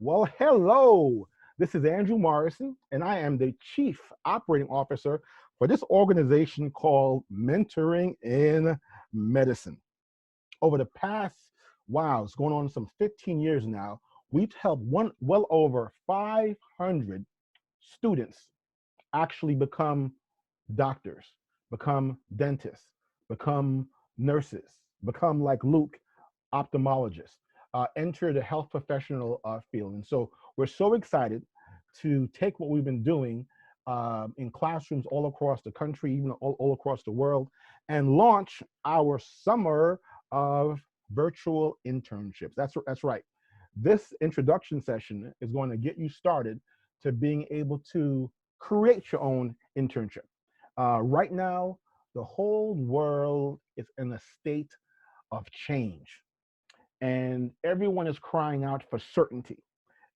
Well, hello. This is Andrew Morrison, and I am the Chief Operating Officer for this organization called Mentoring in Medicine. Over the past, wow, it's going on some 15 years now, we've helped well over 500 students actually become doctors, become dentists, become nurses, become like Luke, ophthalmologists, enter the health professional field. And so we're so excited to take what we've been doing in classrooms all across the country, even all across the world, and launch our summer of virtual internships. That's right. This introduction session is going to get you started to being able to create your own internship. Right now, the whole world is in a state of change, and everyone is crying out for certainty.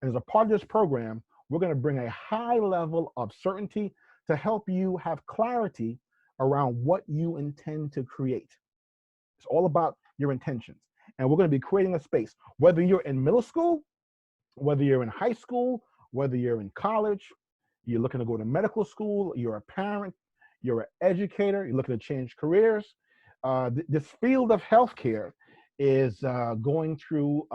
And as a part of this program, we're going to bring a high level of certainty to help you have clarity around what you intend to create. It's all about your intentions. And we're going to be creating a space, whether you're in middle school, whether you're in high school, whether you're in college, you're looking to go to medical school, you're a parent, you're an educator, you're looking to change careers. This field of healthcare is going through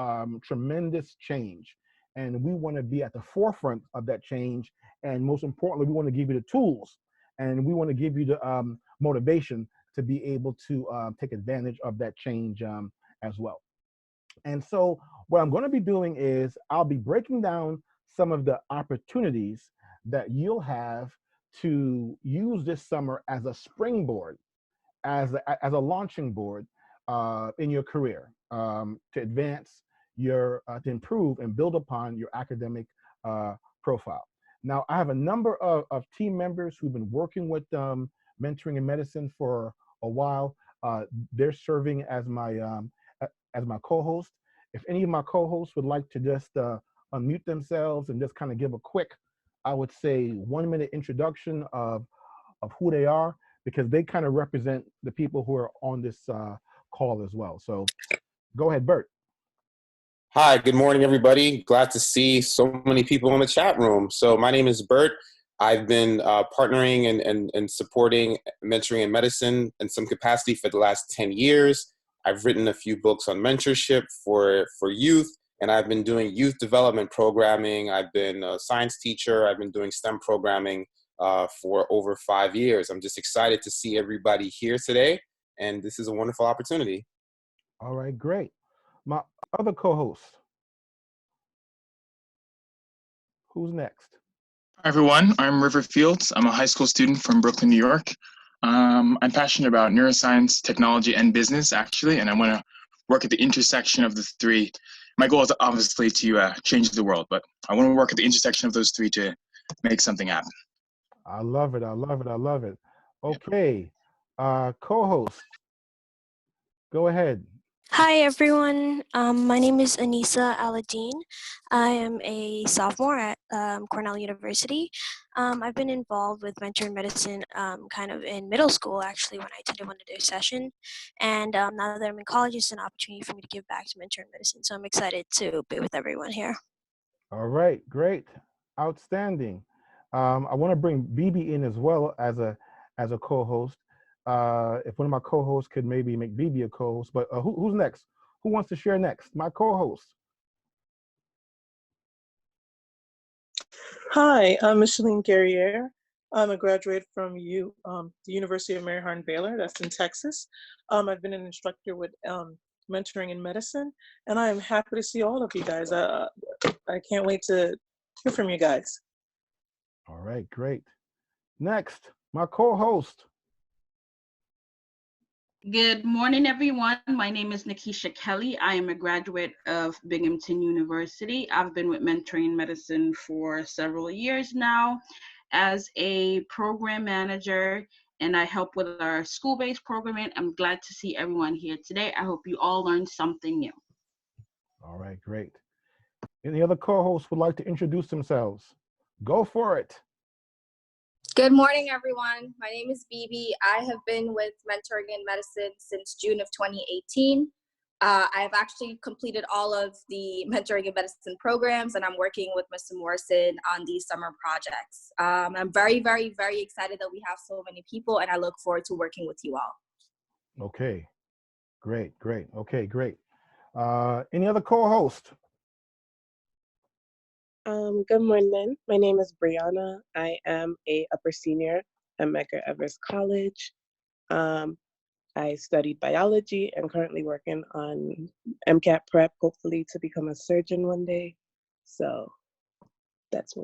tremendous change. And we want to be at the forefront of that change. And most importantly, we want to give you the tools, and we want to give you the motivation to be able to take advantage of that change as well. And so what I'm going to be doing is I'll be breaking down some of the opportunities that you'll have to use this summer as a springboard, as a launching board in your career, to advance your, to improve and build upon your academic profile. Now, I have a number of team members who've been working with Mentoring in Medicine for a while. They're serving as my co-host. If any of my co-hosts would like to just unmute themselves and just kind of give a quick, I would say 1-minute introduction of who they are, because they kind of represent the people who are on this call as well. So go ahead, Bert. Hi, good morning, everybody. Glad to see so many people in the chat room. So my name is Bert. I've been partnering and supporting Mentoring in Medicine in some capacity for the last 10 years. I've written a few books on mentorship for youth, and I've been doing youth development programming. I've been a science teacher. I've been doing STEM programming for over 5 years. I'm just excited to see everybody here today, and this is a wonderful opportunity. All right, great. My other co-host, who's next? Hi, everyone. I'm River Fields. I'm a high school student from Brooklyn, New York. I'm passionate about neuroscience, technology, and business, actually, and I want to work at the intersection of the three. My goal is obviously to change the world, but I want to work at the intersection of those three to make something happen. I love it. I love it. I love it. Okay, co-host, go ahead. Hi, everyone. My name is Anissa Alateen. I am a sophomore at Cornell University. I've been involved with Mentoring Medicine kind of in middle school, actually, when I attended one of their sessions. And now that I'm in college, it's an opportunity for me to give back to Mentoring Medicine. So I'm excited to be with everyone here. All right, great, outstanding. I want to bring BB in as well as a co-host. If one of my co-hosts could maybe make BB a co-host, but who's next? Who wants to share next? My co-host. Hi, I'm Micheline Guerriere. I'm a graduate from the University of Mary Hardin-Baylor, that's in Texas. I've been an instructor with Mentoring in Medicine, and I am happy to see all of you guys. I can't wait to hear from you guys. All right, great. Next, my co-host. Good morning, everyone. My name is Nikisha Kelly. I am a graduate of Binghamton University. I've been with Mentoring in Medicine for several years now as a program manager, and I help with our school-based programming. I'm glad to see everyone here today. I hope you all learned something new. All right, great. Any other co-hosts would like to introduce themselves? Go for it. Good morning, everyone. My name is Bibi. I have been with Mentoring in Medicine since June of 2018. I've actually completed all of the mentoring in medicine programs, and I'm working with Mr. Morrison on these summer projects. I'm very, very, very excited that we have so many people, and I look forward to working with you all. Okay, great, great. Okay, great. Any other co-host? Good morning. My name is Brianna. I am a upper senior at Medgar Evers College. I studied biology and currently working on MCAT prep, hopefully to become a surgeon one day. So that's me.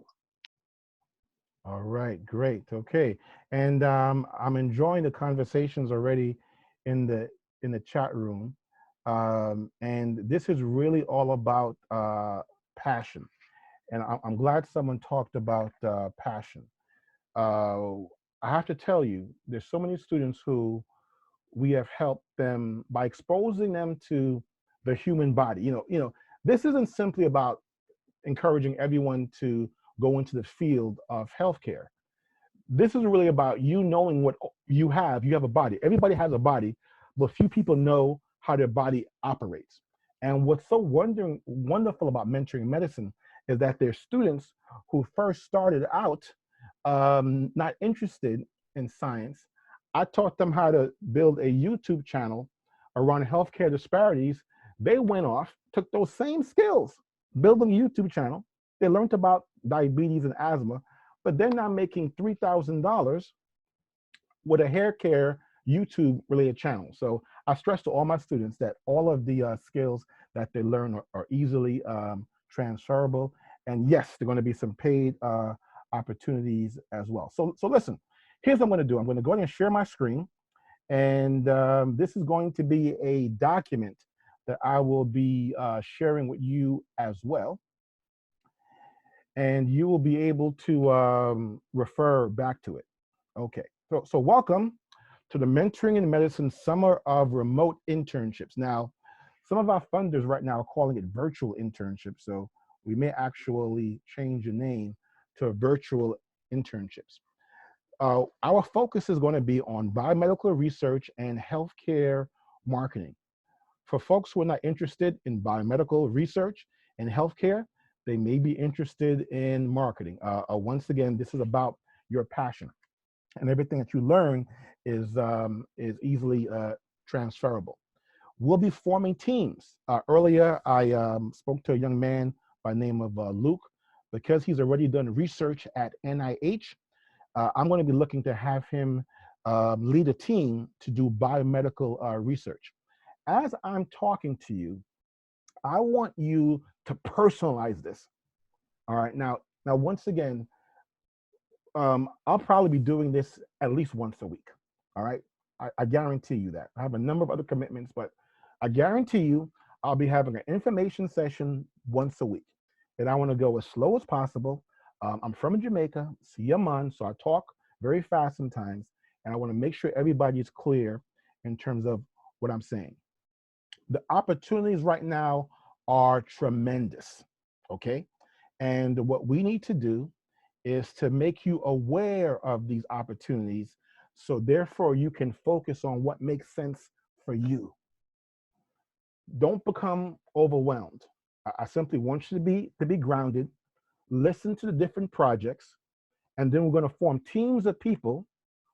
All right, great. Okay, and I'm enjoying the conversations already in the chat room, and this is really all about passion. And I'm glad someone talked about passion. I have to tell you, there's so many students who we have helped them by exposing them to the human body. This isn't simply about encouraging everyone to go into the field of healthcare. This is really about you knowing what you have. You have a body. Everybody has a body, but few people know how their body operates. And what's so wonderful about mentoring medicine is that there's students who first started out not interested in science. I taught them how to build a YouTube channel around healthcare disparities. They went off, took those same skills, built a YouTube channel. They learned about diabetes and asthma, but they're now making $3,000 with a hair care YouTube related channel. So I stress to all my students that all of the skills that they learn are easily transferable. And yes, there are going to be some paid opportunities as well. So listen, here's what I'm going to do. I'm going to go ahead and share my screen. And this is going to be a document that I will be sharing with you as well. And you will be able to refer back to it. Okay, so welcome to the Mentoring in Medicine Summer of Remote Internships. Now, some of our funders right now are calling it virtual internships, so we may actually change the name to virtual internships. Our focus is going to be on biomedical research and healthcare marketing. For folks who are not interested in biomedical research and healthcare, they may be interested in marketing. Once again, this is about your passion, and everything that you learn is easily transferable. We'll be forming teams. Earlier, I spoke to a young man by the name of Luke. Because he's already done research at NIH, I'm going to be looking to have him lead a team to do biomedical research. As I'm talking to you, I want you to personalize this. All right, now once again, I'll probably be doing this at least once a week. All right, I guarantee you that. I have a number of other commitments, but I guarantee you I'll be having an information session once a week. And I want to go as slow as possible. I'm from Jamaica, Siaman, so I talk very fast sometimes, and I want to make sure everybody is clear in terms of what I'm saying. The opportunities right now are tremendous, okay? And what we need to do is to make you aware of these opportunities, so therefore you can focus on what makes sense for you. Don't become overwhelmed. I simply want you to be grounded, listen to the different projects, and then we're going to form teams of people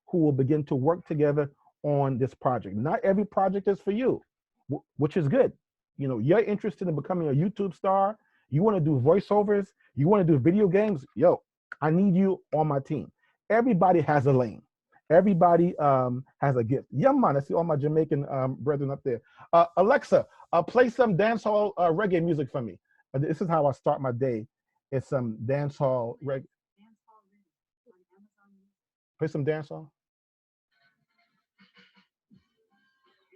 who will begin to work together on this project. Not every project is for you, which is good. You know, you're interested in becoming a YouTube star, you want to do voiceovers, you want to do video games, yo, I need you on my team. Everybody has a lane. Everybody has a gift. Yeah, man, I see all my Jamaican brethren up there. Alexa, play some dancehall reggae music for me. This is how I start my day. It's some dancehall reggae. Play some dancehall.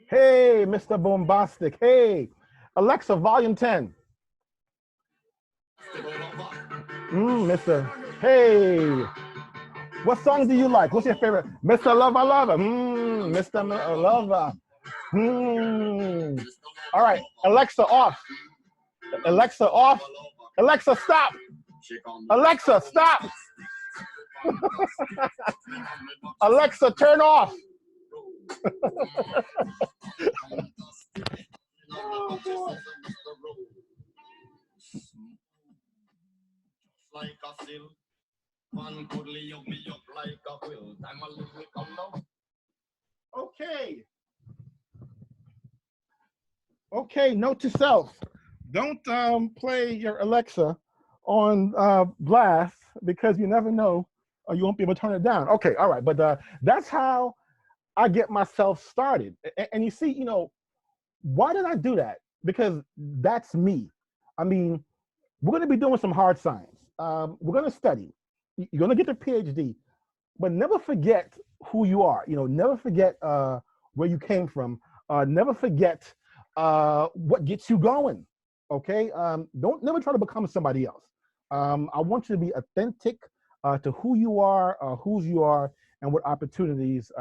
Hey, Mr. Bombastic. Hey, Alexa, volume 10. Mr. Hey. What song do you like? What's your favorite? Mr. Lover Lover. Mr. Lover. All right, Alexa off. Alexa off. Alexa stop. Alexa stop. Alexa turn off. Oh, boy. Like a seal, one could lay me up like a quilt. I'm a little come now. Okay. Okay, note to self. Don't play your Alexa on blast because you never know, or you won't be able to turn it down. Okay, all right, but that's how I get myself started. And you see, you know, why did I do that? Because that's me. I mean, we're going to be doing some hard science. We're going to study. You're going to get your PhD, but never forget who you are. You know, never forget where you came from. Never forget what gets you going. Okay, don't never try to become somebody else. I want you to be authentic to who you are, whose you are, and what opportunities.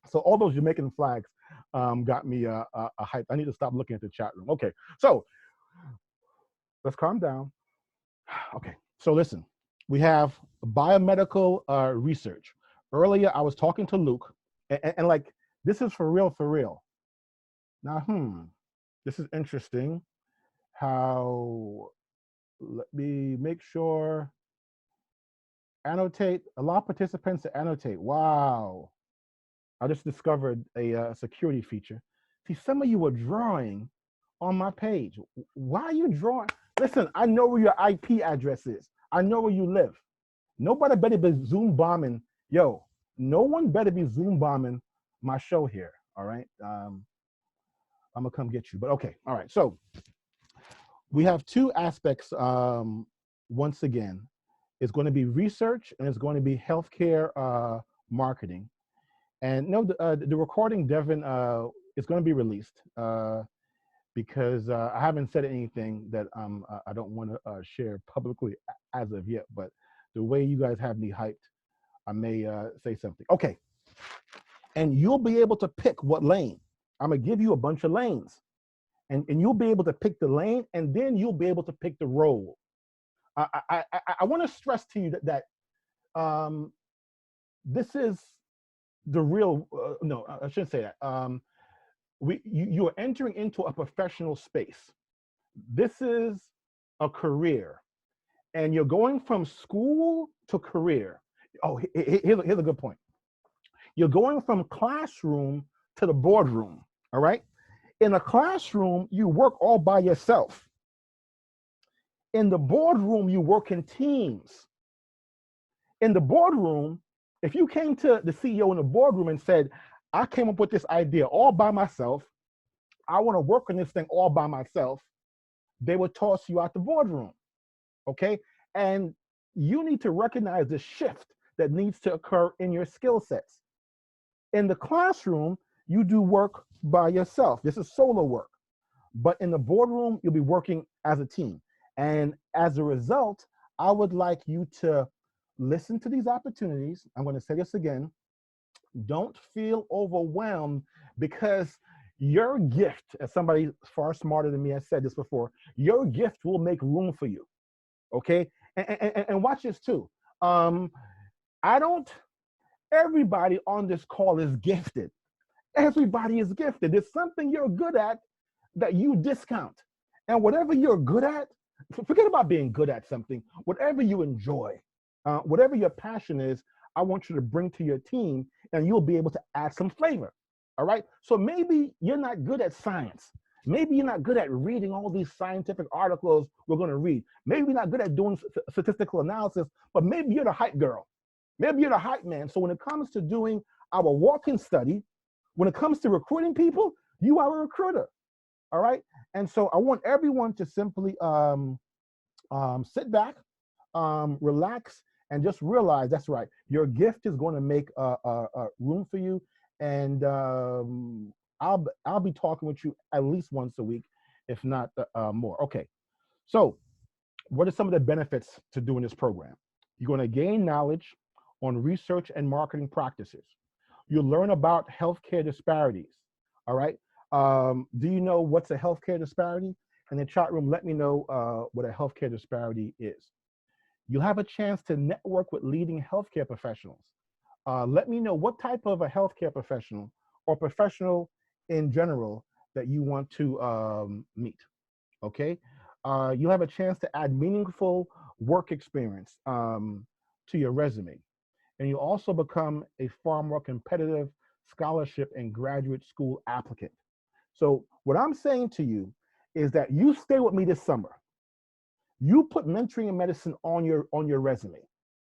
So all those Jamaican flags got me hyped. I need to stop looking at the chat room. Okay, so let's calm down. Okay, so listen, we have biomedical research. Earlier, I was talking to Luke, and like, this is for real, for real. Now, this is interesting. How, let me make sure, annotate, allow participants to annotate. Wow, I just discovered a security feature. See, some of you were drawing on my page. Why are you drawing? Listen, I know where your IP address is. I know where you live. Nobody better be Zoom bombing. Yo, no one better be Zoom bombing my show here, all right? I'm gonna come get you, but okay, all right. So we have two aspects, once again. It's gonna be research and it's going to be healthcare marketing. And no, the recording, Devin, is gonna be released because I haven't said anything that I don't wanna share publicly as of yet, but the way you guys have me hyped, I may say something. Okay, and you'll be able to pick what lane. I'm gonna give you a bunch of lanes, and you'll be able to pick the lane, and then you'll be able to pick the role. I wanna stress to you that this is the real, no, I shouldn't say that. You are entering into a professional space. This is a career, and you're going from school to career. Oh, here's a good point. You're going from classroom to the boardroom, all right? In a classroom, you work all by yourself. In the boardroom, you work in teams. In the boardroom, if you came to the CEO in the boardroom and said, I came up with this idea all by myself, I want to work on this thing all by myself, they would toss you out the boardroom, okay? And you need to recognize the shift that needs to occur in your skill sets. In the classroom, you do work by yourself. This is solo work. But in the boardroom, you'll be working as a team. And as a result, I would like you to listen to these opportunities. I'm going to say this again. Don't feel overwhelmed, because your gift, as somebody far smarter than me has said this before, your gift will make room for you, okay? And watch this too. Everybody on this call is gifted. Everybody is gifted. There's something you're good at that you discount. And whatever you're good at, forget about being good at something. Whatever you enjoy, whatever your passion is, I want you to bring to your team, and you'll be able to add some flavor, all right? So maybe you're not good at science. Maybe you're not good at reading all these scientific articles we're gonna read. Maybe you're not good at doing statistical analysis, but maybe you're the hype girl. Maybe you're the hype man. So when it comes to doing our walk-in study, when it comes to recruiting people, you are a recruiter, all right? And so I want everyone to simply sit back, relax, and just realize that's right. Your gift is going to make room for you, and I'll be talking with you at least once a week, if not more. Okay, so what are some of the benefits to doing this program? You're going to gain knowledge on research and marketing practices. You'll learn about healthcare disparities. All right. Do you know what's a healthcare disparity? In the chat room, let me know what a healthcare disparity is. You'll have a chance to network with leading healthcare professionals. Let me know what type of a healthcare professional or professional in general that you want to meet, okay? You have a chance to add meaningful work experience to your resume. And you also become a far more competitive scholarship and graduate school applicant. So what I'm saying to you is that you stay with me this summer. You put mentoring in medicine on your resume.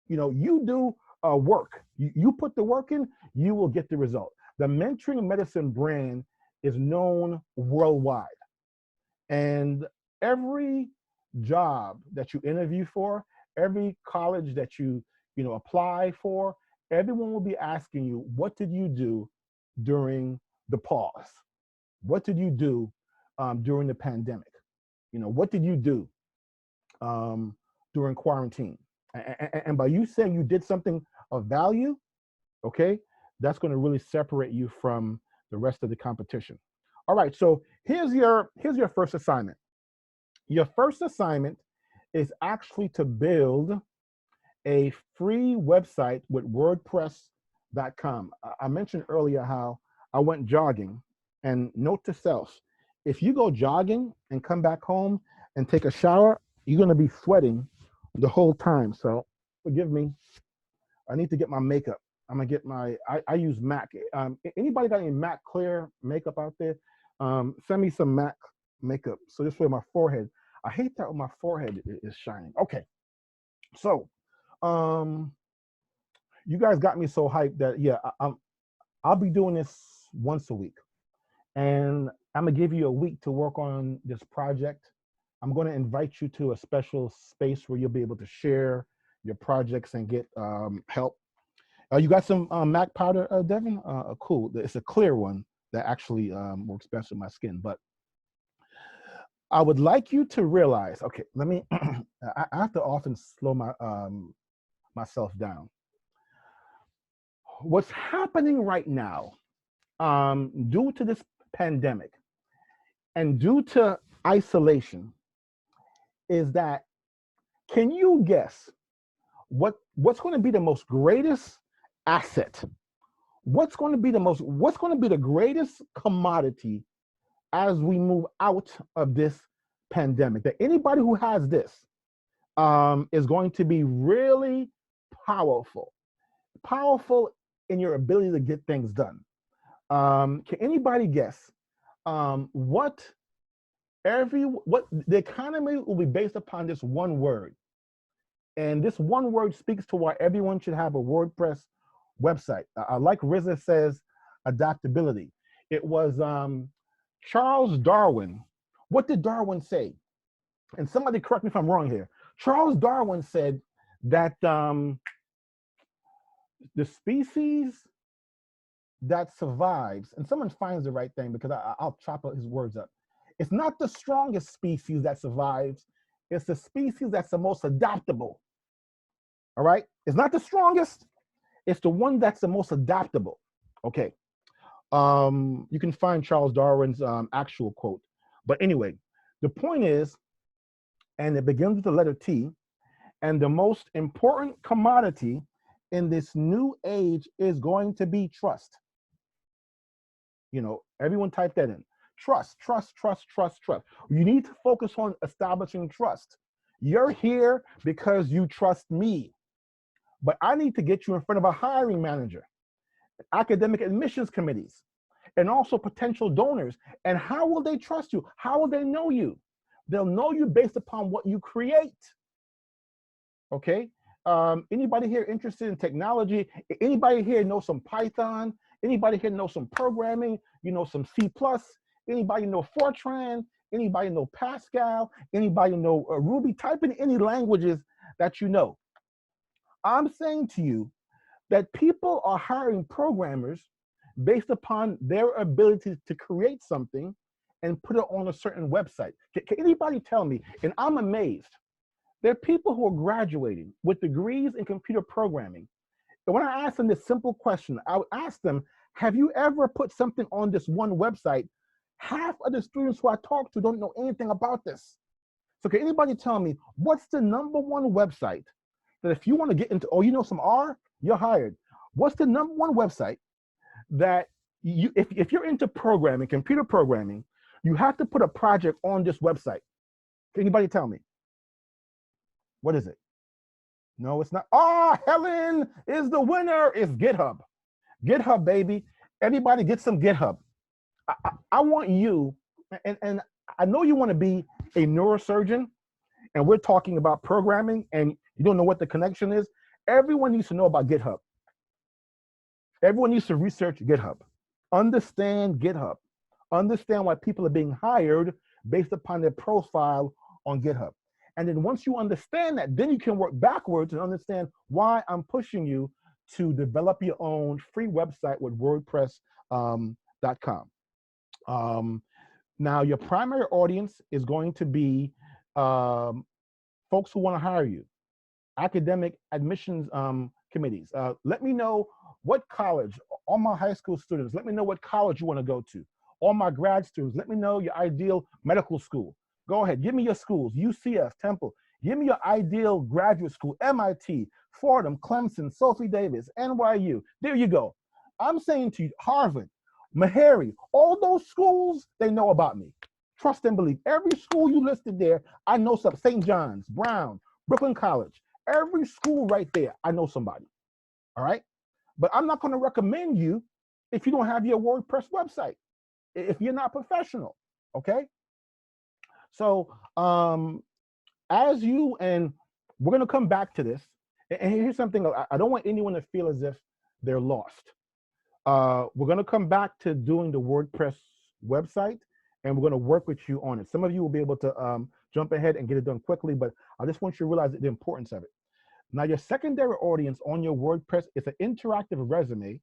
You know, you do work. You put the work in, you will get the result. The mentoring in medicine brand is known worldwide. And every job that you interview for, every college that you apply for, everyone will be asking you, what did you do during the pause? What did you do during the pandemic? You know, what did you do during quarantine? And by you saying you did something of value, okay, that's going to really separate you from the rest of the competition. All right, so here's your first assignment. Your first assignment is actually to build a free website with WordPress.com. I mentioned earlier how I went jogging, and note to self, if you go jogging and come back home and take a shower, you're gonna be sweating the whole time. So forgive me, I need to get my makeup. I'm gonna get I use MAC. Anybody got any MAC clear makeup out there? Send me some MAC makeup. So this way my forehead, I hate that when my forehead is shining. Okay, so you guys got me so hyped that yeah, I'll be doing this once a week, and I'm gonna give you a week to work on this project. I'm gonna invite you to a special space where you'll be able to share your projects and get help. You got some MAC powder, Devin? Cool. It's a clear one that actually works best with my skin. But I would like you to realize, okay, let me, I have to often slow myself down. What's happening right now, due to this pandemic and due to isolation, is that, can you guess what's going to be the most greatest asset? What's going to be the greatest commodity as we move out of this pandemic? That anybody who has this is going to be really powerful in your ability to get things done. Can anybody guess what the economy will be based upon? This one word, and this one word speaks to why everyone should have a WordPress website. Like Riza says, adaptability. It was Charles Darwin. What did Darwin say? And somebody correct me if I'm wrong here. Charles Darwin said that the species that survives, and someone finds the right thing because I'll chop his words up. It's not the strongest species that survives, it's the species that's the most adaptable. All right? It's not the strongest, it's the one that's the most adaptable. Okay. You can find Charles Darwin's actual quote. But anyway, the point is, and it begins with the letter T, and the most important commodity in this new age is going to be trust. You know, everyone type that in. Trust, trust, trust, trust, trust. You need to focus on establishing trust. You're here because you trust me, but I need to get you in front of a hiring manager, academic admissions committees, and also potential donors. And how will they trust you? How will they know you? They'll know you based upon what you create. Okay? Anybody here interested in technology? Anybody here know some Python? Anybody here know some programming? You know some C+? Anybody know Fortran? Anybody know Pascal? Anybody know Ruby? Type in any languages that you know. I'm saying to you that people are hiring programmers based upon their ability to create something and put it on a certain website. Can anybody tell me? And I'm amazed. There are people who are graduating with degrees in computer programming. And when I ask them this simple question, I would ask them, have you ever put something on this one website? Half of the students who I talk to don't know anything about this. So can anybody tell me, what's the number one website that if you want to get into, oh, you know some R, you're hired. What's the number one website that you, if you're into programming, computer programming, You have to put a project on this website. Can anybody tell me? What is it? No, it's not. Oh, Helen is the winner. It's GitHub. GitHub, baby. Everybody get some GitHub. I want you, and I know you want to be a neurosurgeon, and we're talking about programming, and you don't know what the connection is. Everyone needs to know about GitHub. Everyone needs to research GitHub. Understand GitHub. Understand why people are being hired based upon their profile on GitHub. And then once you understand that, then you can work backwards and understand why I'm pushing you to develop your own free website with WordPress.com. Now, your primary audience is going to be folks who want to hire you, academic admissions committees. Let me know what college, all my high school students, let me know what college you want to go to. All my grad students, let me know your ideal medical school. Go ahead, give me your schools, UCF, Temple. Give me your ideal graduate school, MIT, Fordham, Clemson, Sophie Davis, NYU. There you go. I'm saying to you, Harvard, Meharry, all those schools, they know about me. Trust and believe. Every school you listed there, I know some. St. John's, Brown, Brooklyn College. Every school right there, I know somebody. All right? But I'm not going to recommend you if you don't have your WordPress website, if you're not professional, okay? So as you, and we're going to come back to this, and here's something, I don't want anyone to feel as if they're lost. We're going to come back to doing the WordPress website, and we're going to work with you on it. Some of you will be able to jump ahead and get it done quickly, but I just want you to realize the importance of it. Now, your secondary audience on your WordPress is an interactive resume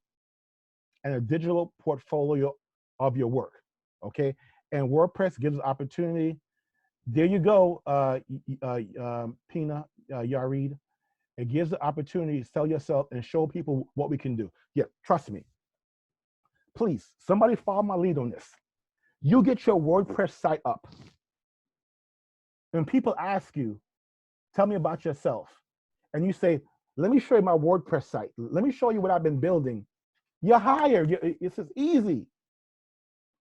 and a digital portfolio of your work, okay? And WordPress gives opportunity. There you go, Pina Yarid. It gives the opportunity to sell yourself and show people what we can do. Yeah, trust me. Please, somebody follow my lead on this. You get your WordPress site up. When people ask you, tell me about yourself, and you say, let me show you my WordPress site. Let me show you what I've been building. You're hired. It's just easy,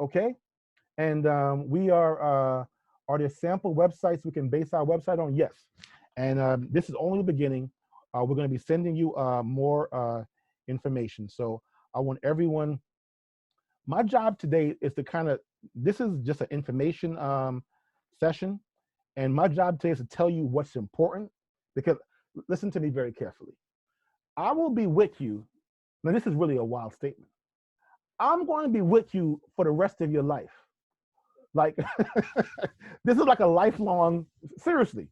okay? And we are there sample websites we can base our website on? Yes. And this is only the beginning. We're going to be sending you more information. So I want everyone, my job today is to kind of, this is just an information session. And my job today is to tell you what's important, because listen to me very carefully. I will be with you. Now, this is really a wild statement. I'm going to be with you for the rest of your life. Like, this is like a lifelong, seriously.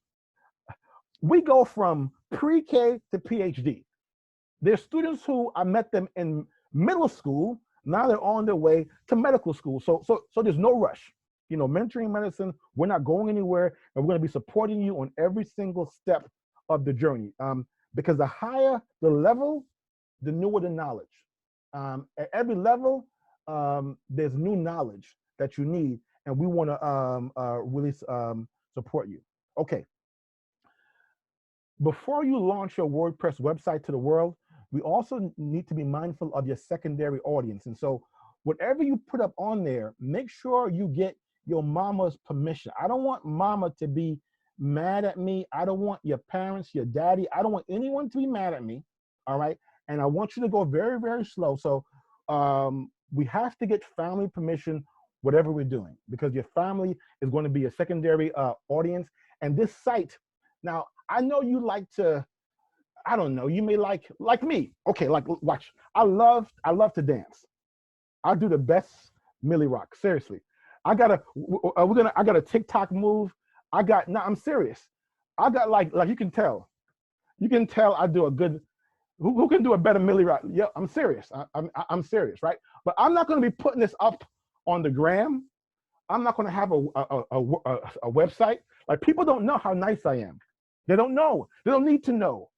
We go from pre-K to PhD. There's students who I met them in middle school. Now they're on their way to medical school. So there's no rush. You know, mentoring medicine, we're not going anywhere, and we're going to be supporting you on every single step of the journey. Because the higher the level, the newer the knowledge. At every level, there's new knowledge that you need, and we want to really support you. Okay. Before you launch your WordPress website to the world, we also need to be mindful of your secondary audience. And so whatever you put up on there, make sure you get your mama's permission. I don't want mama to be mad at me. I don't want your parents, your daddy. I don't want anyone to be mad at me, all right? And I want you to go very, very slow. So we have to get family permission, whatever we're doing, because your family is going to be a secondary audience. And this site, now, I know you like to, I don't know, you may like me. Okay, like, watch. I love to dance. I do the best Millie Rock, seriously. I got a TikTok move. I'm serious. I got like you can tell I do a good, who can do a better Millie Rock? Yeah, I'm serious. I'm serious, right? But I'm not going to be putting this up on the gram. I'm not going to have a website. Like, people don't know how nice I am. They don't know. They don't need to know.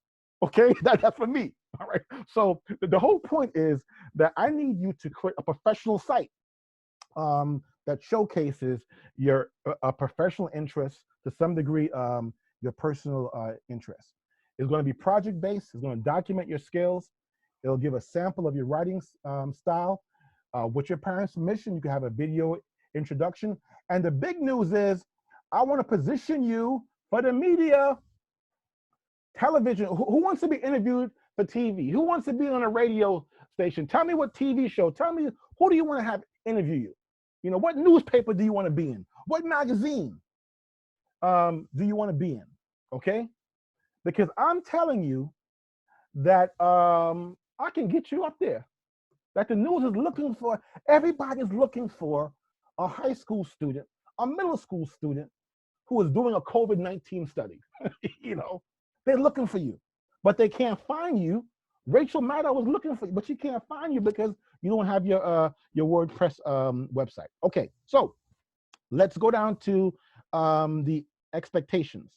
Okay, that's for me. All right. So the whole point is that I need you to create a professional site that showcases your professional interests, to some degree, your personal interests. It's going to be project-based. It's going to document your skills. It'll give a sample of your writing style. With your parents' permission, you can have a video introduction. And the big news is, I want to position you for the media, television. Who wants to be interviewed for TV? Who wants to be on a radio station? Tell me what TV show. Tell me, who do you want to have interview you? You know, what newspaper do you want to be in? What magazine do you want to be in? Okay? Because I'm telling you that I can get you up there. That the news is looking for, everybody's looking for a high school student, a middle school student who is doing a COVID-19 study. You know, they're looking for you, but they can't find you. Rachel Maddow was looking for you, but she can't find you because you don't have your WordPress website. Okay, so let's go down to the expectations.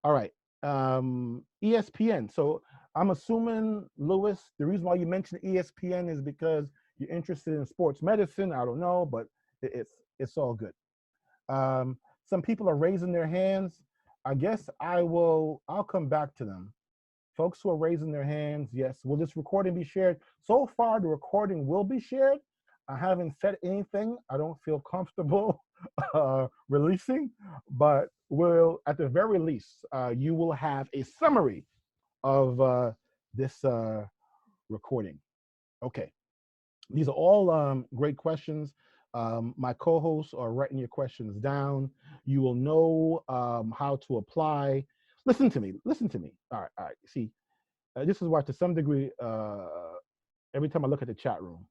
All right, ESPN. So I'm assuming, Lewis, the reason why you mentioned ESPN is because you're interested in sports medicine. I don't know, but it's all good. Some people are raising their hands. I guess I'll come back to them. Folks who are raising their hands, yes. Will this recording be shared? So far, the recording will be shared. I haven't said anything I don't feel comfortable releasing, but at the very least, you will have a summary of this recording. Okay, these are all great questions. My co-hosts are writing your questions down. You will know how to apply. Listen to me. All right. See, this is why, to some degree, every time I look at the chat room,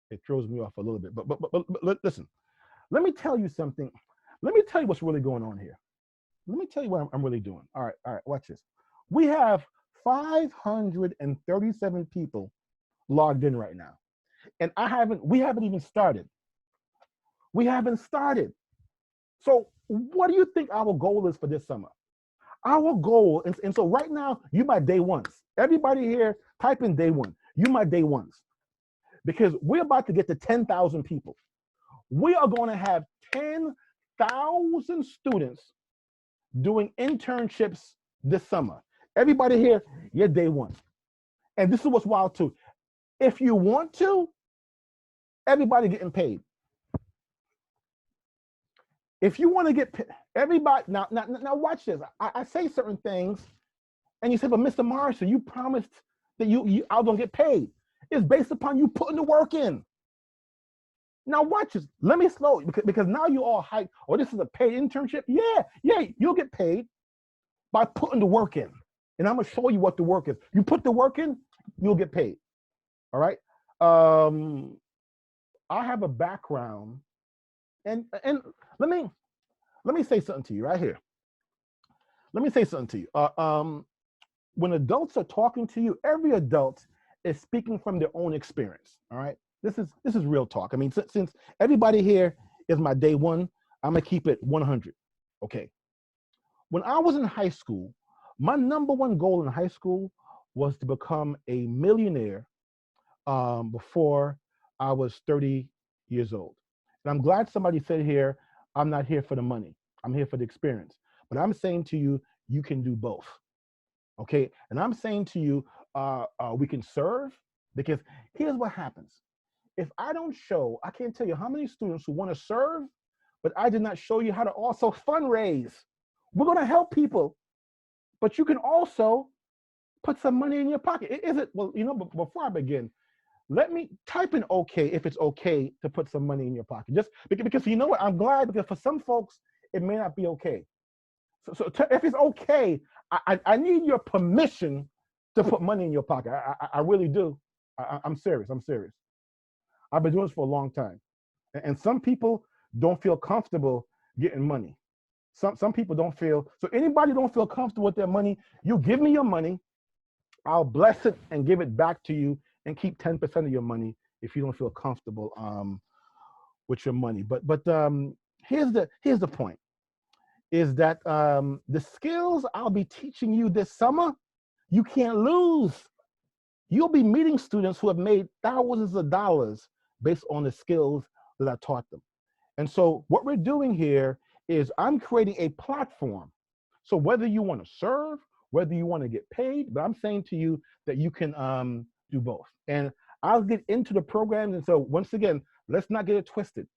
it throws me off a little bit. But listen, let me tell you something. Let me tell you what's really going on here. Let me tell you what I'm really doing. All right, watch this. We have 537 people logged in right now. And we haven't even started. We haven't started. So what do you think our goal is for this summer? Our goal, and so right now, you my day ones. Everybody here, type in day one. You my day ones. Because we're about to get to 10,000 people. We are going to have 10,000 students doing internships this summer. Everybody here, you're day one. And this is what's wild too. If you want to, everybody getting paid. If you want to get paid, everybody, now watch this. I say certain things, and you say, but Mr. Morrison, you promised that I was gonna get paid. It's based upon you putting the work in. Now watch this. Let me slow, because now you all hype, oh, this is a paid internship. Yeah, you'll get paid by putting the work in. And I'm gonna show you what the work is. You put the work in, you'll get paid. All right. I have a background, and let me say something to you right here. Let me say something to you. When adults are talking to you, every adult is speaking from their own experience. All right. This is real talk. I mean, since everybody here is my day one, I'm gonna keep it 100. Okay. When I was in high school, my number one goal in high school was to become a millionaire before I was 30 years old. And I'm glad somebody said here, I'm not here for the money. I'm here for the experience. But I'm saying to you, you can do both. Okay. And I'm saying to you, we can serve, because here's what happens. If I don't show, I can't tell you how many students who want to serve, but I did not show you how to also fundraise. We're going to help people, but you can also put some money in your pocket. Is it, well, you know, before I begin, let me type in okay if it's okay to put some money in your pocket. Just because you know what, I'm glad, because for some folks, it may not be okay. So if it's okay, I need your permission to put money in your pocket. I really do. I'm serious. I've been doing this for a long time. And some people don't feel comfortable getting money. Some people don't feel, so anybody don't feel comfortable with their money, you give me your money, I'll bless it and give it back to you, and keep 10% of your money if you don't feel comfortable with your money. But here's the point, is that the skills I'll be teaching you this summer, you can't lose. You'll be meeting students who have made thousands of dollars based on the skills that I taught them. And so what we're doing here is I'm creating a platform. So whether you want to serve, whether you want to get paid, but I'm saying to you that you can do both. And I'll get into the programs. And so once again, let's not get it twisted.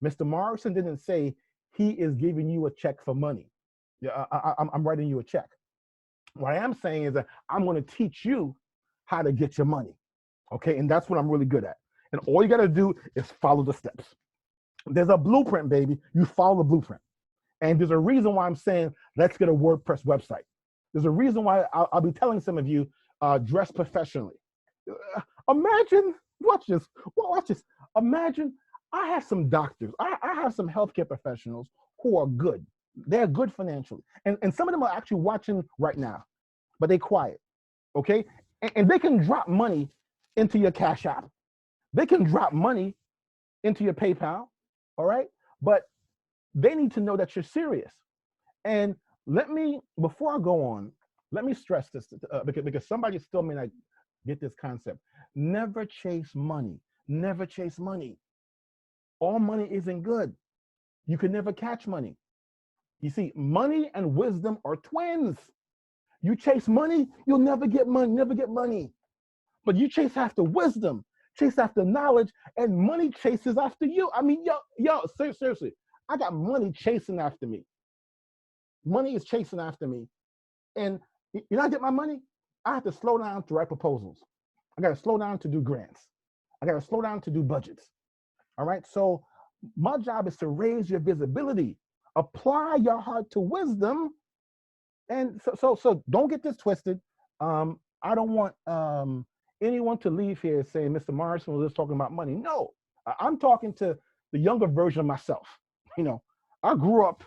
Mr. Morrison didn't say he is giving you a check for money. Yeah, I'm writing you a check. What I am saying is that I'm going to teach you how to get your money. Okay, and that's what I'm really good at. And all you got to do is follow the steps. There's a blueprint, baby. You follow the blueprint. And there's a reason why I'm saying, let's get a WordPress website. There's a reason why I'll be telling some of you, dress professionally. Imagine, watch this. Imagine I have some doctors, I have some healthcare professionals who are good. They're good financially. And some of them are actually watching right now, but they're quiet, okay? And they can drop money into your Cash App. They can drop money into your PayPal, all right? But they need to know that you're serious. And before I go on, let me stress this because somebody still may not get this concept. Never chase money. Never chase money. All money isn't good. You can never catch money. You see, money and wisdom are twins. You chase money, you'll never get money. But you chase after wisdom, chase after knowledge, and money chases after you. I mean, yo, seriously, I got money chasing after me. Money is chasing after me. And you know how I get my money? I have to slow down to write proposals. I got to slow down to do grants. I got to slow down to do budgets. All right. So my job is to raise your visibility, apply your heart to wisdom. And so don't get this twisted. I don't want anyone to leave here saying Mr. Morrison was just talking about money. No, I'm talking to the younger version of myself. You know, I grew up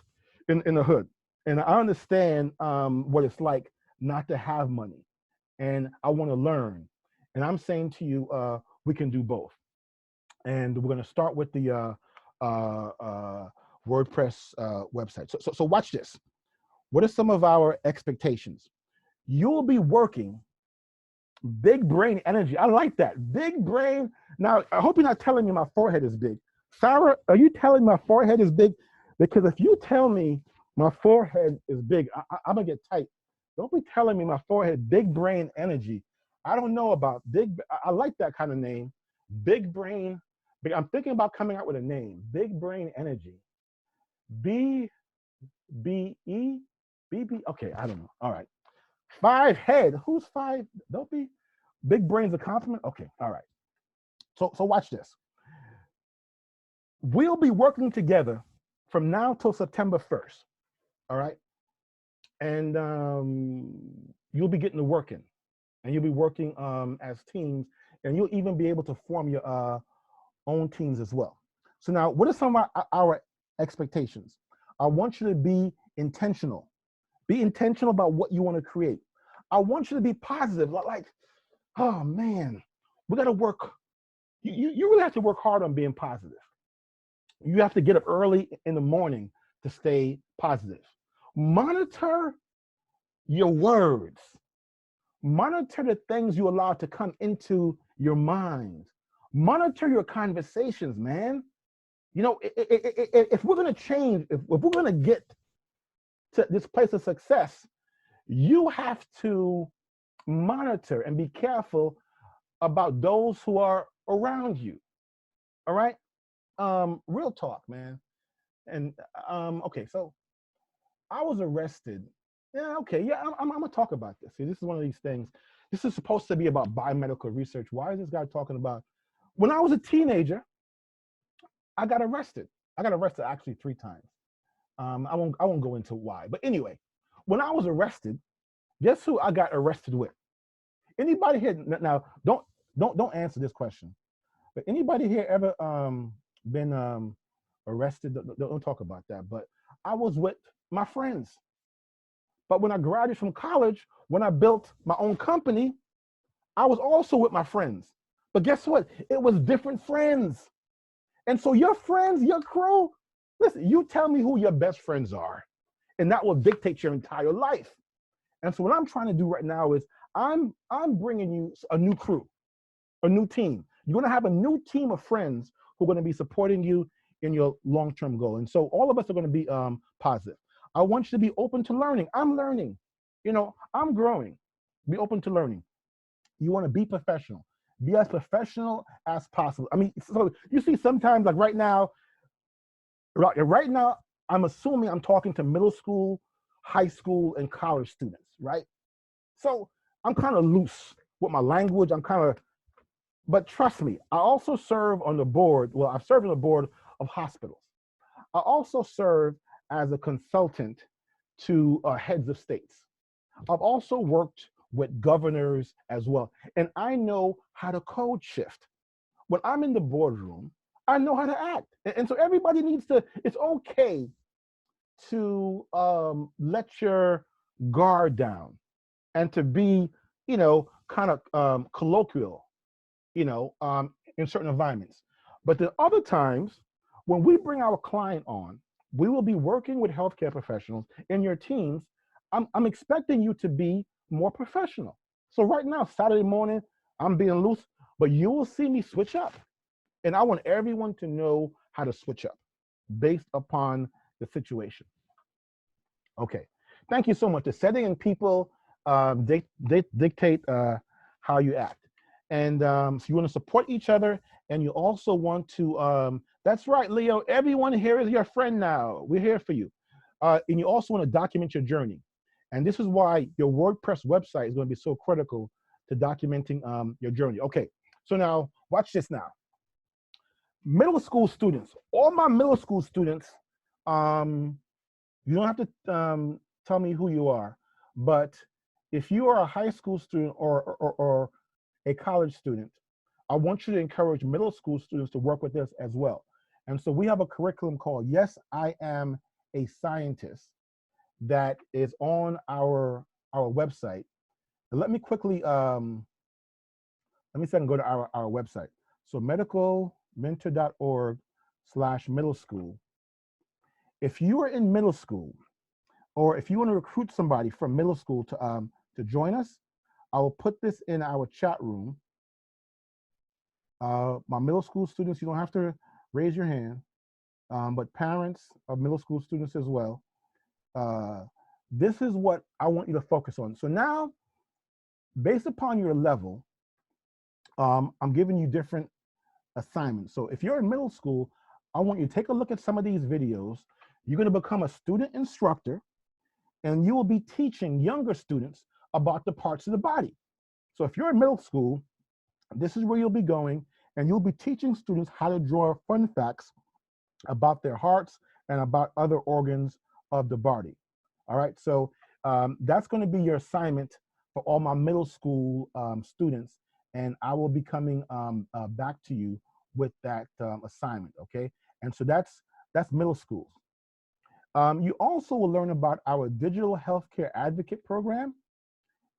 in the hood, and I understand what it's like not to have money, and I want to learn. And I'm saying to you, we can do both. And we're going to start with the WordPress website. So watch this. What are some of our expectations? You'll be working big brain energy. I like that. Big brain. Now, I hope you're not telling me my forehead is big. Sarah, are you telling my forehead is big? Because if you tell me my forehead is big, I'm going to get tight. Don't be telling me my forehead, big brain energy. I don't know about big. I like that kind of name. Big brain. I'm thinking about coming out with a name. Big brain energy. B-B-E? B-B? Okay, I don't know. All right. 5 head. Who's 5? Don't be. Big brain's a compliment? Okay, all right. So watch this. We'll be working together from now till September 1st. All right. And you'll be getting to working. And you'll be working as teams. And you'll even be able to form your own teams as well. So now, what are some of our expectations? I want you to be intentional. Be intentional about what you want to create. I want you to be positive. Like, oh man, we got to work. You really have to work hard on being positive. You have to get up early in the morning to stay positive. Monitor your words. Monitor the things you allow to come into your mind. Monitor your conversations, man. You know, if we're going to change, if we're going to get to this place of success, you have to monitor and be careful about those who are around you. All right? Real talk, man. And okay, so I was arrested. Yeah, okay, yeah, I'm gonna talk about this. See, this is one of these things. This is supposed to be about biomedical research. Why is this guy talking about? When I was a teenager, I got arrested. I got arrested actually 3 times. I won't go into why, but anyway, when I was arrested, guess who I got arrested with? Anybody here now? Don't answer this question. But anybody here ever been arrested? Don't talk about that. But I was with my friends. But when I graduated from college, when I built my own company, I was also with my friends. But guess what? It was different friends. And so your friends, your crew, listen, you tell me who your best friends are, and that will dictate your entire life. And so what I'm trying to do right now is I'm bringing you a new crew, a new team. You're going to have a new team of friends who are going to be supporting you in your long-term goal. And so all of us are going to be positive. I want you to be open to learning. I'm learning. You know, I'm growing. Be open to learning. You want to be professional. Be as professional as possible. I mean, so you see sometimes, like right now, Right now, I'm assuming I'm talking to middle school, high school, and college students, right? So I'm kind of loose with my language. But trust me, I also serve on the board. Well, I've served on the board of hospitals. I also serve as a consultant to heads of states. I've also worked with governors as well. And I know how to code shift. When I'm in the boardroom, I know how to act. And so everybody needs to, it's okay to let your guard down and to be, kind of colloquial, in certain environments. But then other times, when we bring our client on, we will be working with healthcare professionals in your teams. I'm expecting you to be more professional. So right now, Saturday morning, I'm being loose, but you will see me switch up. And I want everyone to know how to switch up based upon the situation. Okay, thank you so much. The setting and people dictate how you act. And so you want to support each other, and you also want to, that's right, Leo, everyone here is your friend now. We're here for you. And you also want to document your journey. And this is why your WordPress website is going to be so critical to documenting your journey. Okay, so now watch this now. Middle school students, all my middle school students, you don't have to tell me who you are, but if you are a high school student or a college student, I want you to encourage middle school students to work with us as well. And so we have a curriculum called Yes, I Am a Scientist that is on our website. And let me quickly, let me see if I can go to our website. So medicalmentor.org/middle school. If you are in middle school, or if you want to recruit somebody from middle school to join us, I will put this in our chat room. My middle school students, you don't have to raise your hand, but parents of middle school students as well. This is what I want you to focus on. So now, based upon your level, I'm giving you different assignments. So if you're in middle school, I want you to take a look at some of these videos. You're going to become a student instructor, and you will be teaching younger students about the parts of the body. So if you're in middle school, this is where you'll be going, and you'll be teaching students how to draw fun facts about their hearts and about other organs of the body. All right, so that's going to be your assignment for all my middle school students, and I will be coming back to you with that assignment, okay? And so that's middle schools. You also will learn about our digital healthcare advocate program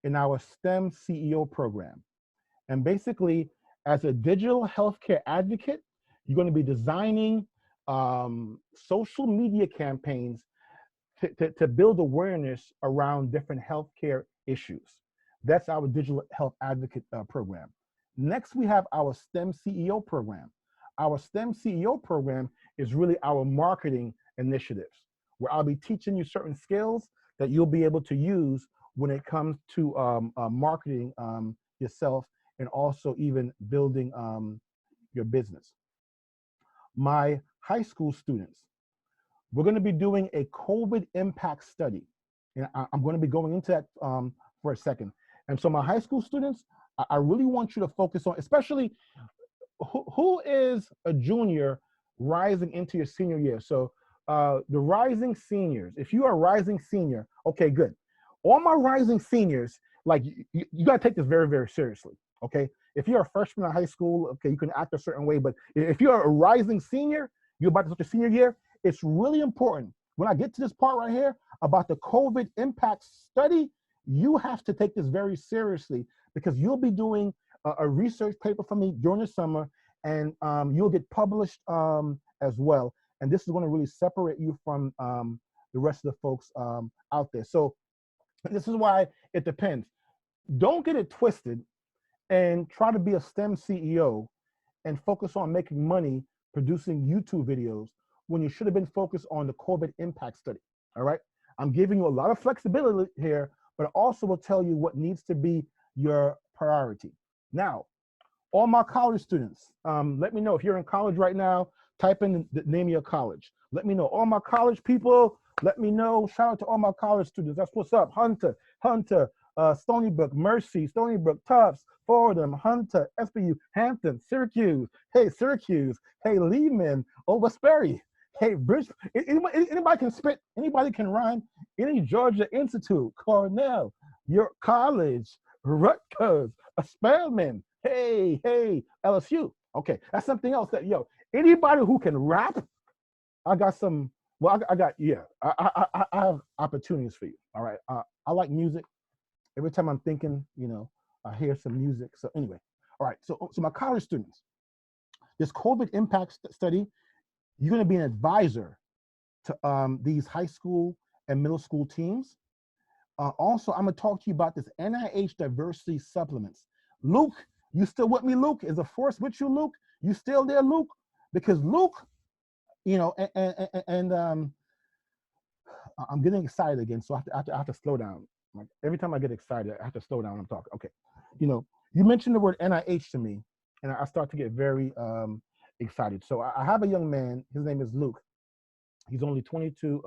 and our STEM CEO program. And basically, as a digital healthcare advocate, you're going to be designing social media campaigns to build awareness around different healthcare issues. That's our digital health advocate program. Next, we have our STEM CEO program. Our STEM CEO program is really our marketing initiatives, where I'll be teaching you certain skills that you'll be able to use when it comes to marketing yourself and also even building your business. My high school students, we're going to be doing a COVID impact study. And I'm going to be going into that for a second. And so my high school students, I really want you to focus on, especially who is a junior rising into your senior year. So the rising seniors, if you are a rising senior, okay, good. All my rising seniors, like you got to take this very, very seriously, okay? If you're a freshman in high school, okay, you can act a certain way, but if you're a rising senior, you're about to start your senior year, it's really important. When I get to this part right here about the COVID impact study, you have to take this very seriously because you'll be doing a research paper for me during the summer, and you'll get published as well. And this is going to really separate you from the rest of the folks out there. So this is why it depends. Don't get it twisted and try to be a STEM CEO and focus on making money producing YouTube videos when you should have been focused on the COVID impact study, all right? I'm giving you a lot of flexibility here, but I also will tell you what needs to be your priority. Now, all my college students, let me know if you're in college right now, Type in the name of your college. Let me know. All my college people, let me know. Shout out to all my college students. That's what's up. Hunter, Stony Brook, Mercy, Stony Brook, Tufts, Fordham, Hunter, SBU, Hampton, Syracuse. Hey, Syracuse. Hey, Lehman, Over Sperry. Hey, Bridge. Anybody can spit. Anybody can rhyme. Any Georgia Institute, Cornell, York College, Rutgers, Spelman. Hey, LSU. Okay, that's something else that, anybody who can rap, I got some, well, I have opportunities for you, all right? I like music. Every time I'm thinking, I hear some music. So anyway, all right, so my college students, this COVID impact study, you're gonna be an advisor to these high school and middle school teams. Also, I'm gonna talk to you about this NIH diversity supplements. Luke, you still with me, Luke? Is the force with you, Luke? You still there, Luke? Because Luke, and I'm getting excited again, so I have to slow down. Like every time I get excited, I have to slow down when I'm talking. Okay, you mentioned the word NIH to me, and I start to get very excited. So I have a young man. His name is Luke. He's only 22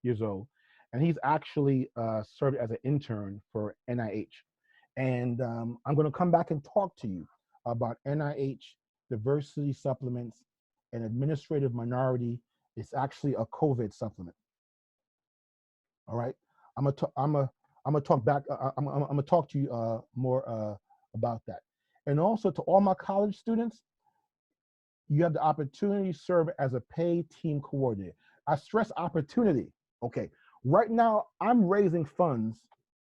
years old, and he's actually served as an intern for NIH. And I'm going to come back and talk to you about NIH diversity supplements and administrative minority. It's actually a COVID supplement. All right, I'm gonna talk back. I'm gonna talk to you more about that. And also to all my college students, you have the opportunity to serve as a paid team coordinator. I stress opportunity. Okay, right now I'm raising funds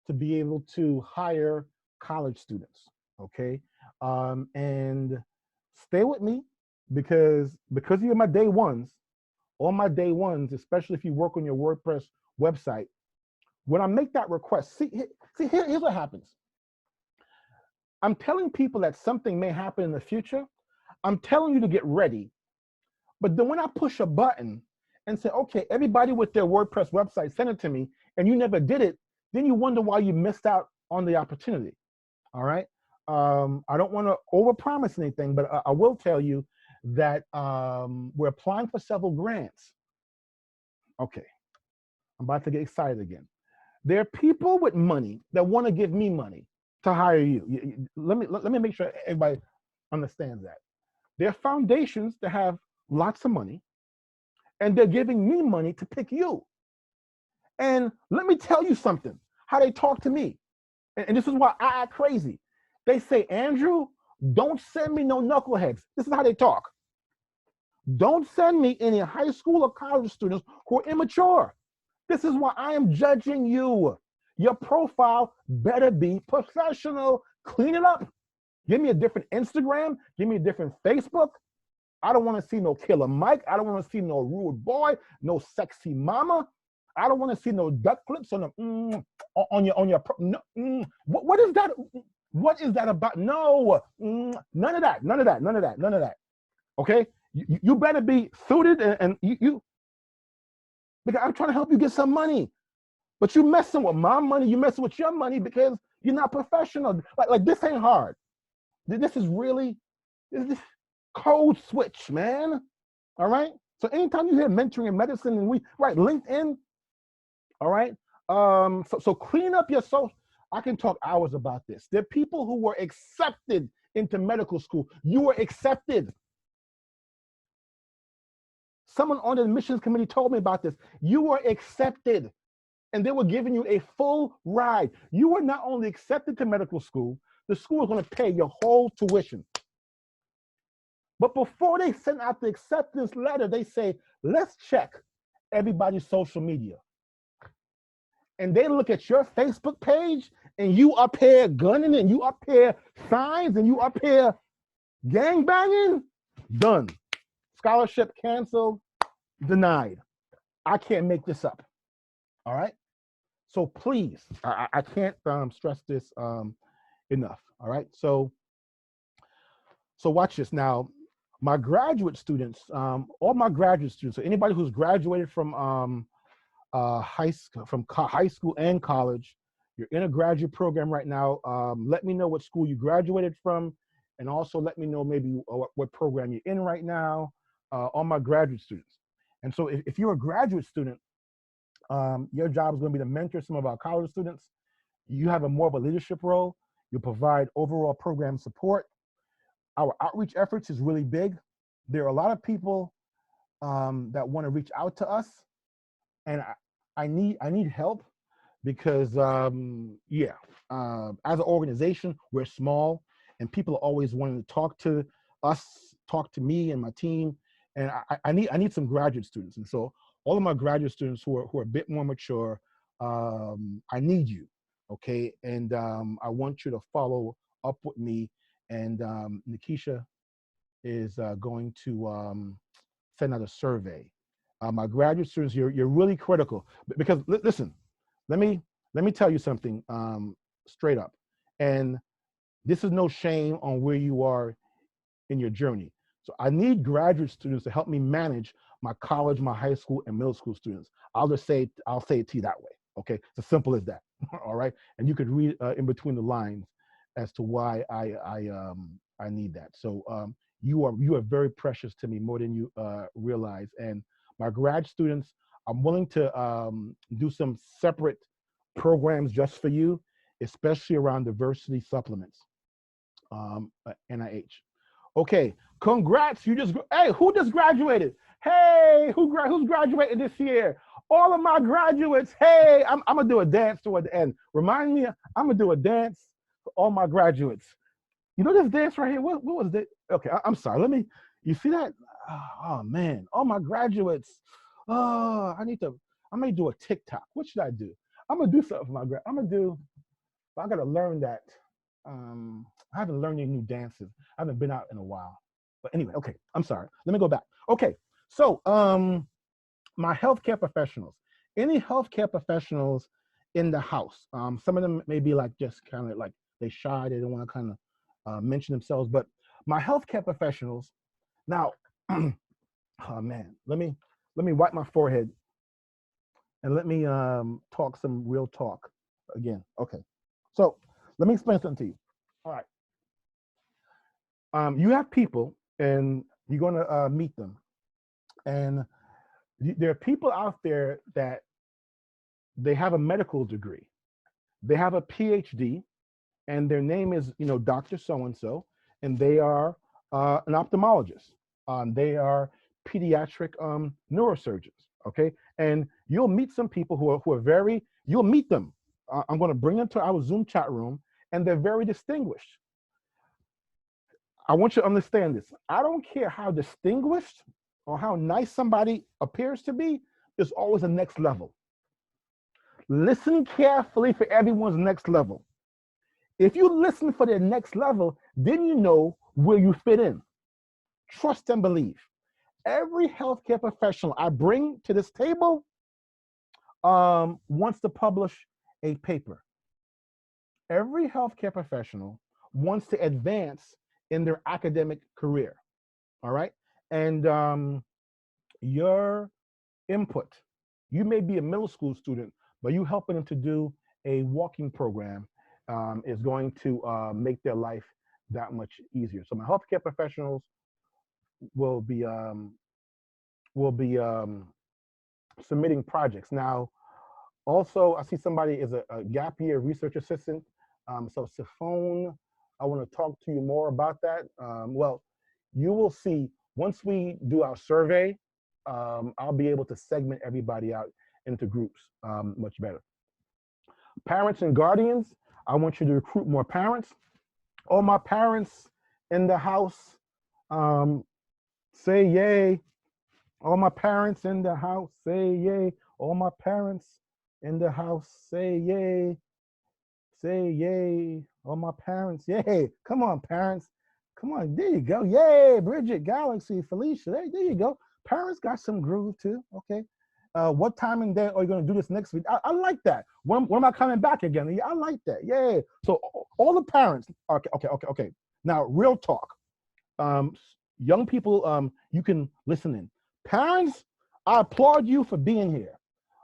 to be able to hire college students. Okay, and stay with me because you're my day ones. All my day ones, especially if you work on your WordPress website, when I make that request, here's what happens. I'm telling people that something may happen in the future. I'm telling you to get ready. But then when I push a button and say, okay, everybody with their WordPress website, send it to me, and you never did it, then you wonder why you missed out on the opportunity. All right. I don't want to overpromise anything, but I will tell you that we're applying for several grants. Okay. I'm about to get excited again. There are people with money that want to give me money to hire you. Let me make sure everybody understands that. There are foundations that have lots of money, and they're giving me money to pick you. And let me tell you something, how they talk to me. And this is why I act crazy. They say, Andrew, don't send me no knuckleheads. This is how they talk. Don't send me any high school or college students who are immature. This is why I am judging you. Your profile better be professional. Clean it up. Give me a different Instagram. Give me a different Facebook. I don't want to see no killer Mike. I don't want to see no rude boy, no sexy mama. I don't want to see no duck clips on the no, what is that? What is that about? No, none of that. Okay, you better be suited and you because I'm trying to help you get some money, but you messing with my money. You messing with your money because you're not professional. Like this ain't hard. This is really this code switch, man. All right. So anytime you hear mentoring in medicine and LinkedIn. All right. So clean up your social. I can talk hours about this. There are people who were accepted into medical school. You were accepted. Someone on the admissions committee told me about this. You were accepted, and they were giving you a full ride. You were not only accepted to medical school, the school is going to pay your whole tuition. But before they send out the acceptance letter, they say, let's check everybody's social media. And they look at your Facebook page, and you up here gunning, and you up here signs, and you up here gang banging, done. Scholarship canceled, denied. I can't make this up. All right. So please, I can't stress this enough. All right. So watch this now. My graduate students, all my graduate students, so anybody who's graduated from high school and college, you're in a graduate program right now. Let me know what school you graduated from, and also let me know maybe what program you're in right now. all my graduate students. And so if you're a graduate student, your job is going to be to mentor some of our college students. You have a more of a leadership role. You provide overall program support. Our outreach efforts is really big. There are a lot of people that want to reach out to us, and I need help because as an organization, we're small, and people are always wanting to talk to us, talk to me and my team, and I need some graduate students. And so all of my graduate students who are a bit more mature, I need you, okay? And I want you to follow up with me. And Nikisha is going to send out a survey. My graduate students, you're really critical because listen, let me tell you something straight up. And this is no shame on where you are in your journey. So I need graduate students to help me manage my college, my high school, and middle school students. I'll say it to you that way. Okay, it's as simple as that. All right, and you could read in between the lines as to why I need that. So you are very precious to me, more than you realize. And my grad students, I'm willing to do some separate programs just for you, especially around diversity supplements, NIH. Okay, congrats! Hey, who just graduated? Hey, who's graduating this year? All of my graduates. Hey, I'm gonna do a dance toward the end. Remind me, I'm gonna do a dance for all my graduates. You know this dance right here? What was it? Okay, I'm sorry. You see that? Oh man, all my graduates. Oh, I may do a TikTok. What should I do? I'm gonna do something for my grad. I gotta learn that. I haven't learned any new dances. I haven't been out in a while. But anyway, okay, I'm sorry. Let me go back. Okay, so my healthcare professionals. Any healthcare professionals in the house? Some of them may be like just kind of like they shy. They don't want to kind of mention themselves. But my healthcare professionals. Now, oh man, let me wipe my forehead and let me talk some real talk again. Okay, so let me explain something to you. All right. You have people, and you're going to meet them, and there are people out there that they have a medical degree, they have a PhD, and their name is Dr. So-and-so, and they are an ophthalmologist. They are pediatric neurosurgeons. Okay, and you'll meet some people who are very. You'll meet them. I'm going to bring them to our Zoom chat room, and they're very distinguished. I want you to understand this. I don't care how distinguished or how nice somebody appears to be, there's always a next level. Listen carefully for everyone's next level. If you listen for their next level, then you know where you fit in. Trust and believe. Every healthcare professional I bring to this table wants to publish a paper. Every healthcare professional wants to advance in their academic career, all right? And your input, you may be a middle school student, but you helping them to do a walking program is going to make their life that much easier. So my healthcare professionals will be submitting projects. Now, also, I see somebody is a gap year research assistant. So Sifone, I want to talk to you more about that. Well, you will see once we do our survey, I'll be able to segment everybody out into groups much better. Parents and guardians, I want you to recruit more parents. All my parents in the house, say yay. All my parents in the house, say yay. All my parents in the house, say yay. Say yay. All my parents, yay. Come on, parents. Come on, there you go. Yay, Bridget, Galaxy, Felicia, there you go. Parents got some groove too, okay. What time and day are you gonna do this next week? I like that. When am I coming back again? Yeah, I like that, yay. So all the parents, okay. Now, real talk. Young people, you can listen in. Parents, I applaud you for being here,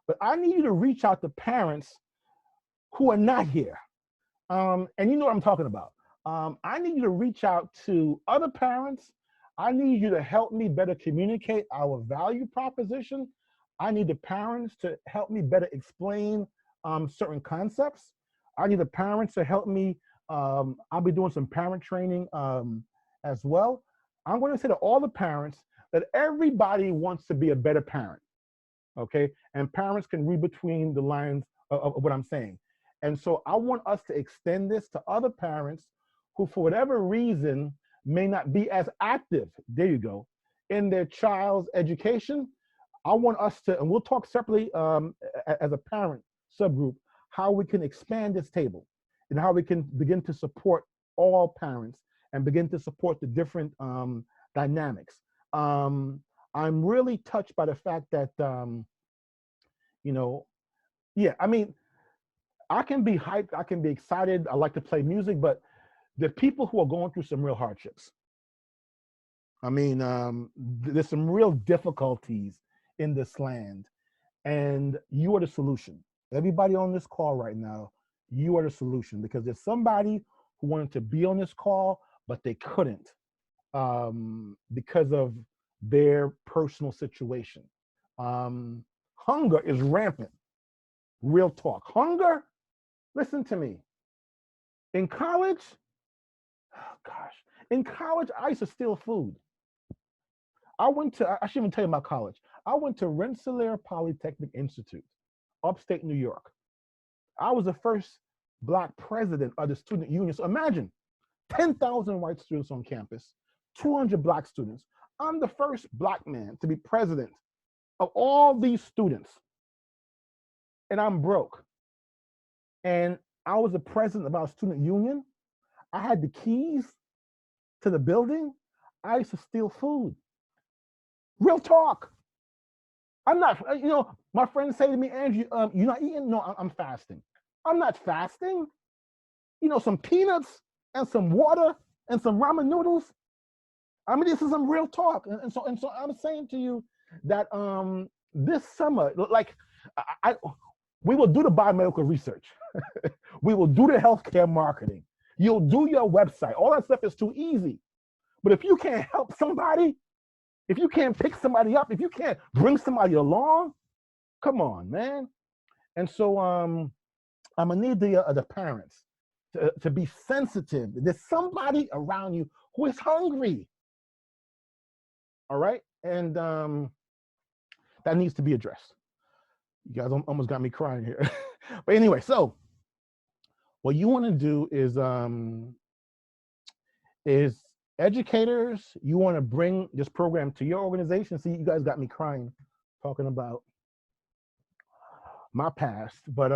but I need you to reach out to parents who are not here. And you know what I'm talking about. I need you to reach out to other parents. I need you to help me better communicate our value proposition. I need the parents to help me better explain certain concepts. I need the parents to help me. I'll be doing some parent training as well. I'm going to say to all the parents that everybody wants to be a better parent, okay? And parents can read between the lines of what I'm saying. And so I want us to extend this to other parents who, for whatever reason, may not be as active, there you go, in their child's education. I want us to, and we'll talk separately as a parent subgroup, how we can expand this table and how we can begin to support all parents and begin to support the different dynamics. I'm really touched by the fact that, you know, yeah, I mean, I can be hyped, I can be excited, I like to play music, but the people who are going through some real hardships. I mean, there's some real difficulties in this land, and you are the solution. Everybody on this call right now, you are the solution, because there's somebody who wanted to be on this call, but they couldn't because of their personal situation. Hunger is rampant. Real talk. Hunger, listen to me. In college, oh gosh, in college, I used to steal food. I shouldn't even tell you about college. I went to Rensselaer Polytechnic Institute, upstate New York. I was the first Black president of the student union. So imagine 10,000 white students on campus, 200 Black students. I'm the first Black man to be president of all these students. And I'm broke. And I was the president of our student union. I had the keys to the building. I used to steal food. Real talk. I'm not, you know, my friends say to me, Andrew, you're not eating? No, I'm fasting. I'm not fasting. You know, some peanuts and some water and some ramen noodles. I mean, this is some real talk. And so I'm saying to you that this summer, like, we will do the biomedical research. We will do the healthcare marketing. You'll do your website. All that stuff is too easy. But if you can't help somebody, if you can't pick somebody up, if you can't bring somebody along, come on, man. And so I'm gonna need the parents to be sensitive. There's somebody around you who is hungry. All right, and that needs to be addressed. You guys almost got me crying here. But anyway, so what you want to do is educators, you want to bring this program to your organization. See, you guys got me crying talking about my past, but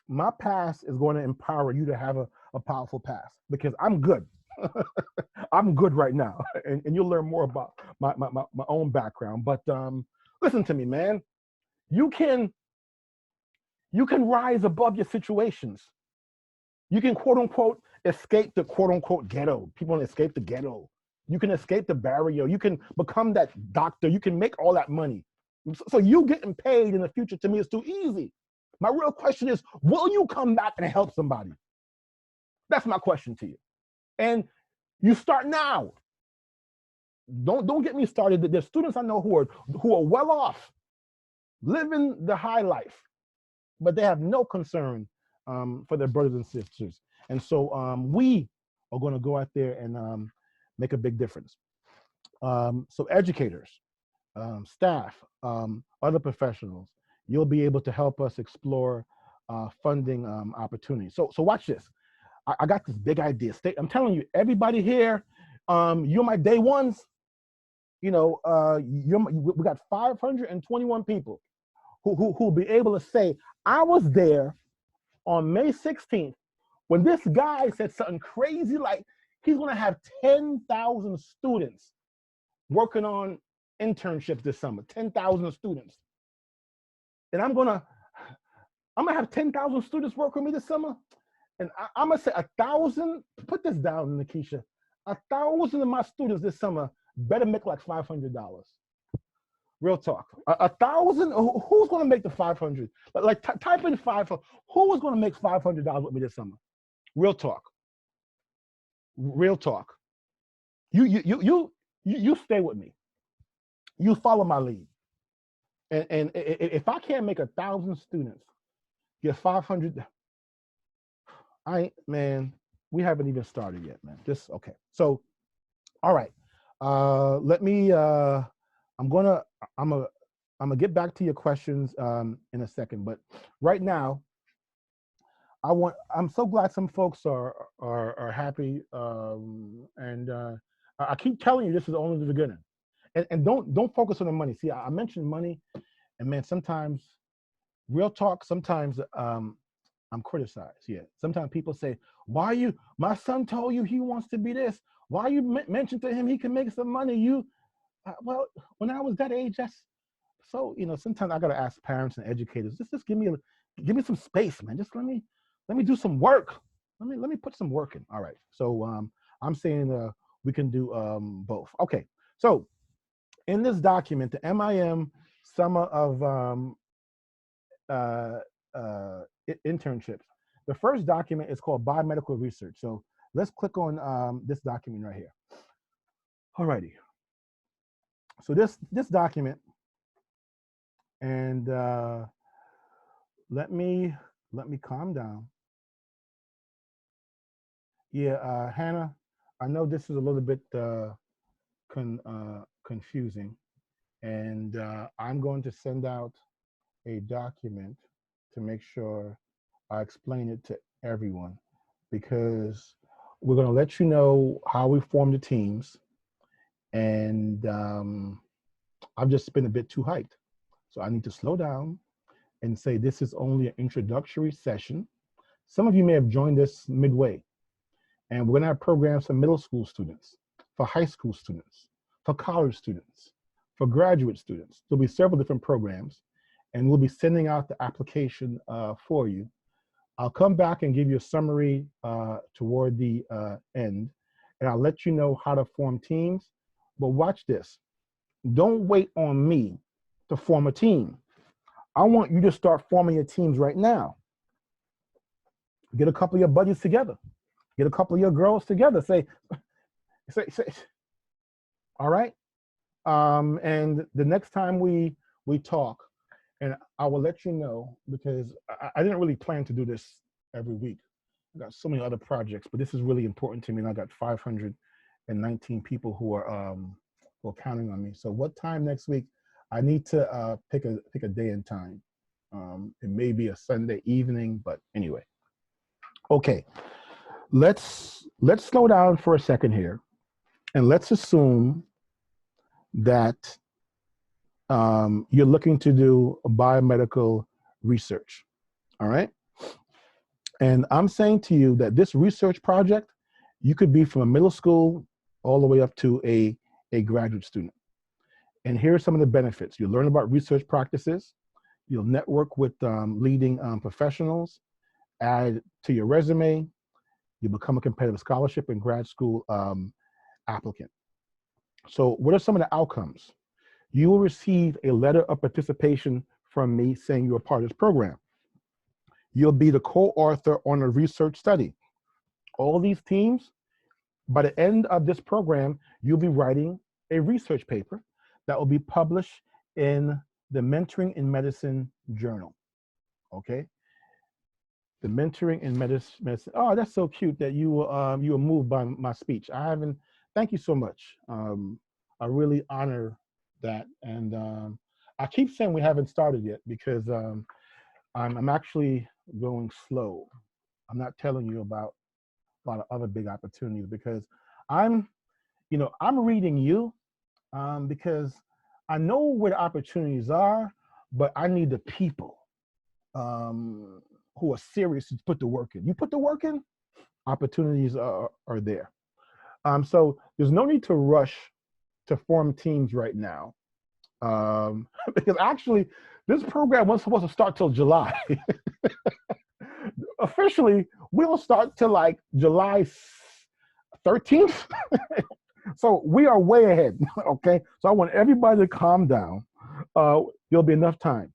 my past is going to empower you to have a powerful past, because I'm good. I'm good right now, and you'll learn more about my own background. But listen to me, man. You can rise above your situations. You can, quote unquote, escape the quote unquote ghetto. People want to escape the ghetto. You can escape the barrier. You can become that doctor. You can make all that money. So you getting paid in the future, to me, is too easy. My real question is, will you come back and help somebody? That's my question to you. And you start now. Don't get me started. There's students I know who are well off, living the high life, but they have no concern for their brothers and sisters. And so we are going to go out there and make a big difference. So educators, staff, other professionals, you'll be able to help us explore funding opportunities. So watch this. I got this big idea. I'm telling you, everybody here, you're my day ones. You know, we got 521 people who'll be able to say, I was there on May 16th when this guy said something crazy like he's going to have 10,000 students working on internships this summer, 10,000 students. And I'm gonna have 10,000 students work with me this summer. And I'm gonna say 1,000, put this down, Nikisha, 1,000 of my students this summer better make like $500. Real talk. 1,000, who's gonna make the 500? Like type in 500, who is gonna make $500 with me this summer? Real talk. Real talk. You You stay with me. You follow my lead. And if I can't make 1,000 students get 500, man, we haven't even started yet, man. Just okay. So, all right. Let me. I'm gonna get back to your questions in a second, but right now, I'm so glad some folks are happy, and I keep telling you this is only the beginning, and don't focus on the money. See, I mentioned money, and man, sometimes real talk. Sometimes I'm criticized. Yeah, sometimes people say, "Why you? My son told you he wants to be this. Why you mention to him he can make some money?" Well, when I was that age, that's so, sometimes I gotta ask parents and educators, just give me some space, man. Just let me do some work. Let me put some work in. All right. So I'm saying we can do both. Okay. So in this document, the MIM Summer of Internships, the first document is called Biomedical Research. So let's click on this document right here. All righty. So this document, and let me calm down. Yeah, Hannah, I know this is a little bit confusing, and I'm going to send out a document to make sure I explain it to everyone, because we're going to let you know how we form the teams, and I've just been a bit too hyped. So I need to slow down and say this is only an introductory session. Some of you may have joined us midway, and we're going to have programs for middle school students, for high school students, for college students, for graduate students. There'll be several different programs, and we'll be sending out the application for you. I'll come back and give you a summary toward the end, and I'll let you know how to form teams. But watch this. Don't wait on me to form a team. I want you to start forming your teams right now. Get a couple of your buddies together. Get a couple of your girls together. Say, all right? And the next time we talk, and I will let you know, because I didn't really plan to do this every week. I got so many other projects, but this is really important to me, and I got 519 people who are counting on me. So what time next week? I need to pick a day and time. It may be a Sunday evening, but anyway. Okay, let's slow down for a second here, and let's assume that you're looking to do a biomedical research, all right? And I'm saying to you that this research project, you could be from a middle school all the way up to a graduate student. And here are some of the benefits. You'll learn about research practices. You'll network with leading professionals, add to your resume. You become a competitive scholarship and grad school applicant. So what are some of the outcomes? You will receive a letter of participation from me saying you're a part of this program. You'll be the co-author on a research study. All these teams, by the end of this program, you'll be writing a research paper that will be published in the Mentoring in Medicine journal, okay? The Mentoring in Medicine. Oh, that's so cute that you were moved by my speech. Thank you so much. I really honor that. And I keep saying we haven't started yet because I'm actually going slow. I'm not telling you about a lot of other big opportunities because I'm reading you because I know where the opportunities are, but I need the people who are serious to put the work in. You put the work in, opportunities are there. So there's no need to rush to form teams right now. Because actually, this program wasn't supposed to start till July. Officially, we don't start till like July 13th. So we are way ahead, okay? So I want everybody to calm down. There'll be enough time.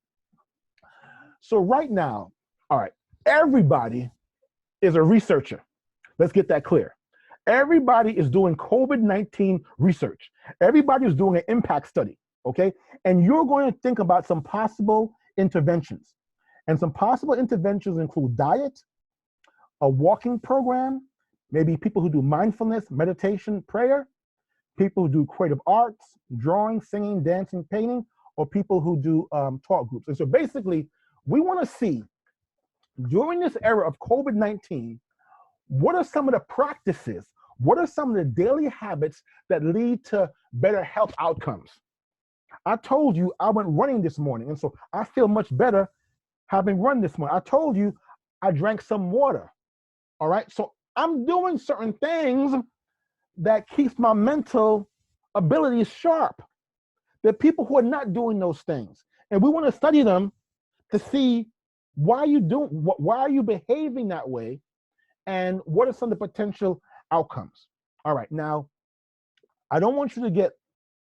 So right now, all right, everybody is a researcher. Let's get that clear. Everybody is doing COVID-19 research. Everybody is doing an impact study, okay? And you're going to think about some possible interventions. And some possible interventions include diet, a walking program, maybe people who do mindfulness, meditation, prayer, people who do creative arts, drawing, singing, dancing, painting, or people who do talk groups. And so basically, we want to see, during this era of COVID-19, what are some of the practices? What are some of the daily habits that lead to better health outcomes? I told you I went running this morning, and so I feel much better having run this morning. I told you I drank some water, all right? So I'm doing certain things that keeps my mental abilities sharp. There are people who are not doing those things, and we want to study them to see why are you behaving that way, and what are some of the potential outcomes. All right, now, I don't want you to get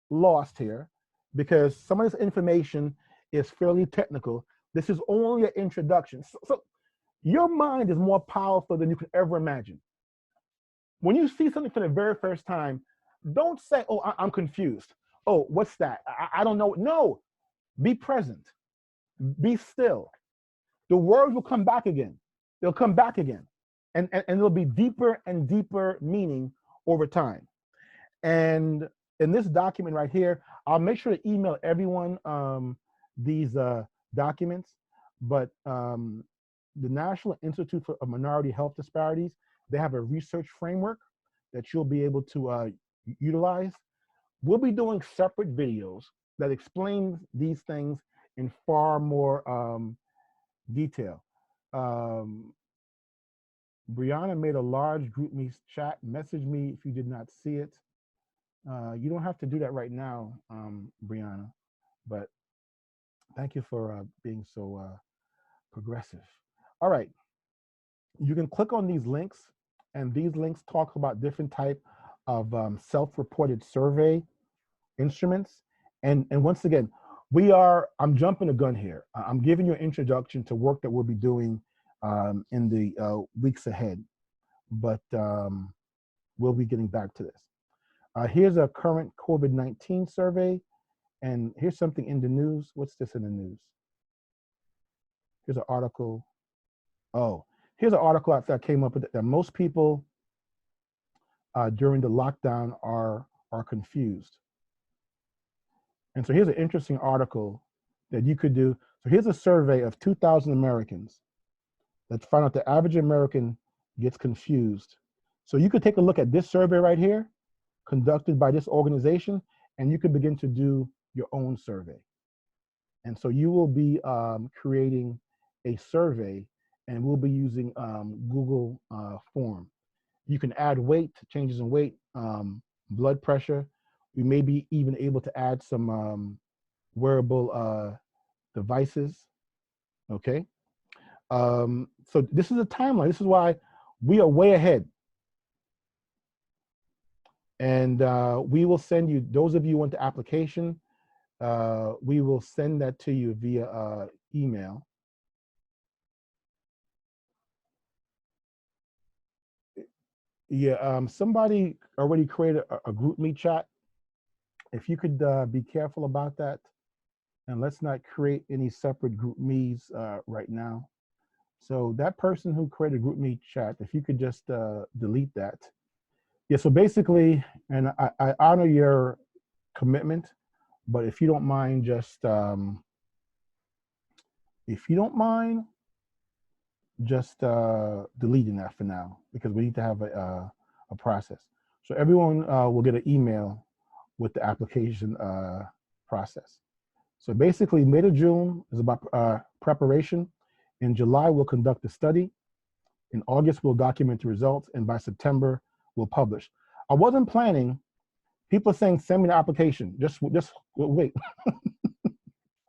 lost here because some of this information is fairly technical. This is only an introduction. So your mind is more powerful than you can ever imagine. When you see something for the very first time, don't say, oh, I'm confused. Oh, what's that? I don't know. No, be present, be still. The words will come back again. They'll come back again. And there'll be deeper and deeper meaning over time. And in this document right here, I'll make sure to email everyone these documents, but the National Institute for Minority Health Disparities, they have a research framework that you'll be able to utilize. We'll be doing separate videos that explain these things in far more detail. Brianna made a large GroupMe chat. Message me if you did not see it. You don't have to do that right now, Brianna, but thank you for being so progressive. All right, you can click on these links, and these links talk about different type of self-reported survey instruments. And once again, I'm jumping the gun here. I'm giving you an introduction to work that we'll be doing in the weeks ahead, but we'll be getting back to this. Here's a current COVID-19 survey, and here's something in the news. What's this in the news? Here's an article. Oh, here's an article that came up with that most people during the lockdown are confused. And so here's an interesting article that you could do. So here's a survey of 2,000 Americans that found out the average American gets confused. So you could take a look at this survey right here, conducted by this organization, and you could begin to do your own survey. And so you will be creating a survey, and we'll be using Google Form. You can add weight, changes in weight, blood pressure. We may be even able to add some wearable devices, okay? So this is a timeline. This is why we are way ahead. And we will send you, those of you who want the application, we will send that to you via email. Yeah, somebody already created a GroupMe chat. If you could be careful about that, and let's not create any separate GroupMes right now. So that person who created a GroupMe chat, if you could just delete that. Yeah, so basically, and I honor your commitment, but if you don't mind just, deleting that for now, because we need to have a process. So everyone will get an email with the application process. So basically, May to June is about preparation. In July, we'll conduct a study. In August, we'll document the results, and by September, we'll publish. I wasn't planning. People are saying, send me the application. Just wait.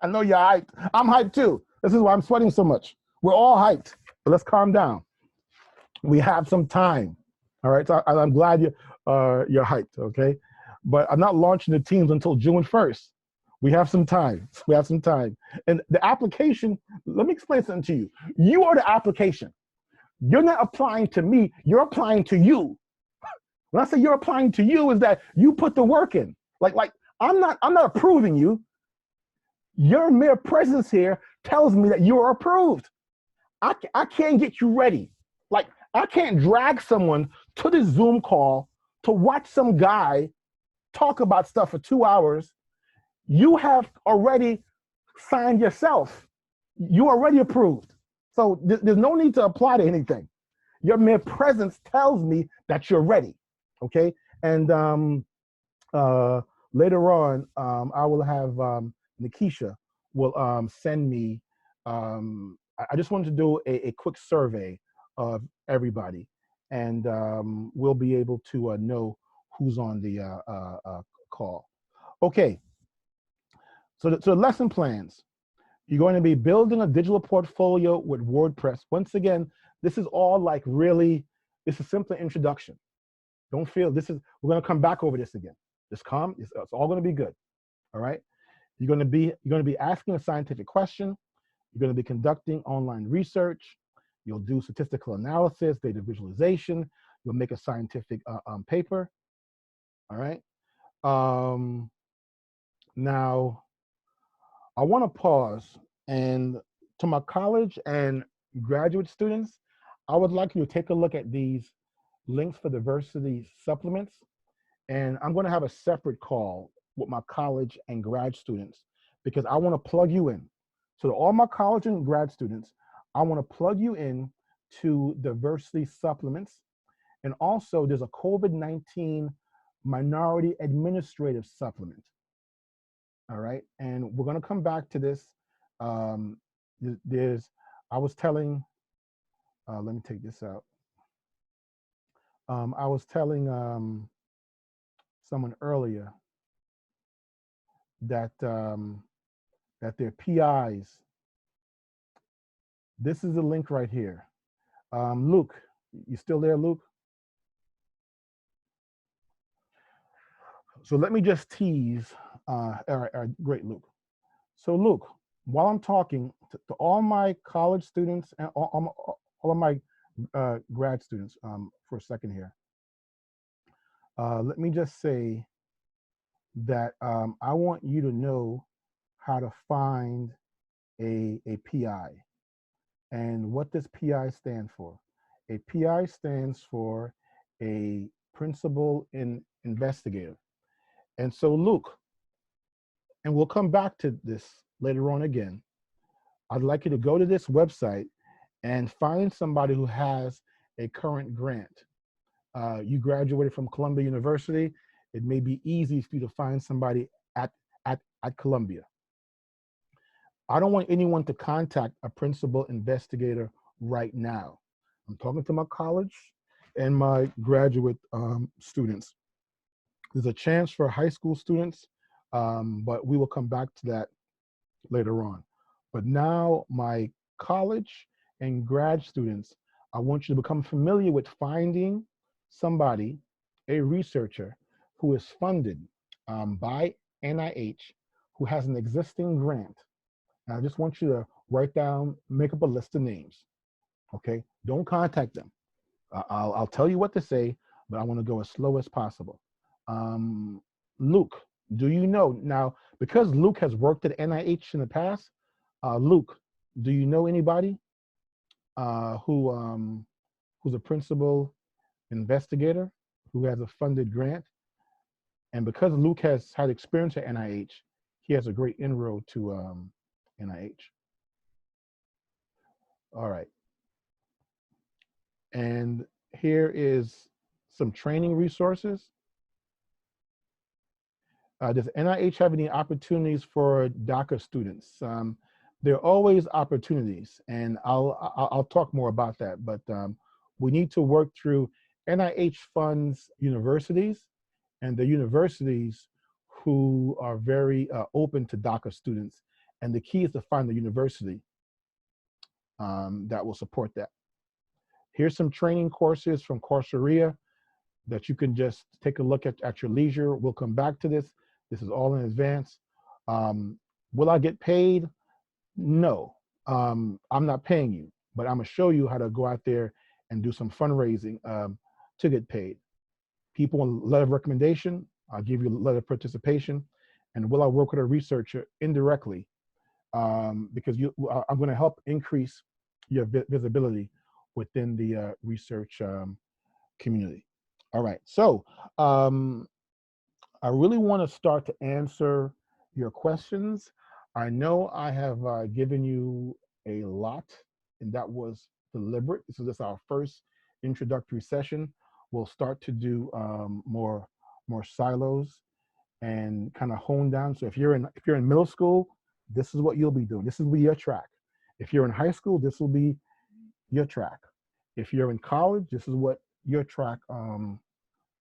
I know you're hyped. I'm hyped too. This is why I'm sweating so much. We're all hyped, but let's calm down. We have some time. All right, so I'm glad you're hyped, okay? But I'm not launching the teams until June 1st. We have some time. We have some time. And the application, let me explain something to you. You are the application. You're not applying to me, you're applying to you. When I say you're applying to you, is that you put the work in. Like I'm not approving you. Your mere presence here tells me that you're approved. I can't get you ready. Like, I can't drag someone to the Zoom call to watch some guy talk about stuff for 2 hours. You have already signed yourself. You already approved. So there's no need to apply to anything. Your mere presence tells me that you're ready, okay? And later on, I will have Nikisha will send me, I just wanted to do a quick survey of everybody, and we'll be able to know who's on the call. Okay, so the lesson plans. You're going to be building a digital portfolio with WordPress. Once again, this is all like really, this is simply introduction. Don't feel this is, we're going to come back over this again. Just calm, it's all going to be good, all right? You're going to be asking a scientific question. You're going to be conducting online research. You'll do statistical analysis, data visualization. You'll make a scientific paper, all right? Now, I want to pause, and to my college and graduate students, I would like you to take a look at these links for diversity supplements, and I'm going to have a separate call with my college and grad students because I want to plug you in. So to all my college and grad students, I want to plug you in to diversity supplements, and also there's a COVID-19 minority administrative supplement. All right, and we're going to come back to this. I was telling, let me take this out. I was telling someone earlier that that their PIs. This is the link right here. Luke, you still there, Luke? So let me just tease. All right, great, Luke. So Luke, while I'm talking to all my college students and all of my grad students for a second here, let me just say that I want you to know how to find a PI and what does PI stand for. A PI stands for a principal investigator. And so Luke, and we'll come back to this later on again, I'd like you to go to this website and find somebody who has a current grant. You graduated from Columbia University. It may be easy for you to find somebody at Columbia. I don't want anyone to contact a principal investigator right now. I'm talking to my college and my graduate students. There's a chance for high school students, but we will come back to that later on. But now my college and grad students, I want you to become familiar with finding somebody, a researcher who is funded by NIH, who has an existing grant. And I just want you to write down, make up a list of names, okay? Don't contact them. I'll tell you what to say, but I want to go as slow as possible. Luke, do you know, now, because Luke has worked at NIH in the past, Luke, do you know anybody who's a principal investigator who has a funded grant? And because Luke has had experience at NIH, he has a great inroad to NIH. All right. And here is some training resources. Does NIH have any opportunities for DACA students? There are always opportunities, and I'll talk more about that, but we need to work through NIH funds universities, and the universities who are very open to DACA students. And the key is to find the university that will support that. Here's some training courses from Coursera that you can just take a look at your leisure. We'll come back to this. This is all in advance. Will I get paid? No, I'm not paying you, but I'm gonna show you how to go out there and do some fundraising to get paid. people a letter of recommendation, I'll give you a letter of participation, and will I work with a researcher indirectly? Because I'm going to help increase your visibility within the research community. All right, so I really want to start to answer your questions. I know I have given you a lot, and that was deliberate. This is just our first introductory session. We'll start to do more silos and kind of hone down. So if you're in middle school, this is what you'll be doing. This will be your track. If you're in high school, this will be your track. If you're in college, this is what your track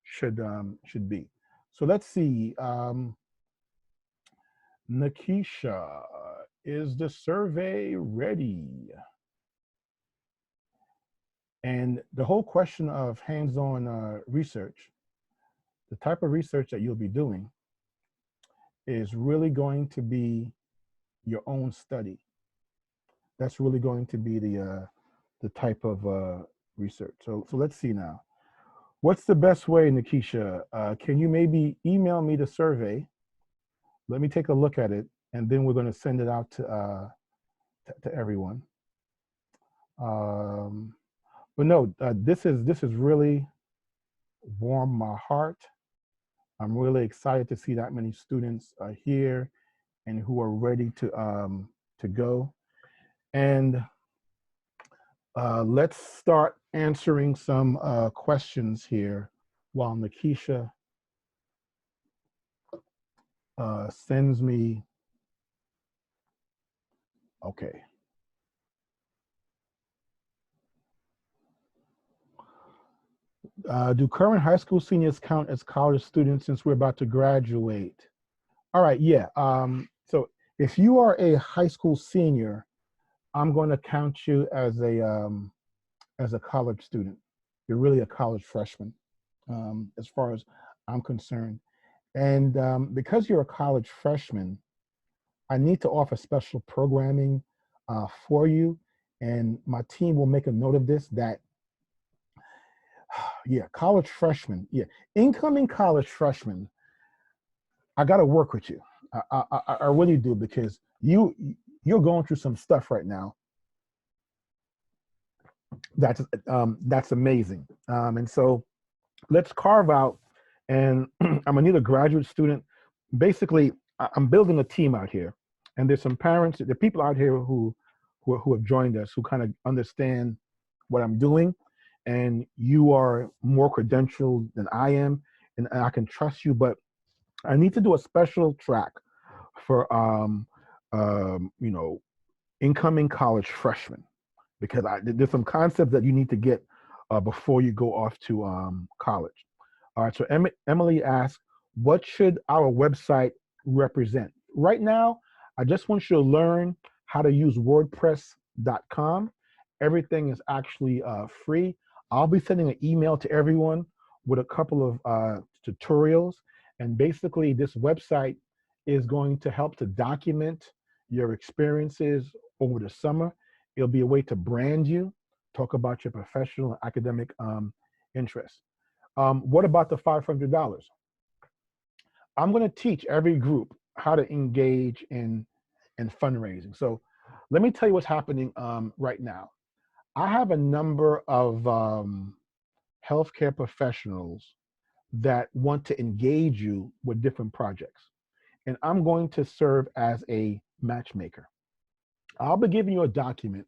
should be. So let's see. Nikisha, is the survey ready? And the whole question of hands-on research, the type of research that you'll be doing is really going to be your own study. That's really going to be the type of research. So let's see now. What's the best way, Nikisha? Can you maybe email me the survey? Let me take a look at it, and then we're going to send it out to everyone. But no, this is really warmed my heart. I'm really excited to see that many students are here and who are ready to go. And let's start answering some questions here while Nikisha sends me. Okay. Do current high school seniors count as college students since we're about to graduate? All right, yeah. So if you are a high school senior, I'm going to count you as a college student. You're really a college freshman, as far as I'm concerned. And because you're a college freshman, I need to offer special programming for you. And my team will make a note of this, that, yeah, college freshmen, yeah, incoming college freshmen, I got to work with you. I really do, because you're going through some stuff right now that's amazing. And so let's carve out, and I'm gonna need a graduate student. Basically, I'm building a team out here, and there's some parents, there are people out here who have joined us, who kind of understand what I'm doing, and you are more credentialed than I am, and I can trust you. But I need to do a special track for you know, incoming college freshmen, because there's some concepts that you need to get before you go off to college. All right, so Emily asked, what should our website represent? Right now, I just want you to learn how to use WordPress.com. Everything is actually free. I'll be sending an email to everyone with a couple of tutorials. And basically, this website is going to help to document your experiences over the summer. It'll be a way to brand you, talk about your professional and academic interests. What about the $500? I'm going to teach every group how to engage in fundraising. So let me tell you what's happening right now. I have a number of healthcare professionals that want to engage you with different projects. And I'm going to serve as a matchmaker. I'll be giving you a document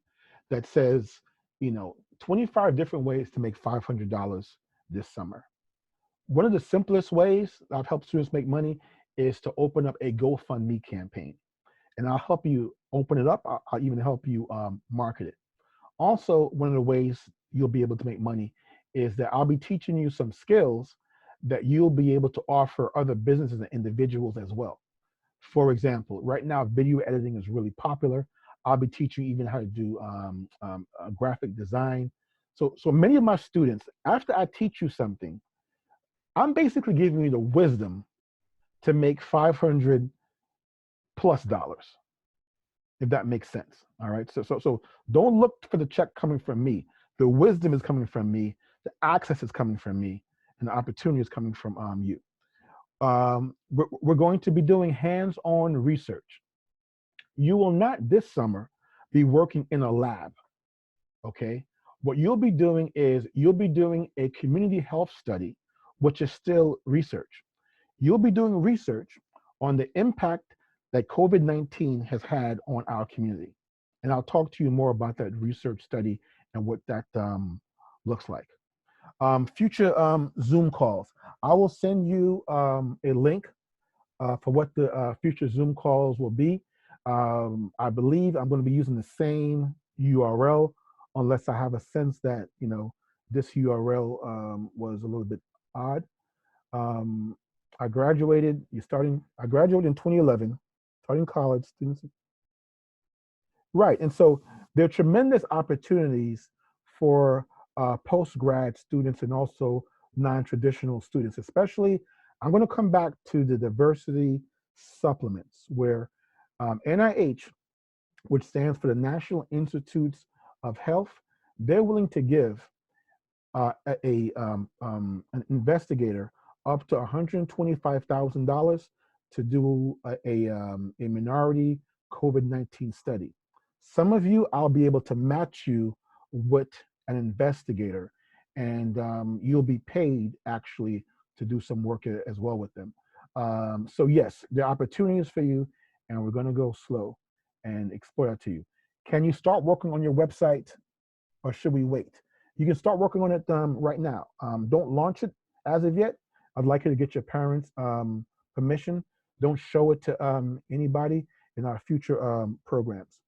that says, you know, 25 different ways to make $500 this summer. One of the simplest ways I've helped students make money is to open up a Gofundme campaign. And I'll help you open it up. I'll even help you market it. Also, one of the ways you'll be able to make money is that I'll be teaching you some skills that you'll be able to offer other businesses and individuals as well. For example, right now, video editing is really popular. I'll be teaching you even how to do graphic design. So many of my students, after I teach you something, I'm basically giving you the wisdom to make $500+ dollars, if that makes sense. All right. So don't look for the check coming from me. The wisdom is coming from me. The access is coming from me. and the opportunities coming from you. We're going to be doing hands-on research. You will not this summer be working in a lab, okay? What you'll be doing is you'll be doing a community health study, which is still research. You'll be doing research on the impact that COVID-19 has had on our community. And I'll talk to you more about that research study and what that looks like. Future Zoom calls. I will send you a link for what the future Zoom calls will be. I believe I'm going to be using the same URL unless I have a sense that, you know, this URL was a little bit odd. I graduated in 2011, starting college students. Right, and so there are tremendous opportunities for post-grad students and also non-traditional students, especially, I'm gonna come back to the diversity supplements where NIH, which stands for the National Institutes of Health, they're willing to give an investigator up to $125,000 to do a minority COVID-19 study. Some of you, I'll be able to match you with an investigator, and you'll be paid actually to do some work as well with them. So yes, there are opportunities for you, and we're gonna go slow and explore that to you. Can you start working on your website, or should we wait? You can start working on it right now. Don't launch it as of yet. I'd like you to get your parents' permission. Don't show it to anybody in our future programs.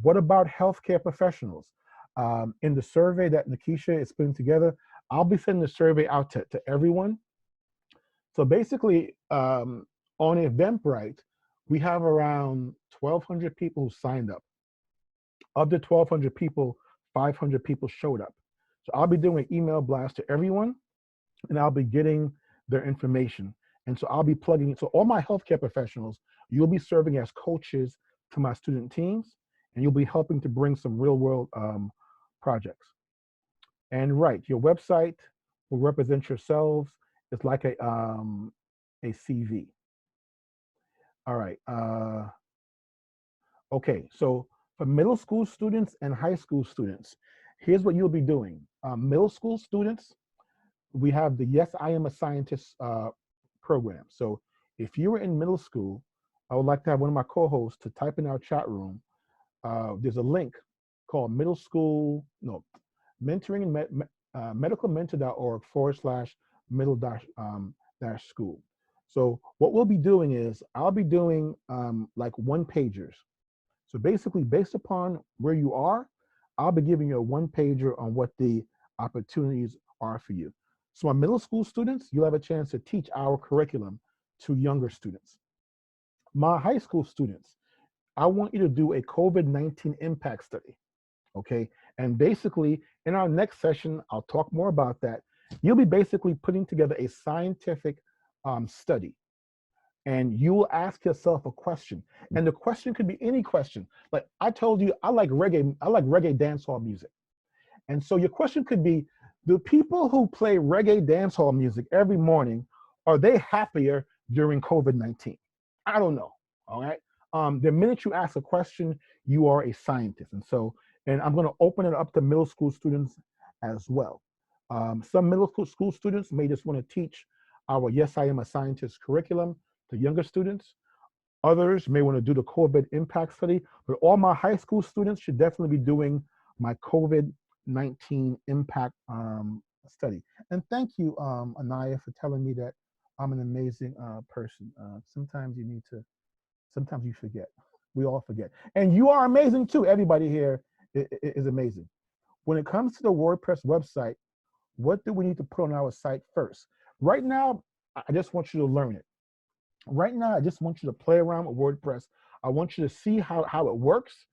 What about healthcare professionals? In the survey that Nikisha is putting together, I'll be sending the survey out to everyone. So basically, on Eventbrite, we have around 1,200 people who signed up. Of the 1,200 people, 500 people showed up. So I'll be doing an email blast to everyone, and I'll be getting their information. And so I'll be plugging, so all my healthcare professionals, you'll be serving as coaches to my student teams, and you'll be helping to bring some real world projects. And right, your website will represent yourselves. It's like a CV. All right. Okay, so for middle school students and high school students, here's what you'll be doing. Middle school students, we have the Yes, I Am a Scientist program. So if you were in middle school, I would like to have one of my co-hosts to type in our chat room. There's a link called medicalmentor.org/middle-school. So what we'll be doing is I'll be doing like one-pagers. So basically, based upon where you are, I'll be giving you a one-pager on what the opportunities are for you. So my middle school students, you'll have a chance to teach our curriculum to younger students. My high school students, I want you to do a COVID-19 impact study, okay? And basically, in our next session, I'll talk more about that. You'll be basically putting together a scientific study. And you will ask yourself a question. And the question could be any question. Like I told you, I like reggae dancehall music. And so your question could be, do people who play reggae dancehall music every morning, are they happier during COVID-19? I don't know, all right? The minute you ask a question, you are a scientist. And so, and I'm gonna open it up to middle school students as well. Some middle school students may just wanna teach our Yes, I Am a Scientist curriculum to younger students. Others may wanna do the COVID impact study, but all my high school students should definitely be doing my COVID-19 impact study. And thank you, Anaya, for telling me that I'm an amazing person. Sometimes you forget. We all forget. And you are amazing too. Everybody here is amazing. When it comes to the WordPress website, what do we need to put on our site first? Right now, I just want you to learn it. Right now, I just want you to play around with WordPress. I want you to see how it works.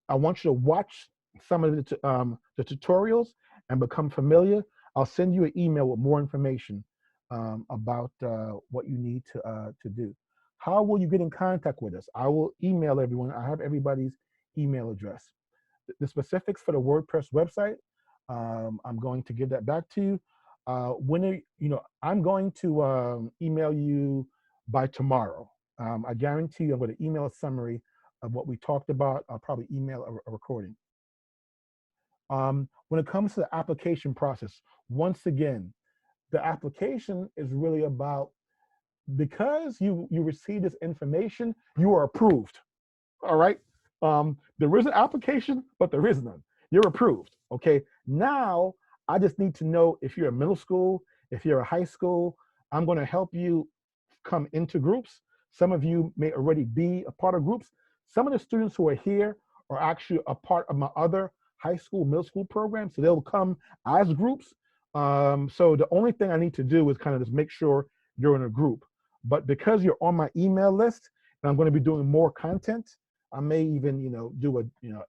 I want you to watch some of the tutorials and become familiar. I'll send you an email with more information about what you need to do. How will you get in contact with us? I will email everyone. I have everybody's email address. The specifics for the WordPress website, I'm going to give that back to you. I'm going to email you by tomorrow. I guarantee you I'm going to email a summary of what we talked about. I'll probably email a recording. When it comes to the application process, once again, the application is really about, because you receive this information, you are approved. All right. There is an application, but there is none. You're approved. Okay. Now I just need to know if you're a middle school, if you're a high school. I'm going to help you come into groups. Some of you may already be a part of groups. Some of the students who are here are actually a part of my other high school, middle school program. So they'll come as groups. So the only thing I need to do is kind of just make sure you're in a group. But because you're on my email list, and I'm going to be doing more content, I may even, do a,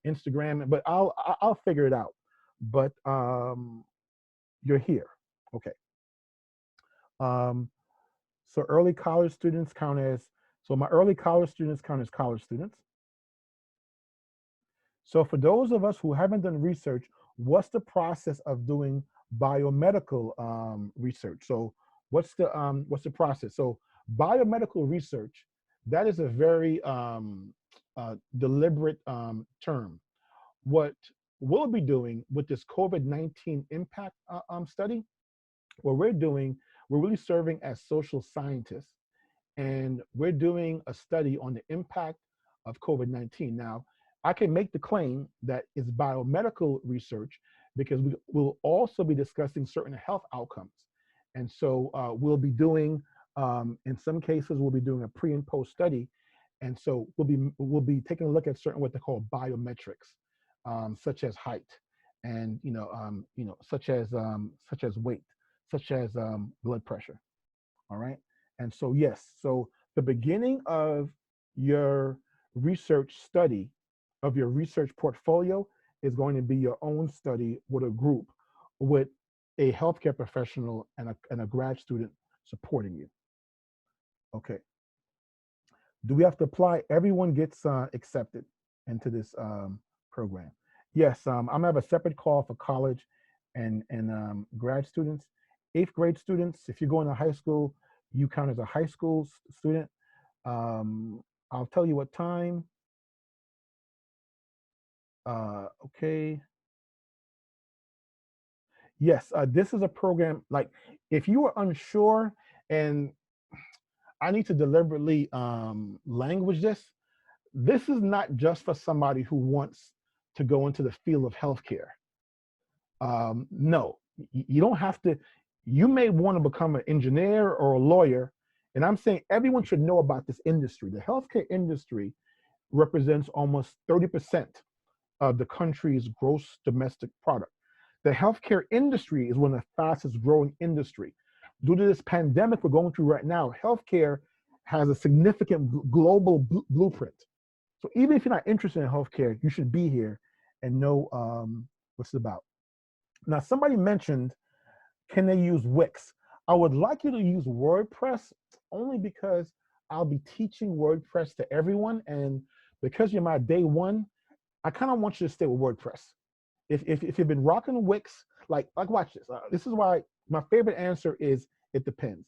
Instagram, but I'll figure it out. But you're here. Okay. So early college students count as, so my early college students count as college students. So for those of us who haven't done research, what's the process of doing biomedical research? So what's the process? So biomedical research, that is a very deliberate term. What we'll be doing with this COVID-19 impact study, what we're doing, we're really serving as social scientists, and we're doing a study on the impact of COVID-19. Now, I can make the claim that it's biomedical research because we will also be discussing certain health outcomes. And so we'll be doing, in some cases, we'll be doing a pre and post study. And so we'll be taking a look at certain what they call biometrics, such as height, and such as weight, such as blood pressure. All right. And so yes, so the beginning of your research study, of your research portfolio, is going to be your own study with a group, with a healthcare professional and a grad student supporting you. Okay. Do we have to apply? Everyone gets accepted into this program. Yes, I'm gonna have a separate call for college and grad students. 8th grade students, if you're going to high school, you count as a high school student. I'll tell you what time. Okay. Yes, this is a program, like, if you are unsure, and I need to deliberately language this is not just for somebody who wants to go into the field of healthcare. No, you don't have to. You may want to become an engineer or a lawyer, and I'm saying everyone should know about this industry. The healthcare industry represents almost 30% of the country's gross domestic product. The healthcare industry is one of the fastest growing industry. Due to this pandemic we're going through right now, healthcare has a significant global blueprint. So even if you're not interested in healthcare, you should be here and know what it's about. Now, somebody mentioned, can they use Wix? I would like you to use WordPress, only because I'll be teaching WordPress to everyone, and because you're my day one, I kind of want you to stay with WordPress. If you've been rocking Wix, like watch this. This is why my favorite answer is, it depends.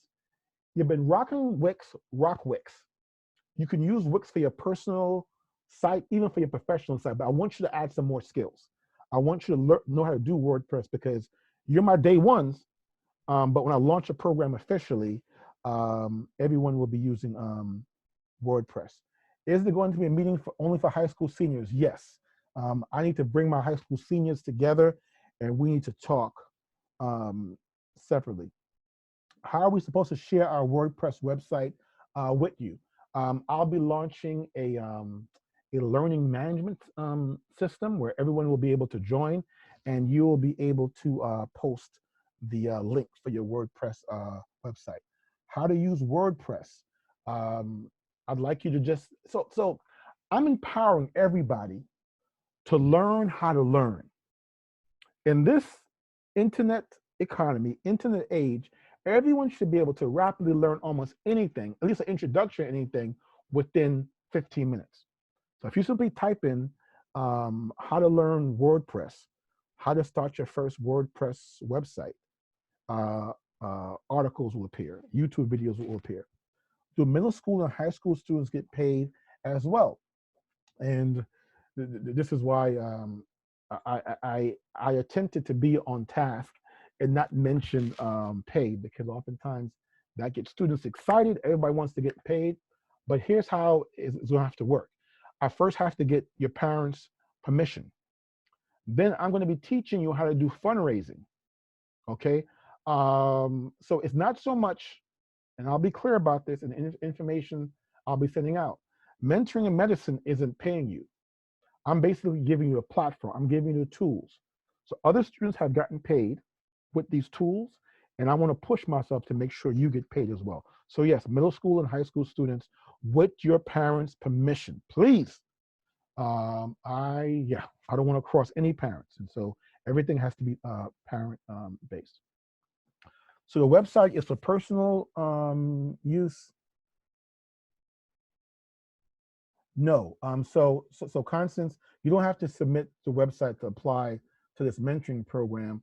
You've been rocking Wix, rock Wix. You can use Wix for your personal site, even for your professional site, but I want you to add some more skills. I want you to know how to do WordPress, because you're my day ones, but when I launch a program officially, everyone will be using WordPress. Is there going to be a meeting only for high school seniors? Yes. I need to bring my high school seniors together, and we need to talk separately. How are we supposed to share our WordPress website with you? I'll be launching a learning management system where everyone will be able to join, and you will be able to post the link for your WordPress website. How to use WordPress. I'd like you to just, so I'm empowering everybody to learn how to learn. In this internet economy, internet age, everyone should be able to rapidly learn almost anything, at least an introduction to anything, within 15 minutes. So if you simply type in how to learn WordPress, how to start your first WordPress website, articles will appear, YouTube videos will appear. Do middle school and high school students get paid as well? And this is why I attempted to be on task and not mention paid, because oftentimes that gets students excited. Everybody wants to get paid, but here's how it's going to have to work. I first have to get your parents' permission. Then I'm going to be teaching you how to do fundraising. Okay, so it's not so much, and I'll be clear about this in the information I'll be sending out. Mentoring in medicine isn't paying you. I'm basically giving you a platform. I'm giving you the tools. So other students have gotten paid with these tools, and I want to push myself to make sure you get paid as well. So yes, middle school and high school students, with your parents' permission, please. I don't want to cross any parents, and so everything has to be parent based. So the website is for personal use. No, so Constance, you don't have to submit the website to apply to this mentoring program.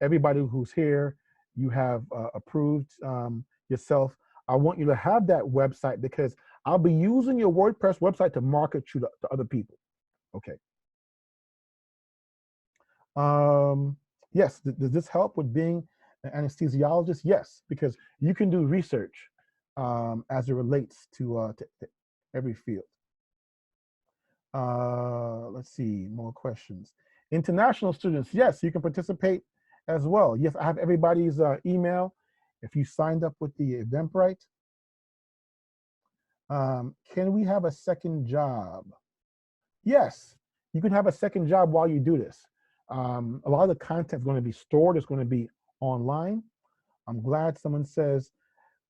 Everybody who's here, you have approved yourself. I want you to have that website because I'll be using your WordPress website to market you to other people. Okay. Yes, does this help with being an anesthesiologist? Yes, because you can do research as it relates to every field. Let's see, more questions. International students, yes, you can participate as well. Yes, I have everybody's email. If you signed up with the Eventbrite. Can we have a second job? Yes, you can have a second job while you do this. A lot of the content is going to be stored, it's going to be online. I'm glad someone says,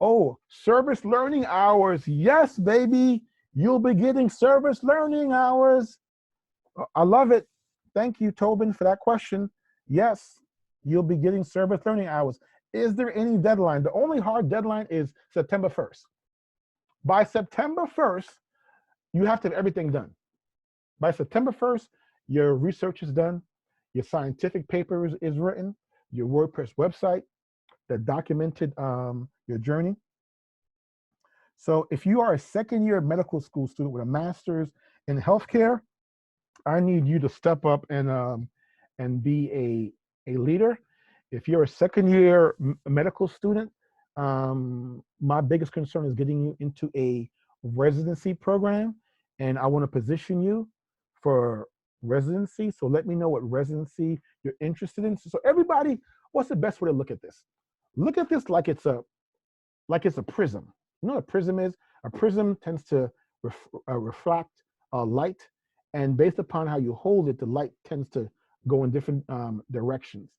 oh, service learning hours. Yes, baby, you'll be getting service learning hours. I love it. Thank you, Tobin, for that question. Yes, you'll be getting service learning hours. Is there any deadline? The only hard deadline is September 1st. By September 1st, you have to have everything done. By September 1st, your research is done, your scientific paper is written, your WordPress website that documented your journey. So if you are a second-year medical school student with a master's in healthcare, I need you to step up and be a leader. If you're a second-year medical student, my biggest concern is getting you into a residency program, and I want to position you for residency. So let me know what residency you're interested in. So everybody, what's the best way to look at this? Look at this like it's a prism. You know what a prism is? A prism tends to reflect light, and based upon how you hold it, the light tends to go in different directions.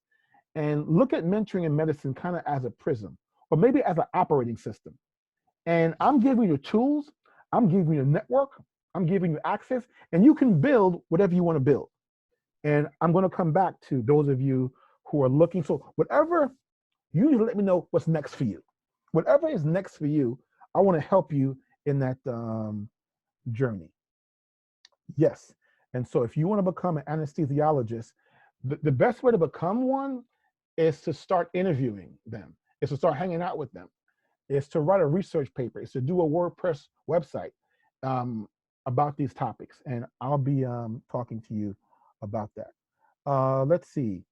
And look at mentoring in medicine kind of as a prism, or maybe as an operating system. And I'm giving you tools, I'm giving you a network, I'm giving you access, and you can build whatever you want to build. And I'm going to come back to those of you who are looking. So whatever, you need to let me know what's next for you. Whatever is next for you, I want to help you in that journey. Yes. And so if you want to become an anesthesiologist, the best way to become one is to start interviewing them, is to start hanging out with them, is to write a research paper, is to do a WordPress website about these topics. And I'll be talking to you about that. Let's see.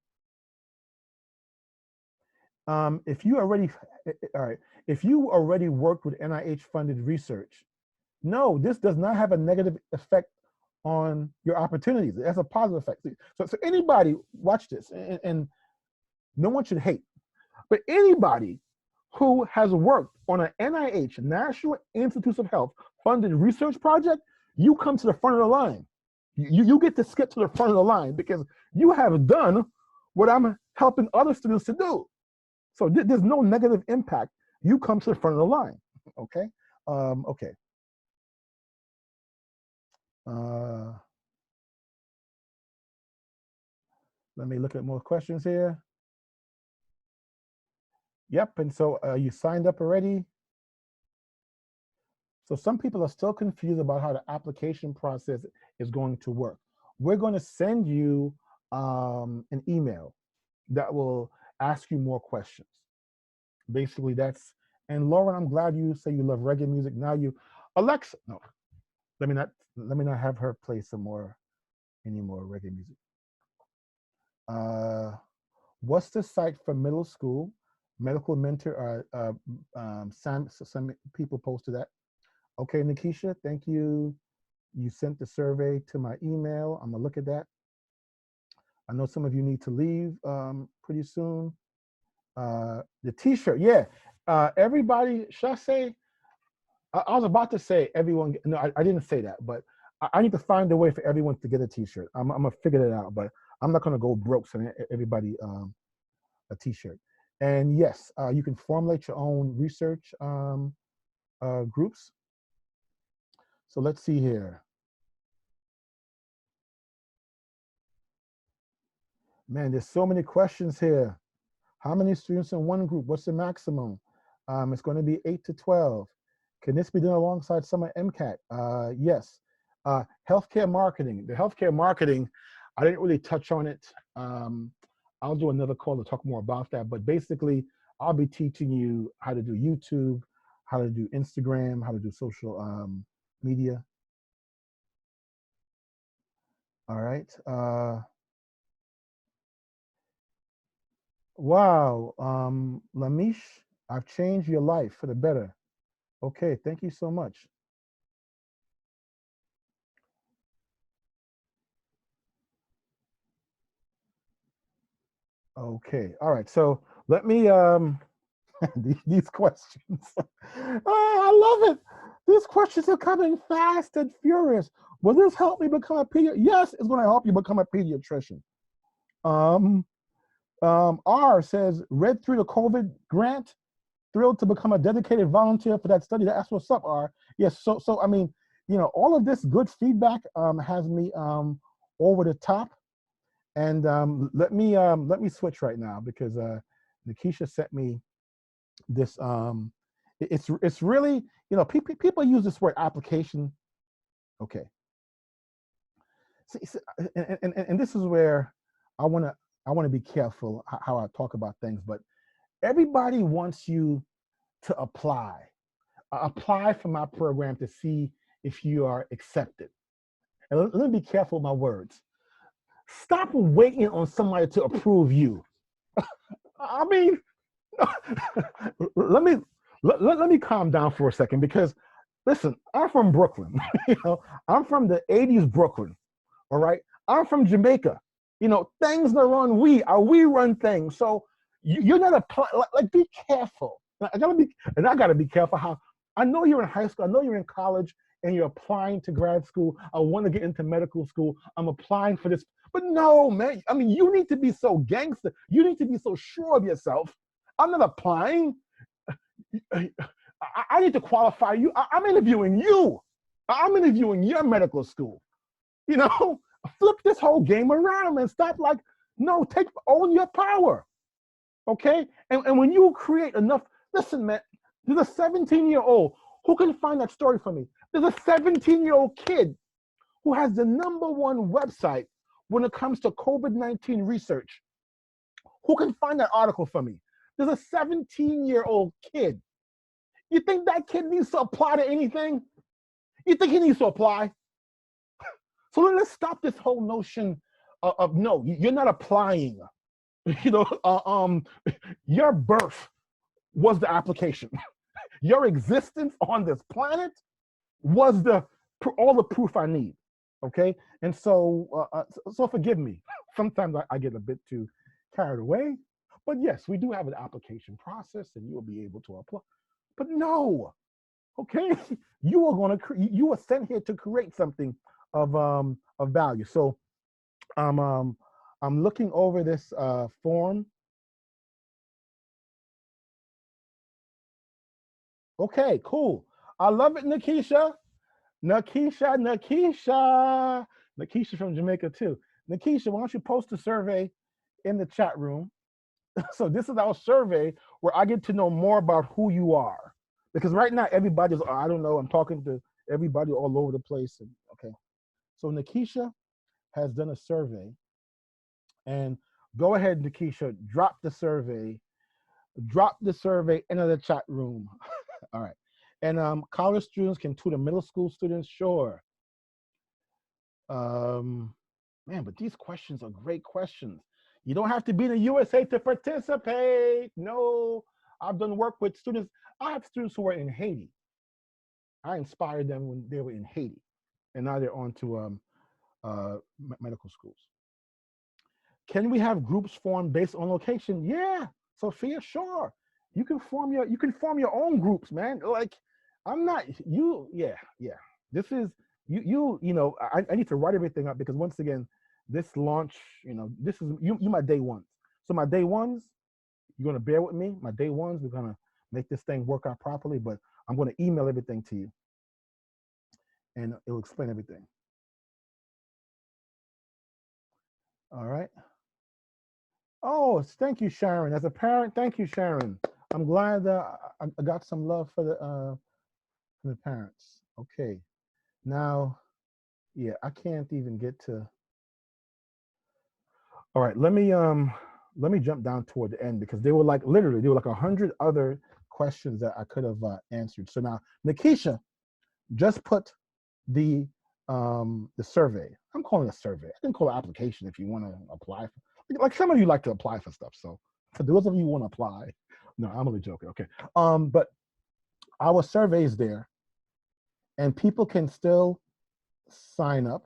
If you already, all right, if you already worked with NIH-funded research, no, this does not have a negative effect on your opportunities. It has a positive effect. So anybody, watch this, and no one should hate, but anybody who has worked on an NIH, National Institutes of Health, funded research project, you come to the front of the line. You get to skip to the front of the line because you have done what I'm helping other students to do. So there's no negative impact. You come to the front of the line, okay? Okay. Let me look at more questions here. Yep, and so you signed up already. So some people are still confused about how the application process is going to work. We're going to send you an email that will ask you more questions. Basically, that's, and Lauren, I'm glad you say you love reggae music. Now you, Alexa, no, let me not have her play any more reggae music. What's the site for middle school? Medical mentor, some people posted that. Okay, Nikisha, thank you. You sent the survey to my email. I'm gonna look at that. I know some of you need to leave pretty soon. The t-shirt, yeah. Everybody, should I say, I was about to say everyone, no, I didn't say that, but I need to find a way for everyone to get a t-shirt. I'm gonna figure it out, but I'm not gonna go broke sending everybody a t-shirt. And yes, you can formulate your own research groups. So let's see here. Man, there's so many questions here. How many students in one group? What's the maximum? It's going to be 8 to 12. Can this be done alongside summer MCAT? Yes. Healthcare marketing. The healthcare marketing, I didn't really touch on it. I'll do another call to talk more about that. But basically, I'll be teaching you how to do YouTube, how to do Instagram, how to do social media. All right. Wow, Lamish, I've changed your life for the better. Okay, thank you so much. Okay, all right, so let me, these questions. Oh, I love it. These questions are coming fast and furious. Will this help me become a pediatrician? Yes, it's gonna help you become a pediatrician. R says, read through the COVID grant, thrilled to become a dedicated volunteer for that study. That's what's up, R. Yes, so I mean, you know, all of this good feedback has me over the top. And let me switch right now because Nikisha sent me this. It's really, you know, people use this word application. Okay. See, and this is where I want to be careful how I talk about things, but everybody wants you to apply for my program to see if you are accepted. And let me be careful with my words. Stop waiting on somebody to approve you. I mean, let me calm down for a second because, listen, I'm from Brooklyn. You know, I'm from the '80s Brooklyn. All right, I'm from Jamaica. You know, things that run we run things. So you're not like be careful. I gotta be careful how. I know you're in high school. I know you're in college, and you're applying to grad school. I want to get into medical school. I'm applying for this. But no, man. I mean, you need to be so gangster. You need to be so sure of yourself. I'm not applying. I need to qualify you. I'm interviewing you. I'm interviewing your medical school. You know, flip this whole game around and stop like, no, own your power. Okay? And when you create enough, listen, man, there's a 17-year-old who can find that story for me. There's a 17-year-old kid who has the #1 website when it comes to COVID-19 research. Who can find that article for me? There's a 17-year-old kid. You think that kid needs to apply to anything? You think he needs to apply? So let's stop this whole notion of no, you're not applying. You know, your birth was the application. Your existence on this planet was all the proof I need. Okay, and so forgive me. Sometimes I get a bit too carried away, but yes, we do have an application process, and you will be able to apply. But no, okay, you are sent here to create something of value. So I'm looking over this form. Okay, cool. I love it, Nikisha. Nikisha from Jamaica too. Nikisha, why don't you post a survey in the chat room? So this is our survey where I get to know more about who you are. Because right now everybody's, I don't know, I'm talking to everybody all over the place. Okay. So Nikisha has done a survey, and Go ahead, Nikisha, drop the survey. Drop the survey into the chat room. All right. And college students can tutor middle school students, sure. Man, but these questions are great questions. You don't have to be in the USA to participate. No, I've done work with students. I have students who are in Haiti. I inspired them when they were in Haiti, and now they're on to medical schools. Can we have groups formed based on location? Yeah, Sophia, sure. You can form your own groups, man. Like, I'm not you. Yeah. This is you know. I need to write everything up because once again, this launch, this is you my day ones. So my day ones, you're gonna bear with me. My day ones, we're gonna make this thing work out properly. But I'm gonna email everything to you, and it'll explain everything. All right. Oh, thank you, Sharon. As a parent, thank you, Sharon. I'm glad that I got some love for the parents. Okay. Now, yeah, I can't even get to. All right, let me jump down toward the end because they were like 100 other questions that I could have answered. So now, Nikisha, just put the survey. I'm calling it a survey. I can call it an application if you want to apply. Like some of you like to apply for stuff. So for those of you who want to apply, no, I'm only joking. Okay. But our survey is there, and people can still sign up.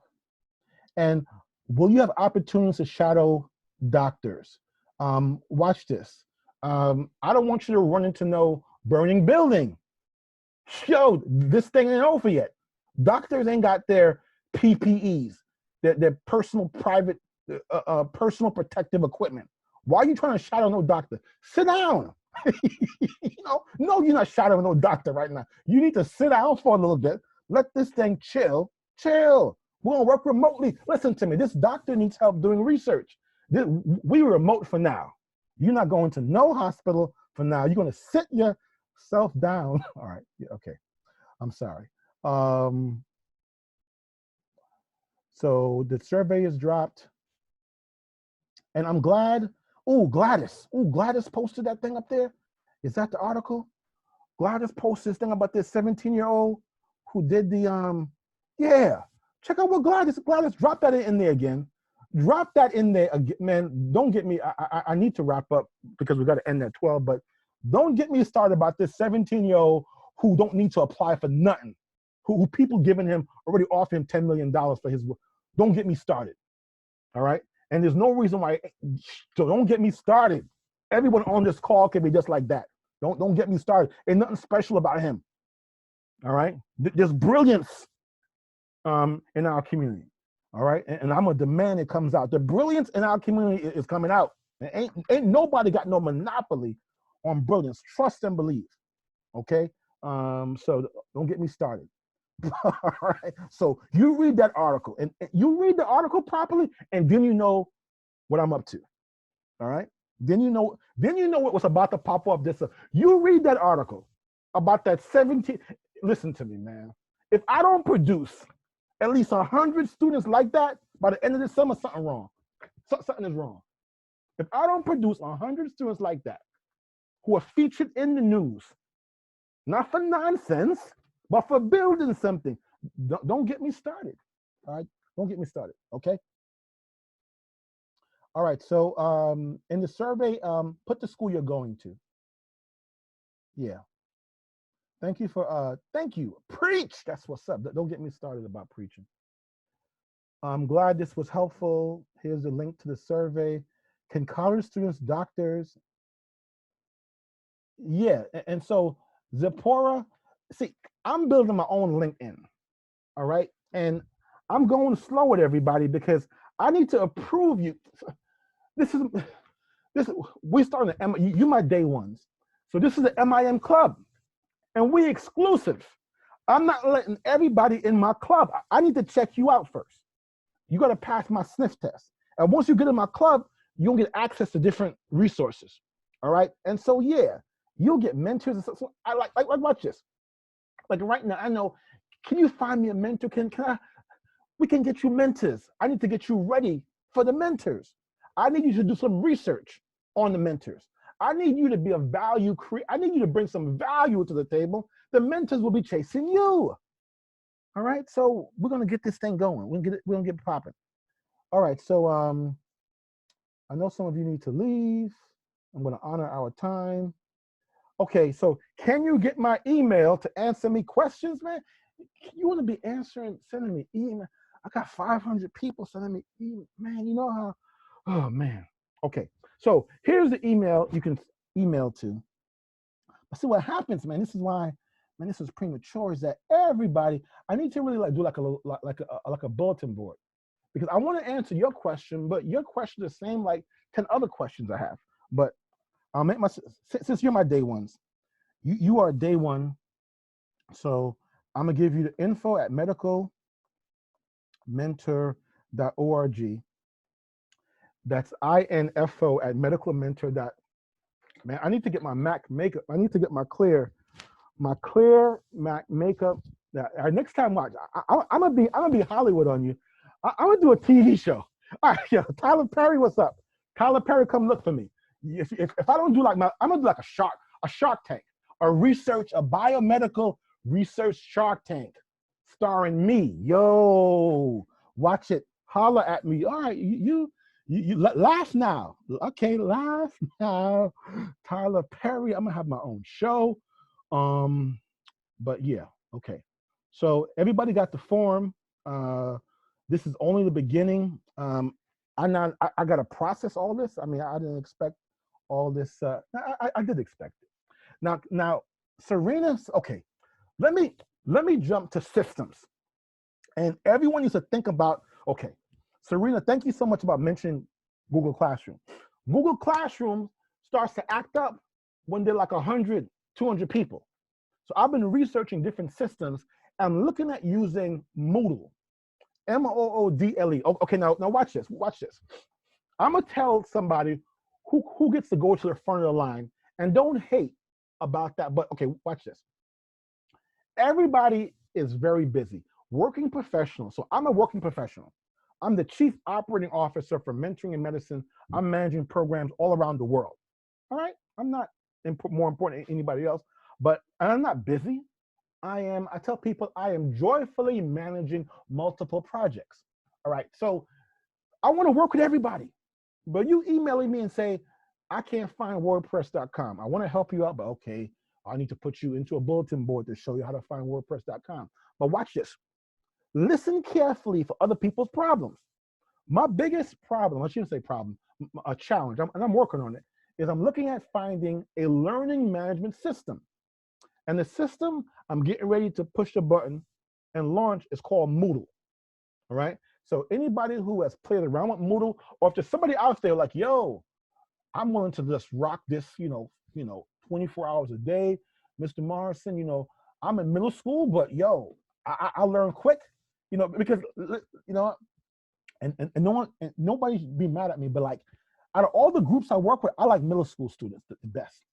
And will you have opportunities to shadow doctors? Watch this. I don't want you to run into no burning building. Yo, this thing ain't over yet. Doctors ain't got their PPEs, their personal personal protective equipment. Why are you trying to shadow no doctor? Sit down. No, you're not shadowing no doctor right now. You need to sit down for a little bit. Let this thing chill. We're gonna work remotely. Listen to me, this doctor needs help doing research. We remote for now. You're not going to no hospital for now. You're gonna sit yourself down. All right, yeah, okay, I'm sorry. So the survey is dropped. And I'm glad, Gladys posted that thing up there. Is that the article? Gladys posted this thing about this 17-year-old who did the, yeah. Check out what Gladys, drop that in there again. Drop that in there again, man. Don't get me, I need to wrap up because we got to end at 12, but don't get me started about this 17-year-old who don't need to apply for nothing, who people giving him, already offer him $10 million for his work. Don't get me started, all right? And there's no reason why, so don't get me started. Everyone on this call can be just like that. Don't get me started. Ain't nothing special about him, all right? There's brilliance in our community, all right? And I'm gonna demand it comes out. The brilliance in our community is coming out. Ain't nobody got no monopoly on brilliance. Trust and believe, okay? So don't get me started. All right. So you read that article, and you read the article properly, and then you know what I'm up to. All right. Then you know what was about to pop up. You read that article about that 17. Listen to me, man. If I don't produce at least 100 students like that by the end of the summer, something wrong. Something is wrong. If I don't produce 100 students like that who are featured in the news, not for nonsense, but for building something, don't get me started. All right, don't get me started. Okay. All right. So in the survey, put the school you're going to. Yeah. Thank you for thank you. Preach. That's what's up. Don't get me started about preaching. I'm glad this was helpful. Here's a link to the survey. Can college students, doctors? Yeah. And so Zipporah, see, I'm building my own LinkedIn, all right? And I'm going slow with everybody because I need to approve you. We're starting you my day ones. So this is the MIM club, and we exclusive. I'm not letting everybody in my club. I need to check you out first. You got to pass my sniff test. And once you get in my club, you'll get access to different resources, all right? And so, yeah, you'll get mentors. And so I like watch this. Like right now, I know, can you find me a mentor? We can get you mentors. I need to get you ready for the mentors. I need you to do some research on the mentors. I need you to be a value I need you to bring some value to the table. The mentors will be chasing you. All right, so we're gonna get this thing going. We're gonna get popping. All right, so I know some of you need to leave. I'm gonna honor our time. Okay, so can you get my email to answer me questions, man? You want to be sending me email? I got 500 people sending me email, man. You know how? Oh man. Okay, so here's the email you can email to. See what happens, man. This is why, man. This is premature. Is that everybody? I need to really do like a bulletin board, because I want to answer your question, but your question is the same like 10 other questions I have. But I'll make since you're my day ones, you are day one, so I'm gonna give you the info at medicalmentor.org. That's info at medicalmentor. Man, I need to get my Mac makeup. I need to get my clear Mac makeup. Next time, watch. I'm gonna be Hollywood on you. I'm gonna do a TV show. All right, yeah. Tyler Perry, what's up? Tyler Perry, come look for me. If I don't do I'm gonna do like a Shark Tank, a biomedical research Shark Tank, starring me. Yo, watch it. Holler at me. All right, you laugh now. Okay, laugh now. Tyler Perry. I'm gonna have my own show. But yeah, okay. So everybody got the form. This is only the beginning. I gotta process all this. I mean, I didn't expect all this. I did expect it. Now, Serena's okay. Let me jump to systems, and everyone needs to think about. Okay, Serena, thank you so much about mentioning Google Classroom. Google Classroom starts to act up when they're like 100, 200 people. So I've been researching different systems. I'm looking at using Moodle, Moodle. Okay, now watch this. Watch this. I'm gonna tell somebody who gets to go to the front of the line, and don't hate about that. But okay, watch this. Everybody is very busy, working professional. So I'm a working professional. I'm the chief operating officer for mentoring in medicine. I'm managing programs all around the world. All right, I'm not more important than anybody else, but I'm not busy. I tell people I am joyfully managing multiple projects. All right, so I want to work with everybody, but you emailing me and say, I can't find WordPress.com. I want to help you out, but okay, I need to put you into a bulletin board to show you how to find WordPress.com. But watch this. Listen carefully for other people's problems. My biggest problem, I shouldn't say problem, a challenge, and I'm working on it, is I'm looking at finding a learning management system. And the system I'm getting ready to push the button and launch is called Moodle. All right. So anybody who has played around with Moodle, or if there's somebody out there like, yo, I'm willing to just rock this, 24 hours a day, Mr. Morrison, I'm in middle school, but yo, I learn quick, because and no one, and nobody should be mad at me, but like, out of all the groups I work with, I like middle school students the best.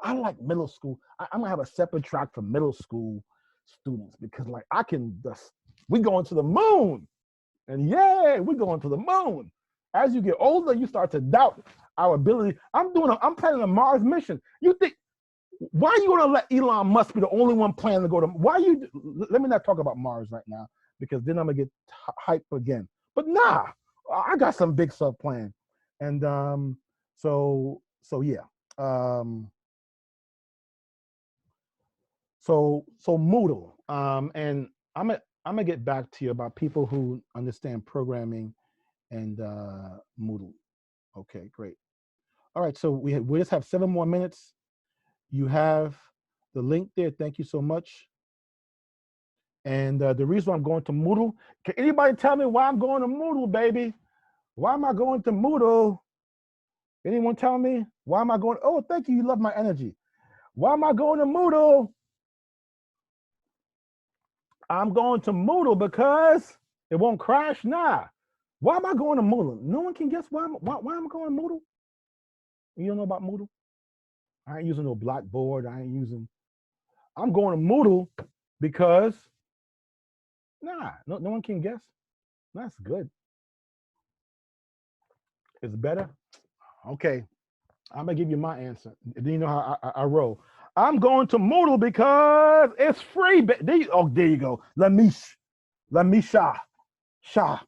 I like middle school. I'm gonna have a separate track for middle school students, because like we going to the moon, and yeah, we going to the moon. As you get older, you start to doubt our ability. I'm planning a Mars mission. You think, why are you gonna let Elon Musk be the only one planning to go to? Let me not talk about Mars right now, because then I'm gonna get hype again. But nah, I got some big stuff planned, and so yeah. So Moodle, and I'm gonna get back to you about people who understand programming and Moodle. Okay, great. All right, so we just have 7 more minutes. You have the link there. Thank you so much. And the reason why I'm going to Moodle, can anybody tell me why I'm going to Moodle, baby? Why am I going to Moodle? Anyone tell me? Why am I going? Oh, thank you. You love my energy. Why am I going to Moodle? I'm going to Moodle because it won't crash. Nah. Why am I going to Moodle? No one can guess why I'm going to Moodle. You don't know about Moodle? I ain't using no Blackboard. I'm going to Moodle because, no one can guess. That's good. It's better? Okay. I'm gonna give you my answer. Do you know how I roll? I'm going to Moodle because it's free. There you go. Let me sha. Let me sha. Sha.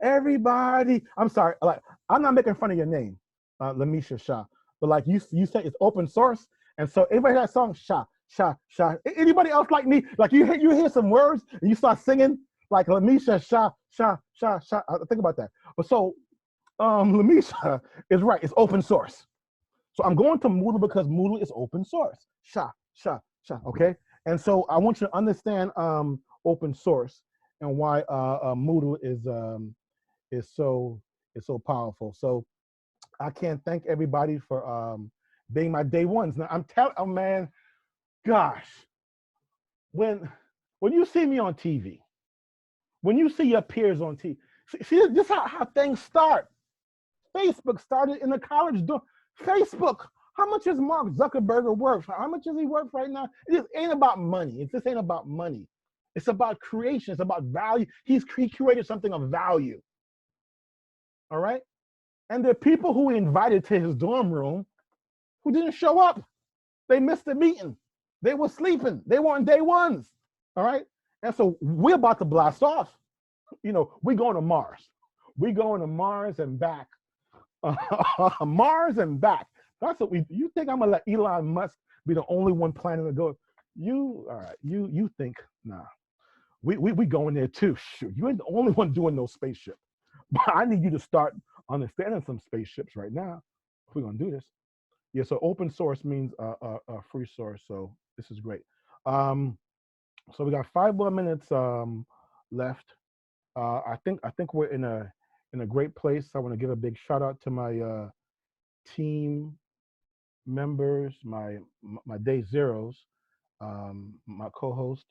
Everybody, I'm sorry. Like, I'm not making fun of your name, Lamisha Shah. But like you say it's open source, and so everybody that song Sha. Anybody else like me? Like you hear some words and you start singing like Lamisha Sha. Think about that. But so Lamisha is right. It's open source. So I'm going to Moodle because Moodle is open source. Sha. Okay. And so I want you to understand open source and why Moodle is so powerful. So I can't thank everybody for being my day ones. Now I'm telling, oh man, gosh, when you see me on TV, when you see your peers on TV, see this is how things start. Facebook started in the college dorm. Facebook, how much is Mark Zuckerberg worth? How much is he worth right now? It just ain't about money. It just ain't about money. It's about creation. It's about value. He created something of value. All right? And there are people who he invited to his dorm room who didn't show up. They missed the meeting. They were sleeping. They weren't day ones. All right? And so we're about to blast off. You know, we're going to Mars. We're going to Mars and back. Mars and back. That's what you think I'm gonna let Elon Musk be the only one planning to go? You think, nah. We going there too. Shoot, you ain't the only one doing no spaceship. But I need you to start understanding some spaceships right now if we're gonna do this. Yeah, so open source means a free source, so this is great. So we got 5 more minutes left. I think we're in a great place. I want to give a big shout out to my team members, my day zeros, my co-host.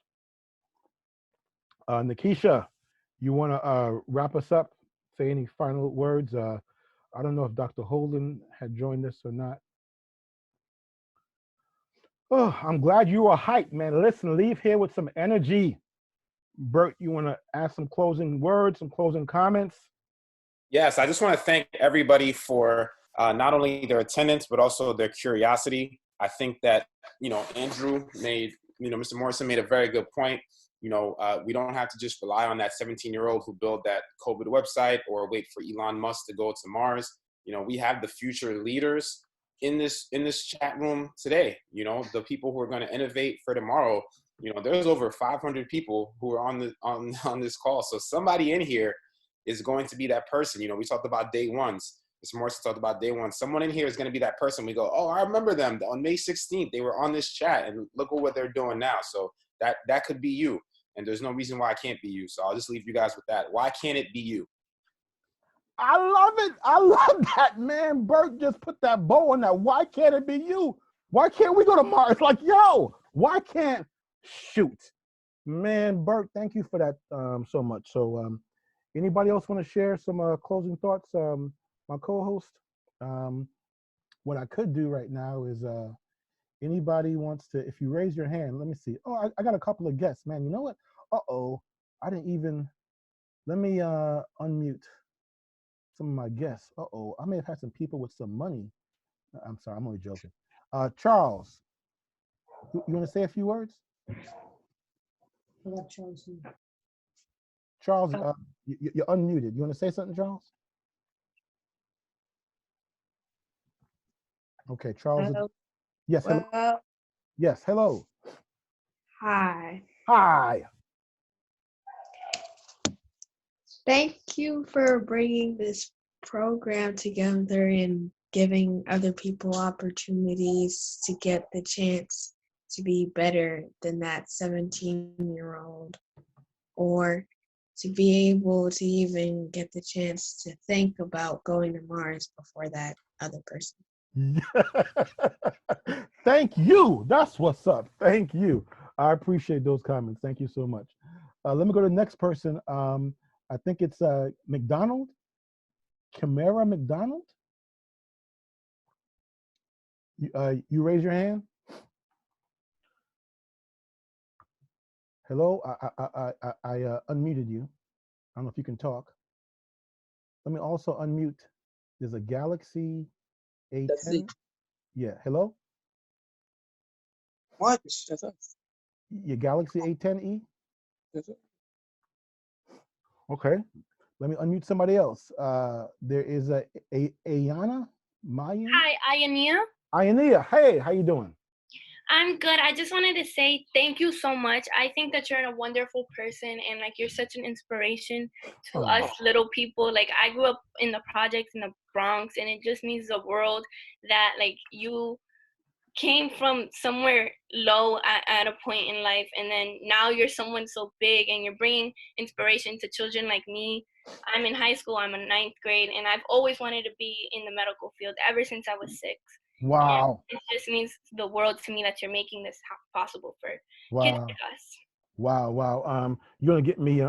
Nikisha, you want to wrap us up? Say any final words? I don't know if Dr. Holden had joined us or not. Oh, I'm glad you were hyped, man. Listen, leave here with some energy. Bert, you want to add some closing words, some closing comments? Yes, I just want to thank everybody for not only their attendance, but also their curiosity. I think that, Andrew made, Mr. Morrison made a very good point. We don't have to just rely on that 17-year-old who built that COVID website or wait for Elon Musk to go to Mars. We have the future leaders in this chat room today. The people who are going to innovate for tomorrow. There's over 500 people who are on this call. So somebody in here is going to be that person. We talked about day ones. Mr. Morrison talked about day one. Someone in here is going to be that person. We go, oh, I remember them on May 16th. They were on this chat, and look at what they're doing now. So that could be you, and there's no reason why it can't be you. So I'll just leave you guys with that. Why can't it be you? I love it. I love that, man. Bert just put that bow on that. Why can't it be you? Why can't we go to Mars? Like, yo, why can't shoot? Man, Bert, thank you for that so much. So anybody else want to share some closing thoughts? My co-host. What I could do right now is anybody wants to, if you raise your hand, let me see. Oh, I got a couple of guests, man. You know what? Uh-oh, I didn't even, let me unmute some of my guests. Uh-oh, I may have had some people with some money. I'm sorry, I'm only joking. Charles, you want to say a few words? Charles, you're unmuted. You want to say something, Charles? Okay, Charles. Hello. Yes, hello. Well, Yes, hello. hi. Hi. Thank you for bringing this program together and giving other people opportunities to get the chance to be better than that 17-year-old, or to be able to even get the chance to think about going to Mars before that other person. Thank you. That's what's up. Thank you. I appreciate those comments. Thank you so much. Let me go to the next person. I think it's McDonald. Camara McDonald. You raise your hand. Hello, I unmuted you. I don't know if you can talk. Let me also unmute. There's a Galaxy A10. Yeah, hello? What? That's us. Your Galaxy A10e? That's it. Okay, let me unmute somebody else. There is a Ayana Mayan. Hi, Ania. Ania, hey, how you doing? I'm good. I just wanted to say thank you so much. I think that you're a wonderful person and like you're such an inspiration to us little people. Like I grew up in the projects in the Bronx, and it just means the world that like you came from somewhere low at a point in life, and then now you're someone so big and you're bringing inspiration to children like me. I'm in high school, I'm in 9th grade, and I've always wanted to be in the medical field ever since I was 6. Wow. And it just means the world to me that you're making this possible for kids like us. Wow, wow. You're gonna get me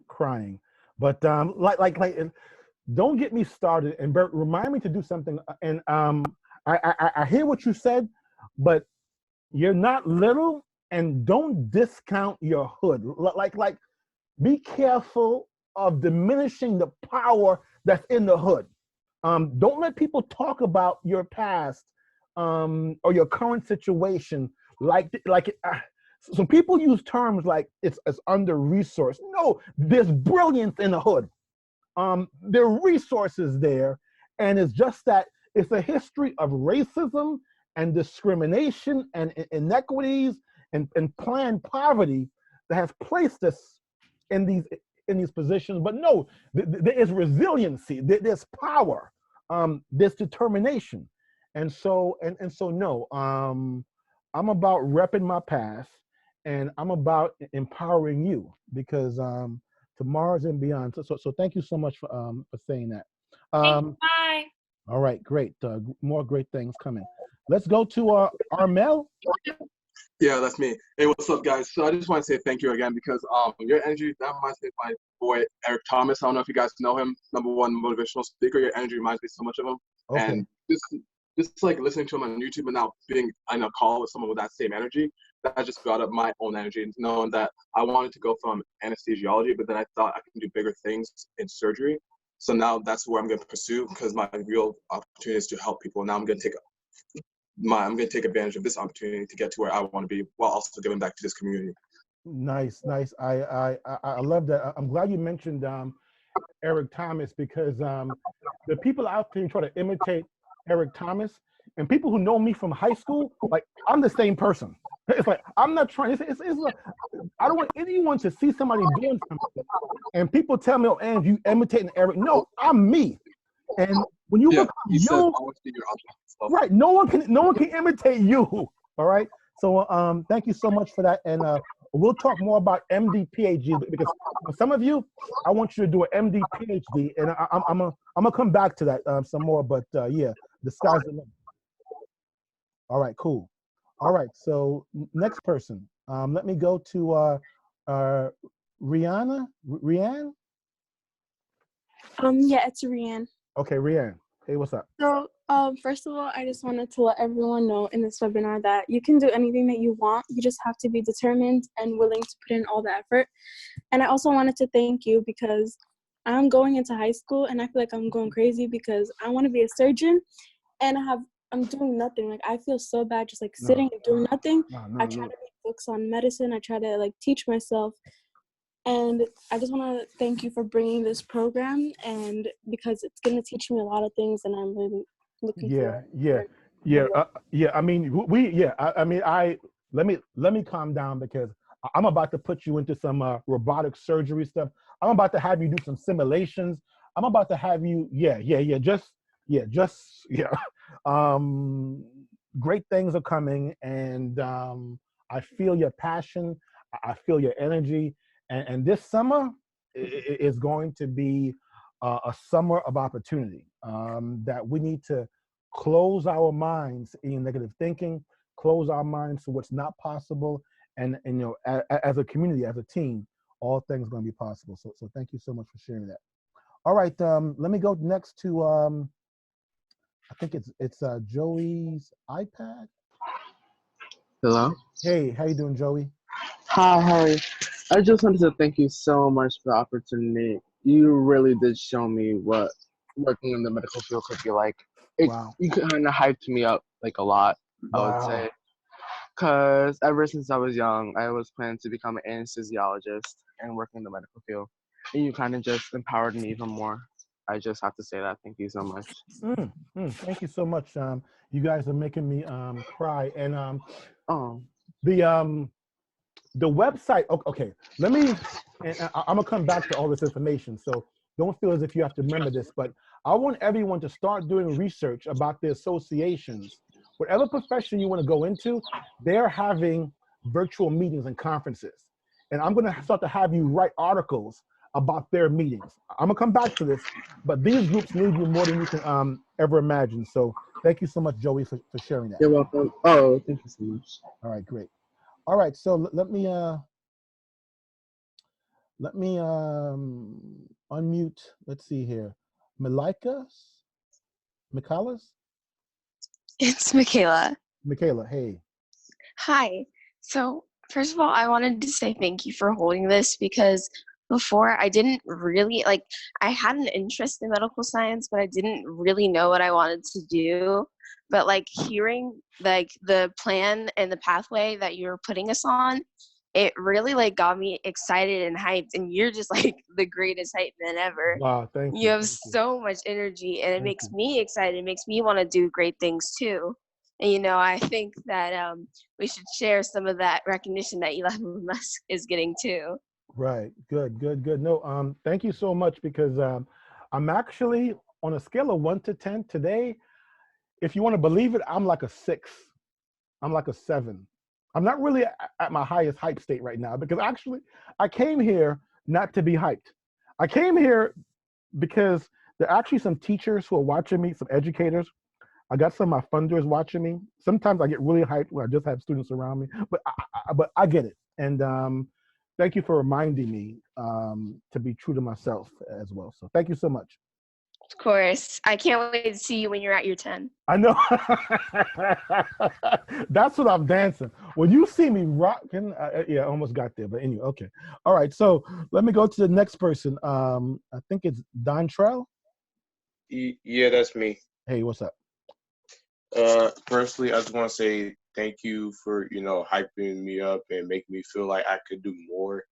crying, but like, don't get me started. And Bert, remind me to do something. And I hear what you said, but you're not little, and don't discount your hood. Like, be careful of diminishing the power that's in the hood. Don't let people talk about your past or your current situation so people use terms like it's under-resourced. No, there's brilliance in the hood. There are resources there, and it's just that it's a history of racism and discrimination and inequities and planned poverty that has placed us in these positions. But no, there is resiliency, there's power, there's determination. And so no, I'm about repping my past, and I'm about empowering you, because tomorrow's and beyond. So thank you so much for saying that. Bye. All right, great. More great things coming. Let's go to Armel. Yeah, that's me. Hey, what's up, guys? So I just want to say thank you again, because your energy, that reminds me of my boy Eric Thomas. I don't know if you guys know him. #1 motivational speaker. Your energy reminds me so much of him. Okay. And just like listening to him on YouTube and now being on a call with someone with that same energy, that just brought up my own energy, and knowing that I wanted to go from anesthesiology, but then I thought I can do bigger things in surgery. So now that's where I'm going to pursue, because my real opportunity is to help people. Now I'm going to take advantage of this opportunity to get to where I want to be, while also giving back to this community. Nice. I love that. I'm glad you mentioned Eric Thomas, because the people out there try to imitate Eric Thomas, and people who know me from high school, like, I'm the same person. It's like, I'm not trying. I don't want anyone to see somebody doing something, and people tell me, "Oh, and you imitating Eric." No, I'm me. And when you become you, right? No one can imitate you. All right. So thank you so much for that, and we'll talk more about MD PhD, because for some of you, I want you to do an MD PhD, and I'm gonna come back to that some more. But yeah, the sky's the limit. All right, cool. All right, so next person. Let me go to Rihanna. Rianne? Yeah, it's Rianne. Okay, Rianne. Hey, what's up? So, first of all, I just wanted to let everyone know in this webinar that you can do anything that you want. You just have to be determined and willing to put in all the effort. And I also wanted to thank you, because I'm going into high school and I feel like I'm going crazy, because I want to be a surgeon, and I'm doing nothing. Like, I feel so bad just like sitting and doing nothing. I try to read books on medicine. I try to like teach myself. And I just want to thank you for bringing this program, and because it's going to teach me a lot of things, and I'm really looking forward. Yeah. I mean, let me calm down, because I'm about to put you into some robotic surgery stuff. I'm about to have you do some simulations. I'm about to have you, great things are coming, and I feel your passion. I feel your energy. And this summer is going to be a summer of opportunity, that we need to close our minds in negative thinking, close our minds to what's not possible, and you know, as a community, as a team, all things are going to be possible. So thank you so much for sharing that. All right, let me go next to I think it's Joey's iPad. Hello. Hey, how you doing, Joey? Hi, Harry. I just wanted to thank you so much for the opportunity. You really did show me what working in the medical field could be like. Wow. You kind of hyped me up like a lot, I would Wow. say. Because ever since I was young, I was planning to become an anesthesiologist and work in the medical field. And you kind of just empowered me even more. I just have to say that. Thank you so much. Thank you so much. You guys are making me cry. And Oh, the website. Okay, let me. And I'm gonna come back to all this information. So don't feel as if you have to remember this, but I want everyone to start doing research about the associations. Whatever profession you want to go into, they're having virtual meetings and conferences. And I'm gonna start to have you write articles about their meetings. I'm gonna come back to this, but these groups need you more than you can ever imagine. So thank you so much, Joey, for sharing that. you're welcome. Oh, thank you so much. All right, great. All right, so let me unmute. Let's see here, Michaelas, It's Michaela. Michaela. Hey. Hi. So, first of all, I wanted to say thank you for holding this because before I didn't really I had an interest in medical science, but I didn't really know what I wanted to do. But hearing the plan and the pathway that you're putting us on, it really got me excited and hyped, and you're just the greatest hype man ever. Wow, thank You you. have so much energy, and it Thank makes you. me excited. It makes me want to do great things too. And I think that we should share some of that recognition that Elon Musk is getting too. Right. Good. No, thank you so much because I'm actually on a scale of 1 to 10 today. If you want to believe it, I'm like a 6. I'm like a 7. I'm not really at my highest hype state right now because actually I came here not to be hyped. I came here because there are actually some teachers who are watching me, some educators. I got some of my funders watching me. Sometimes I get really hyped when I just have students around me, but I get it. And thank you for reminding me to be true to myself as well. So thank you so much. Of course. I can't wait to see you when you're at your 10. I know. That's what I'm dancing. When you see me rocking, yeah, I almost got there. But anyway, okay. All right. So let me go to the next person. I think it's Dontrell. Yeah, that's me. Hey, what's up? Firstly, I just want to say thank you for, hyping me up and making me feel like I could do more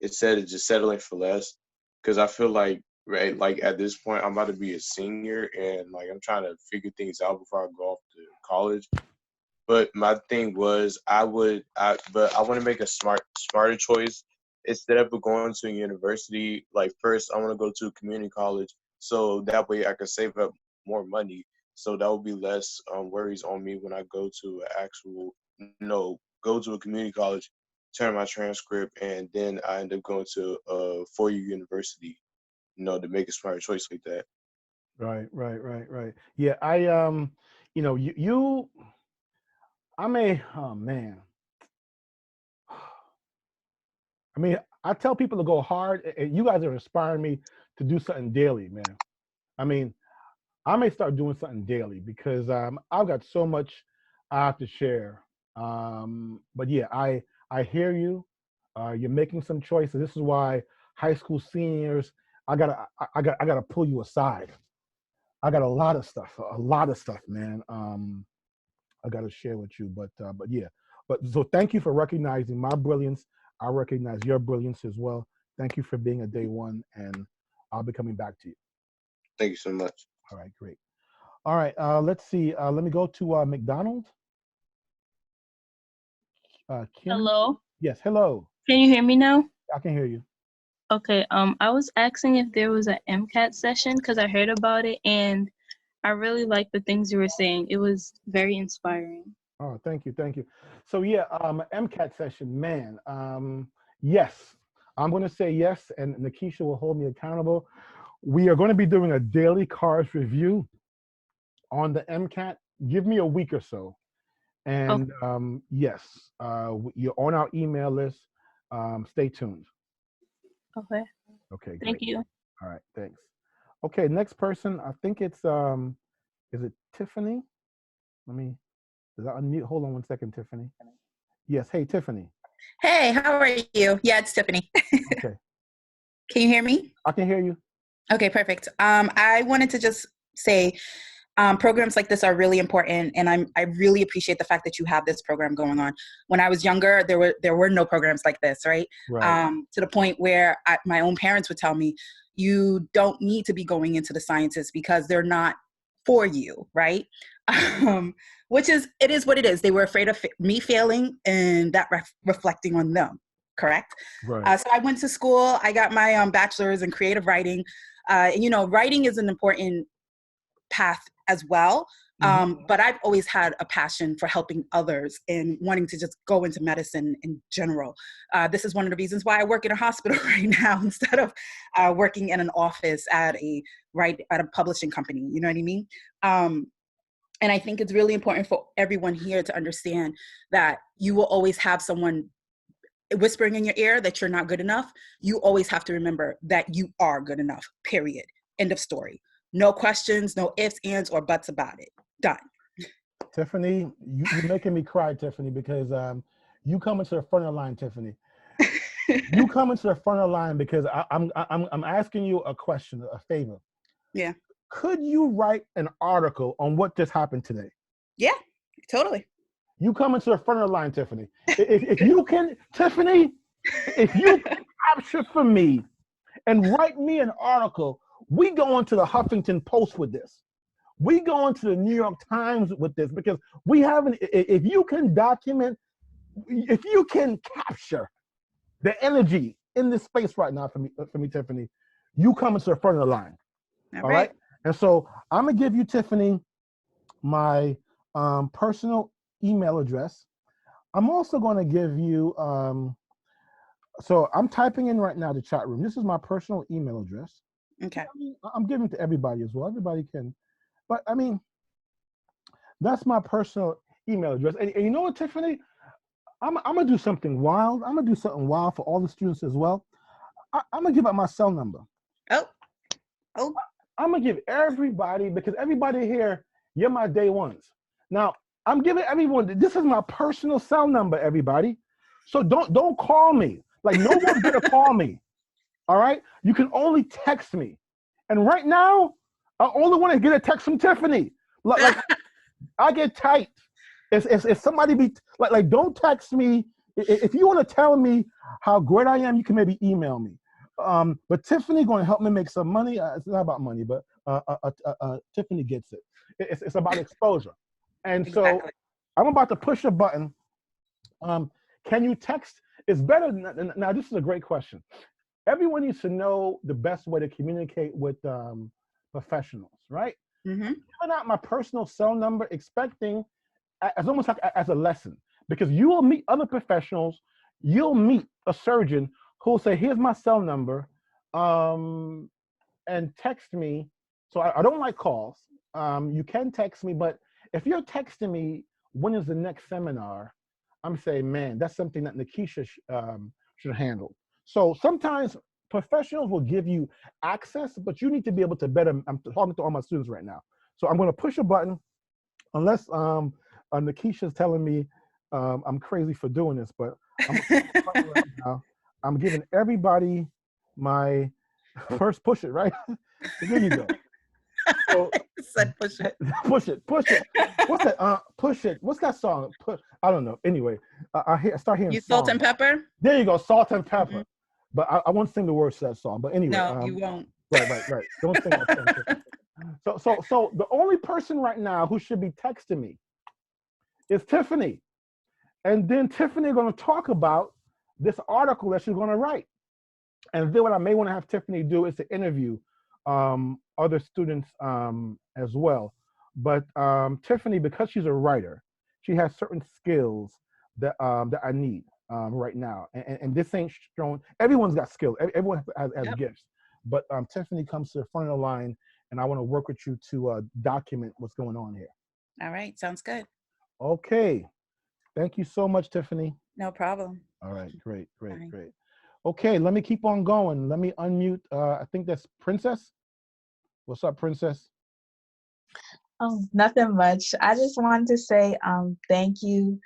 instead of just settling for less. Because I feel like, right, at this point, I'm about to be a senior and I'm trying to figure things out before I go off to college. But my thing was, but I want to make a smarter choice instead of going to a university. First, I want to go to a community college so that way I can save up more money. So that would be less worries on me when I go to go to a community college, turn my transcript, and then I end up going to a 4-year university, to make a smarter choice like that. Right. Yeah, oh man. I mean, I tell people to go hard, and you guys are inspiring me to do something daily, man. I mean, I may start doing something daily because I've got so much I have to share. But yeah, I hear you. You're making some choices. This is why high school seniors, I gotta pull you aside. I got a lot of stuff, man. I gotta share with you. But yeah. But so thank you for recognizing my brilliance. I recognize your brilliance as well. Thank you for being a day one, and I'll be coming back to you. Thank you so much. All right, great. All right, let's see. Let me go to McDonald. Kim? Hello. Yes, hello. Can you hear me now? I can hear you. Okay. I was asking if there was an Mcat session because I heard about it and I really liked the things you were saying. It was very inspiring. Oh, thank you. So yeah, MCAT session, man. Yes, I'm going to say yes, and Nikisha will hold me accountable. We are going to be doing a daily cars review on the MCAT. Give me a week or so. And yes, you're on our email list. Stay tuned. Okay. Okay, great. Thank you. All right, thanks. Okay, next person, I think it's, is it Tiffany? Does that unmute? Hold on one second, Tiffany. Yes, hey, Tiffany. Hey, how are you? Yeah, it's Tiffany. Okay. Can you hear me? I can hear you. Okay, perfect. I wanted to just say programs like this are really important, and I really appreciate the fact that you have this program going on. When I was younger, there were no programs like this, right? Right. To the point where my own parents would tell me, you don't need to be going into the sciences because they're not for you, right? Which is, it is what it is. They were afraid of me failing and that reflecting on them, correct? Right. So I went to school, I got my bachelor's in creative writing. And, you know, writing is an important path as well. But I've always had a passion for helping others and wanting to just go into medicine in general. This is one of the reasons why I work in a hospital right now instead of working in an office at a publishing company. You know what I mean? And I think it's really important for everyone here to understand that you will always have someone whispering in your ear that you're not good enough. You always have to remember that you are good enough, period. End of story. No questions, no ifs, ands, or buts about it. Done. Tiffany, you're making me cry, Tiffany, because you come into the front of the line, Tiffany. You come into the front of the line because I'm asking you a question, a favor. Yeah. Could you write an article on what just happened today? Yeah, totally. You come into the front of the line, Tiffany. If you can, Tiffany, if you can capture for me and write me an article, we go into the Huffington Post with this. We go into the New York Times with this because we haven't, if you can document, if you can capture the energy in this space right now for me, Tiffany, you come into the front of the line. All right? And so I'm gonna give you, Tiffany, my personal email address. I'm also gonna give you, so I'm typing in right now the chat room. This is my personal email address. Okay. I'm giving it to everybody as well. Everybody can, but I mean, that's my personal email address. And you know what, Tiffany? I'm gonna do something wild. I'm gonna do something wild for all the students as well. I'm gonna give out my cell number. Oh. I'm gonna give everybody, because everybody here, you're my day ones. Now, I'm giving everyone, this is my personal cell number, everybody. So don't call me. Like, no one's gonna call me. All right? You can only text me. And right now, I only want to get a text from Tiffany. Like I get tight. If somebody be like, don't text me. If you want to tell me how great I am, you can maybe email me. But Tiffany going to help me make some money. It's not about money, but Tiffany gets it. It's about exposure. And so I'm about to push a button. Can you text? It's better. Now, this is a great question. Everyone needs to know the best way to communicate with professionals, right? Giving out my personal cell number, expecting, as almost like as a lesson, because you will meet other professionals. You'll meet a surgeon who will say, here's my cell number, and text me. So I don't like calls. You can text me, but if you're texting me, when is the next seminar? I'm saying, man, that's something that Nikisha should handle. So sometimes professionals will give you access, but you need to be able to better. I'm talking to all my students right now. So I'm going to push a button, unless Nikisha's telling me I'm crazy for doing this, but right now, I'm giving everybody my first push it, right? There you go. So, push it. Push it. What's that? Push it. What's that song? I don't know. Anyway, I start hearing songs. Salt and Pepper? There you go, Salt and Pepper. But I won't sing the words to that song. But anyway. No, you won't. Right. Don't sing that song. So the only person right now who should be texting me is Tiffany. And then Tiffany going to talk about this article that she's going to write. And then what I may want to have Tiffany do is to interview other students as well. But Tiffany, because she's a writer, she has certain skills that I need right now. And this ain't shown. Everyone's got skills. Everyone has gifts. But Tiffany comes to the front of the line, and I want to work with you to document what's going on here. All right, sounds good. Okay. Thank you so much, Tiffany. No problem. All right, great. Okay, let me keep on going. Let me unmute. I think that's Princess. What's up, Princess? Oh, nothing much. I just wanted to say thank you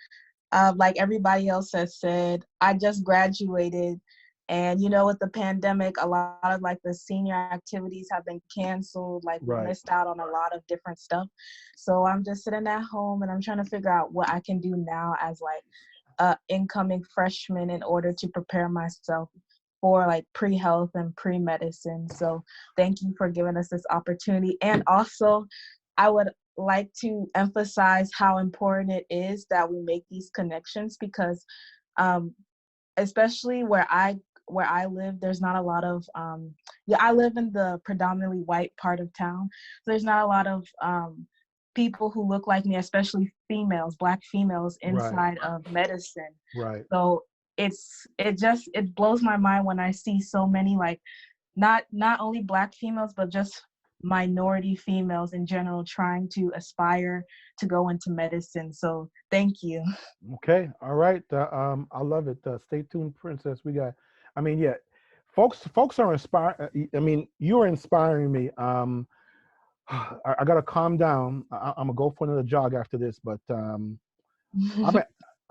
Like everybody else has said, I just graduated, and with the pandemic, a lot of like the senior activities have been canceled. Like we Right. missed out on a lot of different stuff. So I'm just sitting at home and I'm trying to figure out what I can do now as like a incoming freshman in order to prepare myself for like pre-health and pre-medicine. So thank you for giving us this opportunity. And also, I would like to emphasize how important it is that we make these connections, because especially where I live, there's not a lot of I live in the predominantly white part of town. So there's not a lot of people who look like me, especially females, Black females inside of medicine. Right. So it blows my mind when I see so many, like not only Black females, but just minority females in general trying to aspire to go into medicine. So thank you. Okay. All right. I love it. Stay tuned, Princess. We got, I mean, yeah, folks are inspired. I mean, you're inspiring me. I gotta calm down. I'm gonna go for another jog after this, but I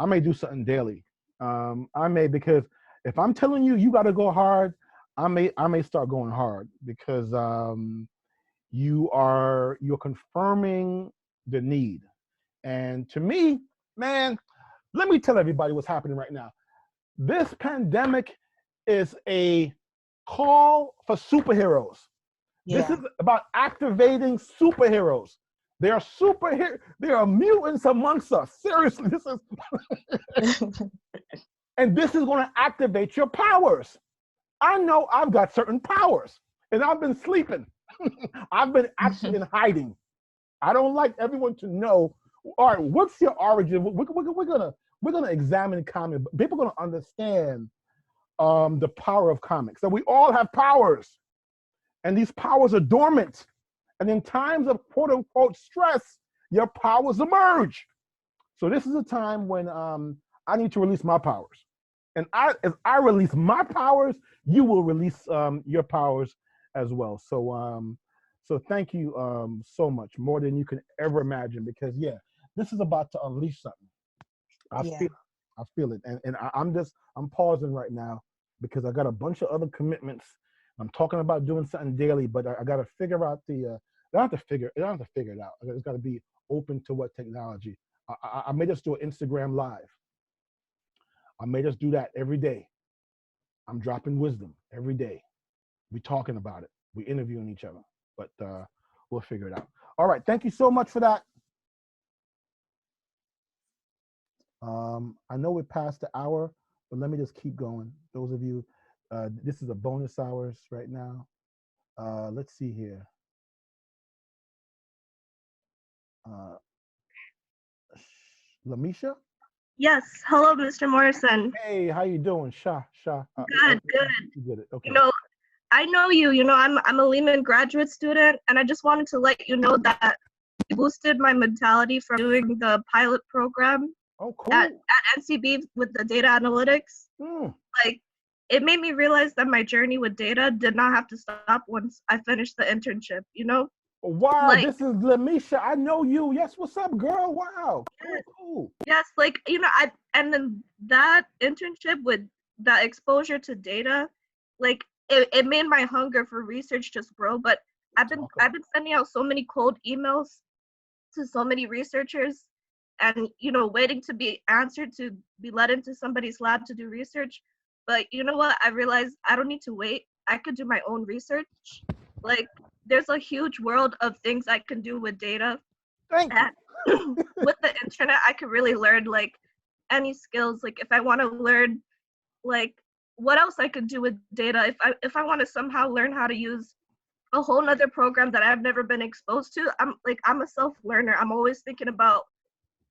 may do something daily. I may, because if I'm telling you you gotta go hard, I may start going hard, because you're confirming the need. And to me, man, let me tell everybody what's happening right now. This pandemic is a call for superheroes. This is about activating superheroes. They are They are mutants amongst us. Seriously, this is, and this is going to activate your powers. I know I've got certain powers, and I've been sleeping. I've been actually in hiding. I don't like everyone to know. All right, what's your origin? We're gonna examine comics. People are gonna understand the power of comics. So we all have powers, and these powers are dormant. And in times of quote unquote stress, your powers emerge. So this is a time when I need to release my powers. And as I release my powers, you will release your powers as well. So thank you so much, more than you can ever imagine, because yeah, this is about to unleash something. I feel it. And I'm pausing right now because I got a bunch of other commitments. I'm talking about doing something daily, but I got to figure out I don't have to figure it out. It's got to be open to what technology. I may just do an Instagram live. I may just do that every day. I'm dropping wisdom every day. We talking about it. We interviewing each other, but we'll figure it out. All right. Thank you so much for that. I know we're past the hour, but let me just keep going. Those of you, this is a bonus hours right now. Let's see here. Lamisha? Yes. Hello, Mr. Morrison. Hey, how you doing? Good. Good. You get it. Okay. I know you. I'm a Lehman graduate student, and I just wanted to let you know that it boosted my mentality from doing the pilot program at NCB with the data analytics. Like, it made me realize that my journey with data did not have to stop once I finished the internship, Wow, this is Lamisha. I know you. Yes, what's up, girl? Wow. Cool. Yes, and then that internship with that exposure to data, it made my hunger for research just grow. But I've been sending out so many cold emails to so many researchers, and waiting to be answered to be let into somebody's lab to do research. But you know what? I realized I don't need to wait. I could do my own research. There's a huge world of things I can do with data. Thank you. With the internet, I could really learn any skills. If I want to learn what else I could do with data. If I want to somehow learn how to use a whole nother program that I've never been exposed to, I'm a self-learner. I'm always thinking about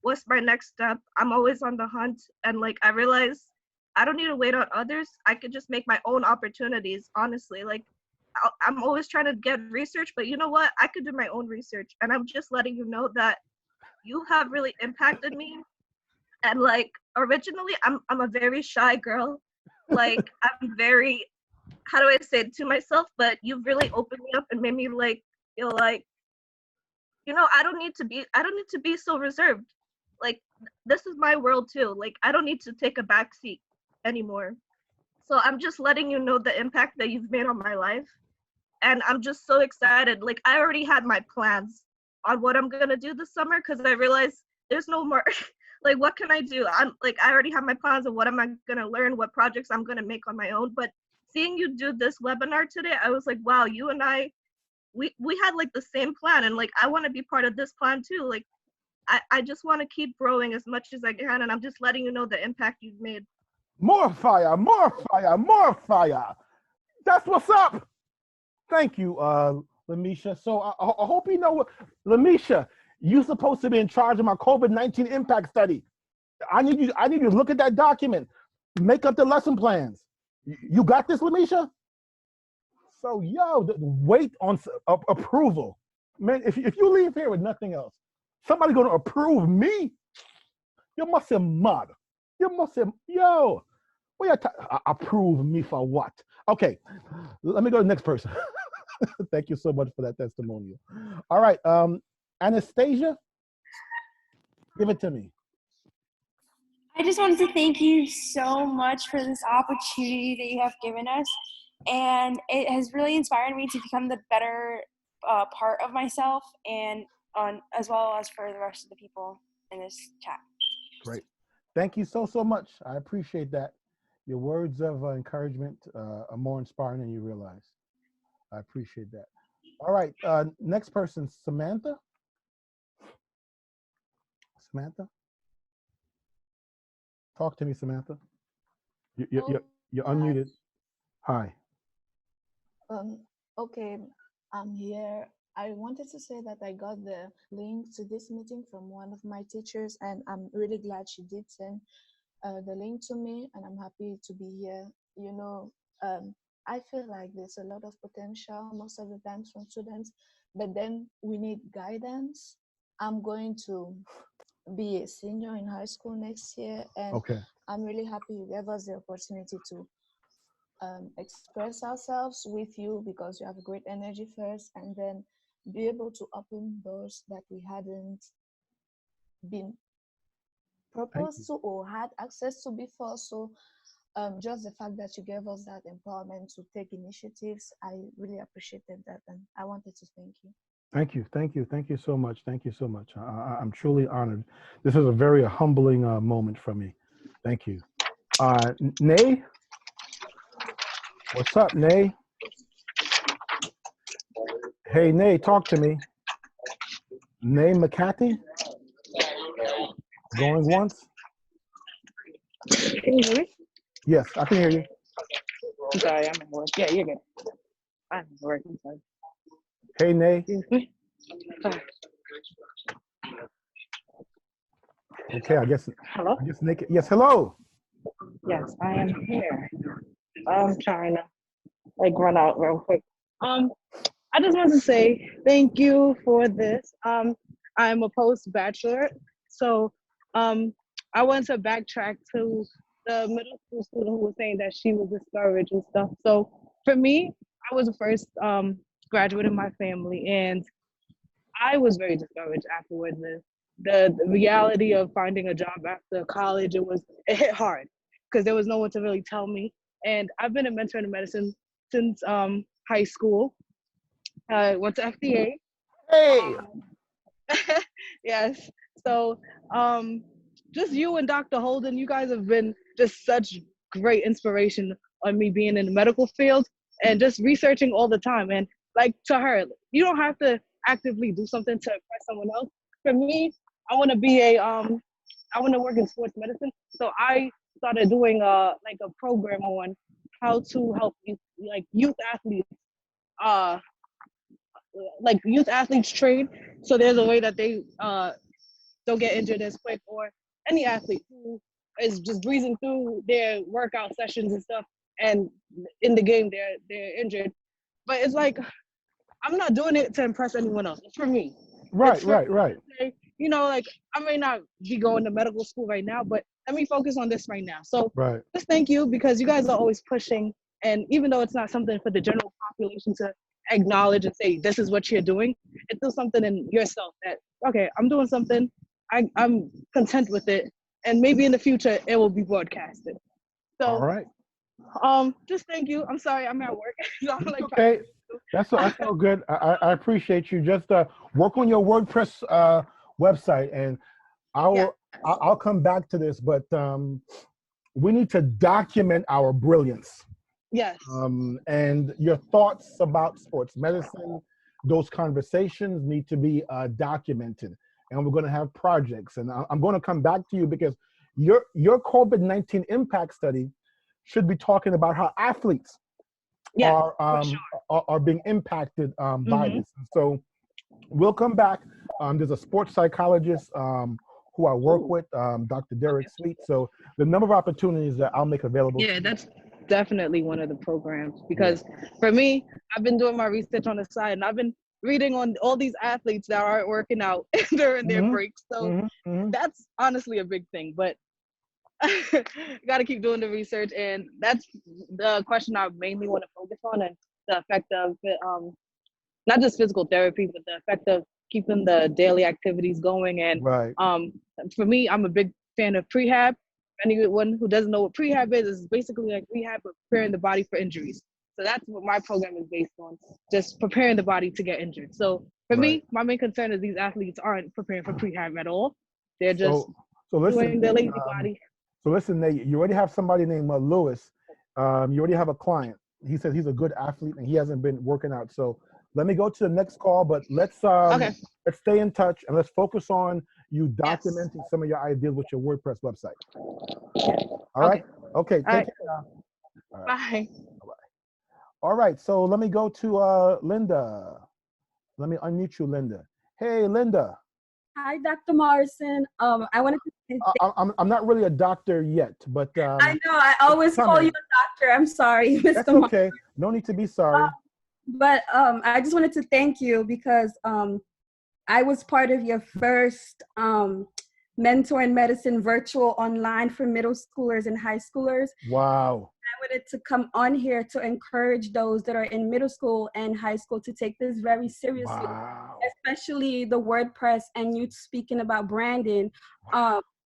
what's my next step. I'm always on the hunt, and I realize I don't need to wait on others. I could just make my own opportunities, honestly. I'm always trying to get research, but you know what? I could do my own research, and I'm just letting you know that you have really impacted me. And originally, I'm a very shy girl. I'm very, how do I say it to myself? But you've really opened me up and made me feel I don't need to be so reserved. like this is my world too. Like I don't need to take a back seat anymore. So I'm just letting you know the impact that you've made on my life. And I'm just so excited. Like I already had my plans on what I'm gonna do this summer because I realized there's no more like what can I do? I'm like I already have my plans of what am I gonna learn, what projects I'm gonna make on my own. But seeing you do this webinar today, I was like, wow, you and I we had like the same plan, and like I want to be part of this plan too. Like I just want to keep growing as much as I can, and I'm just letting you know the impact you've made. More fire, more fire, more fire. That's what's up. Thank you, Lamisha. So I hope you know what, Lamisha, you're supposed to be in charge of my COVID-19 impact study. I need you to look at that document, make up the lesson plans. You got this, Lamisha? So, yo, wait on approval. Man, if you leave here with nothing else, somebody going to approve me? You must say mad. You must say, yo, approve me for what? Okay, let me go to the next person. Thank you so much for that testimonial. All right, Anastasia, give it to me. I just wanted to thank you so much for this opportunity that you have given us. And it has really inspired me to become the better part of myself and as well as for the rest of the people in this chat. Great. Thank you so much. I appreciate that. Your words of encouragement are more inspiring than you realize. I appreciate that. All right, next person, Samantha. Samantha? Talk to me, Samantha. You're unmuted. Hi. Okay, I'm here. I wanted to say that I got the link to this meeting from one of my teachers, and I'm really glad she did send the link to me, and I'm happy to be here. You know, I feel like there's a lot of potential most of the times from students, but then we need guidance. I'm going to be a senior in high school next year, and okay. I'm really happy you gave us the opportunity to express ourselves with you because you have great energy first, and then be able to open doors that we hadn't been proposed to or had access to before. So just the fact that you gave us that empowerment to take initiatives, I really appreciated that, and I wanted to thank you. Thank you, thank you, thank you so much, thank you so much. I'm truly honored. This is a very humbling moment for me. Thank you. Nay? What's up, Nay? Hey, Nay, talk to me. Nay McCarthy? Going once? Can you hear me? Yes, I can hear you. I'm sorry, I'm at work. Yeah, you're good. I'm at work. I'm sorry. Hey, Nay. Excuse me? Sorry. Okay, I guess. Hello? I guess naked. Yes, hello. Yes, I am here. I'm trying to run out real quick. I just want to say thank you for this. I'm a post-bachelor, so I want to backtrack to the middle school student who was saying that she was discouraged and stuff. So for me, I was the first graduate in my family, and I was very discouraged afterwards. The reality of finding a job after college, it hit hard because there was no one to really tell me. And I've been a mentor in medicine since high school. I went to FDA. Hey! Yes. So just you and Dr. Holden, you guys have been just such great inspiration on me being in the medical field and just researching all the time. And like to her, you don't have to actively do something to impress someone else. For me, I want to be I want to work in sports medicine. So I started doing a program on how to help youth athletes, train. So there's a way that they don't get injured as quick, or any athlete who is just breezing through their workout sessions and stuff, and in the game they're injured. But it's like, I'm not doing it to impress anyone else. It's for me. Right, right. You know, like I may not be going to medical school right now, but let me focus on this right now. So just thank you, because you guys are always pushing. And even though it's not something for the general population to acknowledge and say, this is what you're doing, it's still something in yourself that, okay, I'm doing something I'm content with it, and maybe in the future it will be broadcasted. All So right. just thank you. I'm sorry, I'm at work. So I'm like, Okay. That's all good. I appreciate you. Just work on your WordPress website, and I'll come back to this, but we need to document our brilliance. Yes. And your thoughts about sports medicine, those conversations need to be documented. And we're going to have projects. And I'm going to come back to you because your COVID-19 impact study should be talking about how athletes are being impacted by this. And so we'll come back. There's a sports psychologist who I work with, Dr. Derek Sweet. So the number of opportunities that I'll make available. Yeah, that's definitely one of the programs, because for me, I've been doing my research on the side, and I've been reading on all these athletes that aren't working out during their breaks. So that's honestly a big thing, but got to keep doing the research, and that's the question I mainly want to focus on, and the effect of not just physical therapy, but the effect of keeping the daily activities going. And for me, I'm a big fan of prehab. Anyone who doesn't know what prehab is basically like rehab, but preparing the body for injuries. So that's what my program is based on, just preparing the body to get injured. So for me, my main concern is these athletes aren't preparing for prehab at all. They're just doing their lazy body. So listen, Nate, you already have somebody named Lewis. You already have a client. He says he's a good athlete and he hasn't been working out. So let me go to the next call, but let's stay in touch and let's focus on you documenting some of your ideas with your WordPress website. All right? Okay, take care now. All right. Bye. All right, so let me go to Linda. Let me unmute you, Linda. Hey, Linda. Hi, Dr. Morrison. I wanted to say I'm not really a doctor yet, but I know I always call you a doctor. I'm sorry, Mr. That's okay. No need to be sorry. But I just wanted to thank you because I was part of your first Mentor in Medicine virtual online for middle schoolers and high schoolers. Wow. I wanted to come on here to encourage those that are in middle school and high school to take this very seriously, especially the WordPress and you speaking about branding.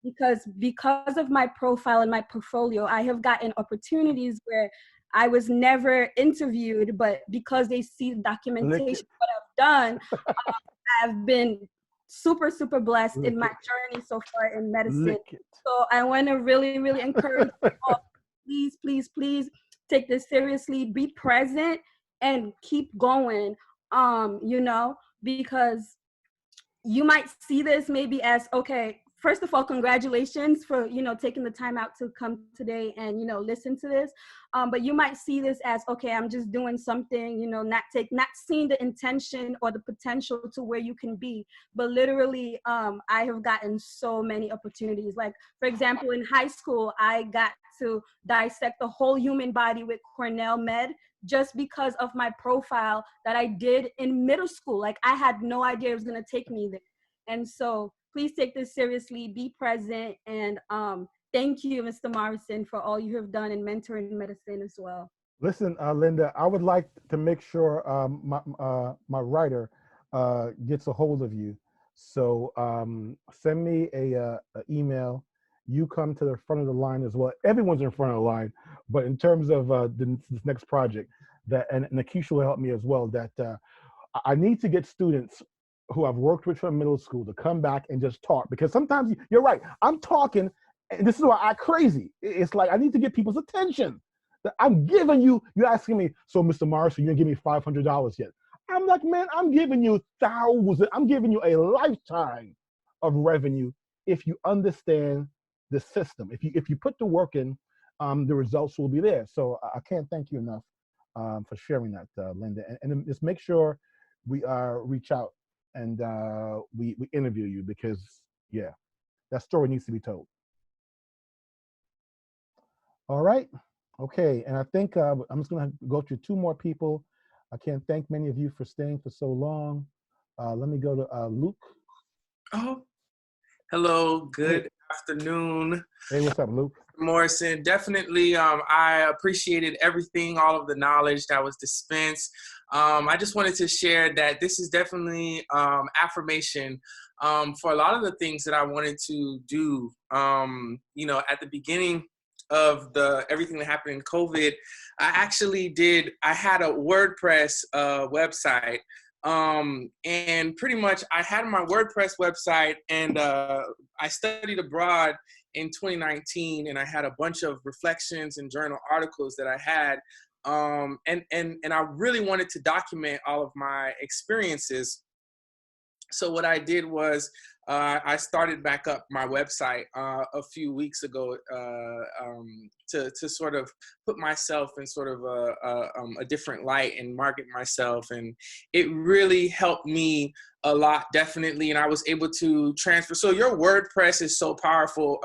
Because of my profile and my portfolio, I have gotten opportunities where I was never interviewed, but because they see the documentation what I've done, I've been super blessed in my journey so far in medicine. So I want to really encourage people, please take this seriously, be present and keep going, because you might see this maybe as, okay, first of all, congratulations for, taking the time out to come today and, listen to this. But you might see this as, okay, I'm just doing something, not seeing the intention or the potential to where you can be. But literally, I have gotten so many opportunities. Like, for example, in high school, I got to dissect the whole human body with Cornell Med just because of my profile that I did in middle school. Like, I had no idea it was going to take me there. And so please take this seriously, be present, and thank you, Mr. Morrison, for all you have done in mentoring medicine as well. Listen, Linda, I would like to make sure my writer gets a hold of you. So send me a email. You come to the front of the line as well. Everyone's in front of the line, but in terms of this next project, and Nakisha will help me as well, that I need to get students who I've worked with from middle school to come back and just talk, because sometimes you're right, I'm talking and this is why I'm crazy. It's like I need to get people's attention. I'm giving you, you're asking me, so Mr. Morrison, you didn't give me $500 yet. I'm like, man, I'm giving you thousands, I'm giving you a lifetime of revenue if you understand the system. If you put the work in, the results will be there. So I can't thank you enough for sharing that, Linda. And just make sure we reach out and we interview you, because yeah, that story needs to be told. All right, okay, and I think I'm just gonna go through two more people. I can't thank many of you for staying for so long. Let me go to Luke. Oh, hello, good afternoon. Hey, what's up, Luke? Morrison. Definitely, I appreciated everything, all of the knowledge that was dispensed. I just wanted to share that this is definitely affirmation for a lot of the things that I wanted to do. You know, at the beginning of everything that happened in COVID, I had a WordPress website. And pretty much I had my WordPress website, and I studied abroad in 2019, and I had a bunch of reflections and journal articles that I had. And I really wanted to document all of my experiences. So what I did was I started back up my website a few weeks ago to sort of put myself in sort of a different light and market myself. And it really helped me a lot, definitely. And I was able to transfer. So your WordPress is so powerful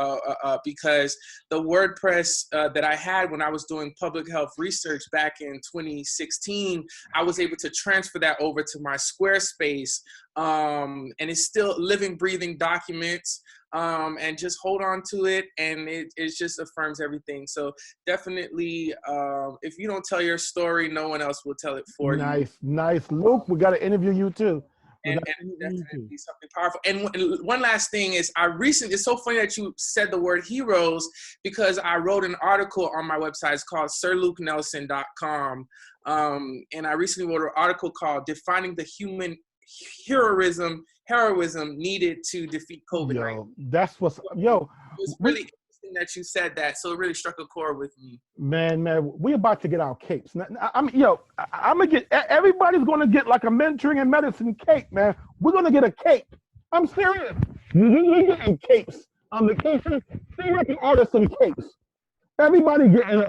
because the WordPress that I had when I was doing public health research back in 2016, I was able to transfer that over to my Squarespace. And it's still living, breathing documents, and just hold on to it. And it just affirms everything. So definitely, if you don't tell your story, no one else will tell it for you. Nice. Luke, we got to interview you too. And definitely something powerful. And one last thing is, it's so funny that you said the word heroes, because I wrote an article on my website. It's called sirlukenelson.com. And I recently wrote an article called Defining the Human Heroism Needed to Defeat COVID-19. Yo, that's what's, it was really interesting that you said that. So it really struck a chord with me. Man, we're about to get our capes. I'm gonna get, everybody's gonna get like a mentoring and medicine cape, man. We're gonna get a cape. I'm serious. We're getting capes. The cases, they can order some capes. Everybody getting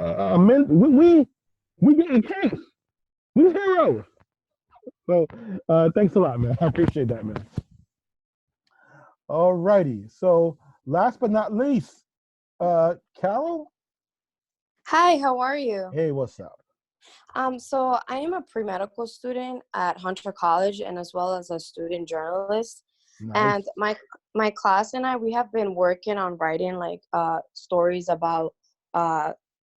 we getting capes. We heroes. So thanks a lot, man. I appreciate that, man. All righty. So last but not least, Carol. Hi, how are you? Hey, what's up? So I am a pre-medical student at Hunter College, and as well as a student journalist. Nice. And my class and we have been working on writing like stories about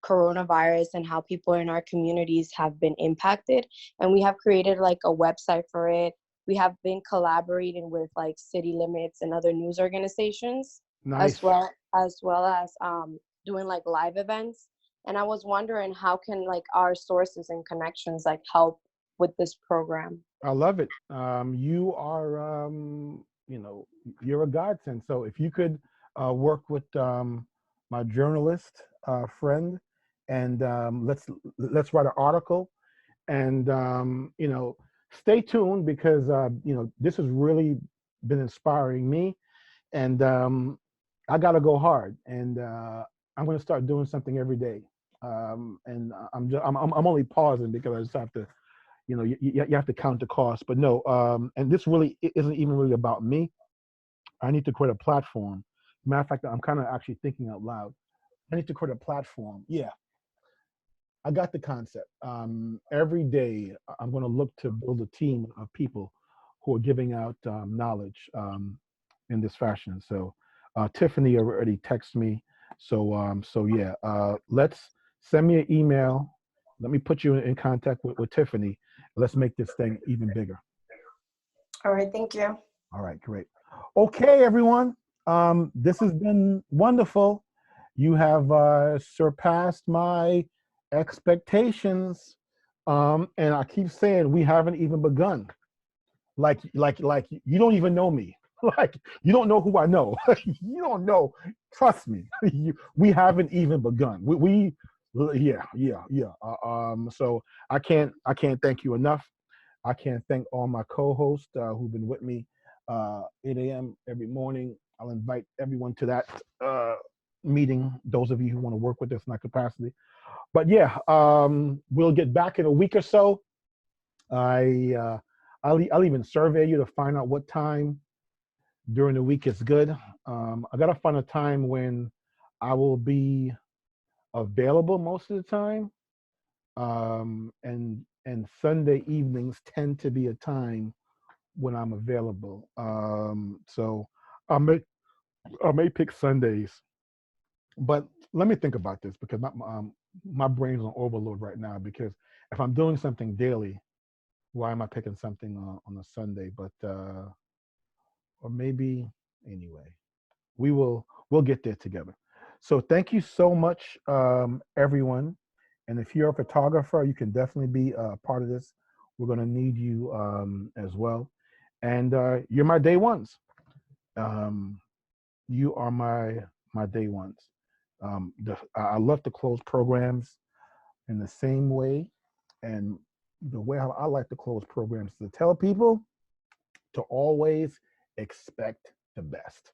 coronavirus and how people in our communities have been impacted. And we have created like a website for it. We have been collaborating with like City Limits and other news organizations, nice. as well as doing like live events. And I was wondering, how can like our sources and connections like help with this program? I love it. You are, you're a godsend. So if you could work with my journalist friend, and let's write an article, and stay tuned, because this has really been inspiring me, and I gotta go hard, and I'm gonna start doing something every day. And I'm only pausing because I just have to, you have to count the cost. But no, and this really isn't even really about me. I need to create a platform. Matter of fact, I'm kind of actually thinking out loud. I need to create a platform. Yeah, I got the concept. Every day, I'm going to look to build a team of people who are giving out knowledge in this fashion. So Tiffany already texted me. So yeah, let's send me an email. Let me put you in contact with Tiffany. Let's make this thing even bigger. All right, thank you. All right, great. Okay, everyone. This has been wonderful. You have surpassed my expectations. And I keep saying we haven't even begun. Like you don't even know me. Like you don't know who I know. You don't know. Trust me. We haven't even begun. Yeah. So I can't thank you enough. I can't thank all my co-hosts who've been with me 8 a.m. every morning. I'll invite everyone to that meeting, those of you who want to work with us in that capacity. But yeah, we'll get back in a week or so. I'll even survey you to find out what time during the week is good. I gotta find a time when I will be available most of the time. And Sunday evenings tend to be a time when I'm available. So I may pick Sundays But let me think about this because my brain's on overload right now. Because if I'm doing something daily, why am I picking something on a Sunday? But or maybe anyway, we'll get there together. So thank you so much, everyone. And if you're a photographer, you can definitely be a part of this. We're going to need you as well. And you're my day ones. Um, you are my day ones. I love to close programs in the same way, and the way I like to close programs is to tell people to always expect the best.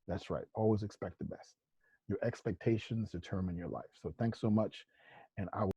That's right. Always expect the best. Your expectations determine your life. So thanks so much, and I will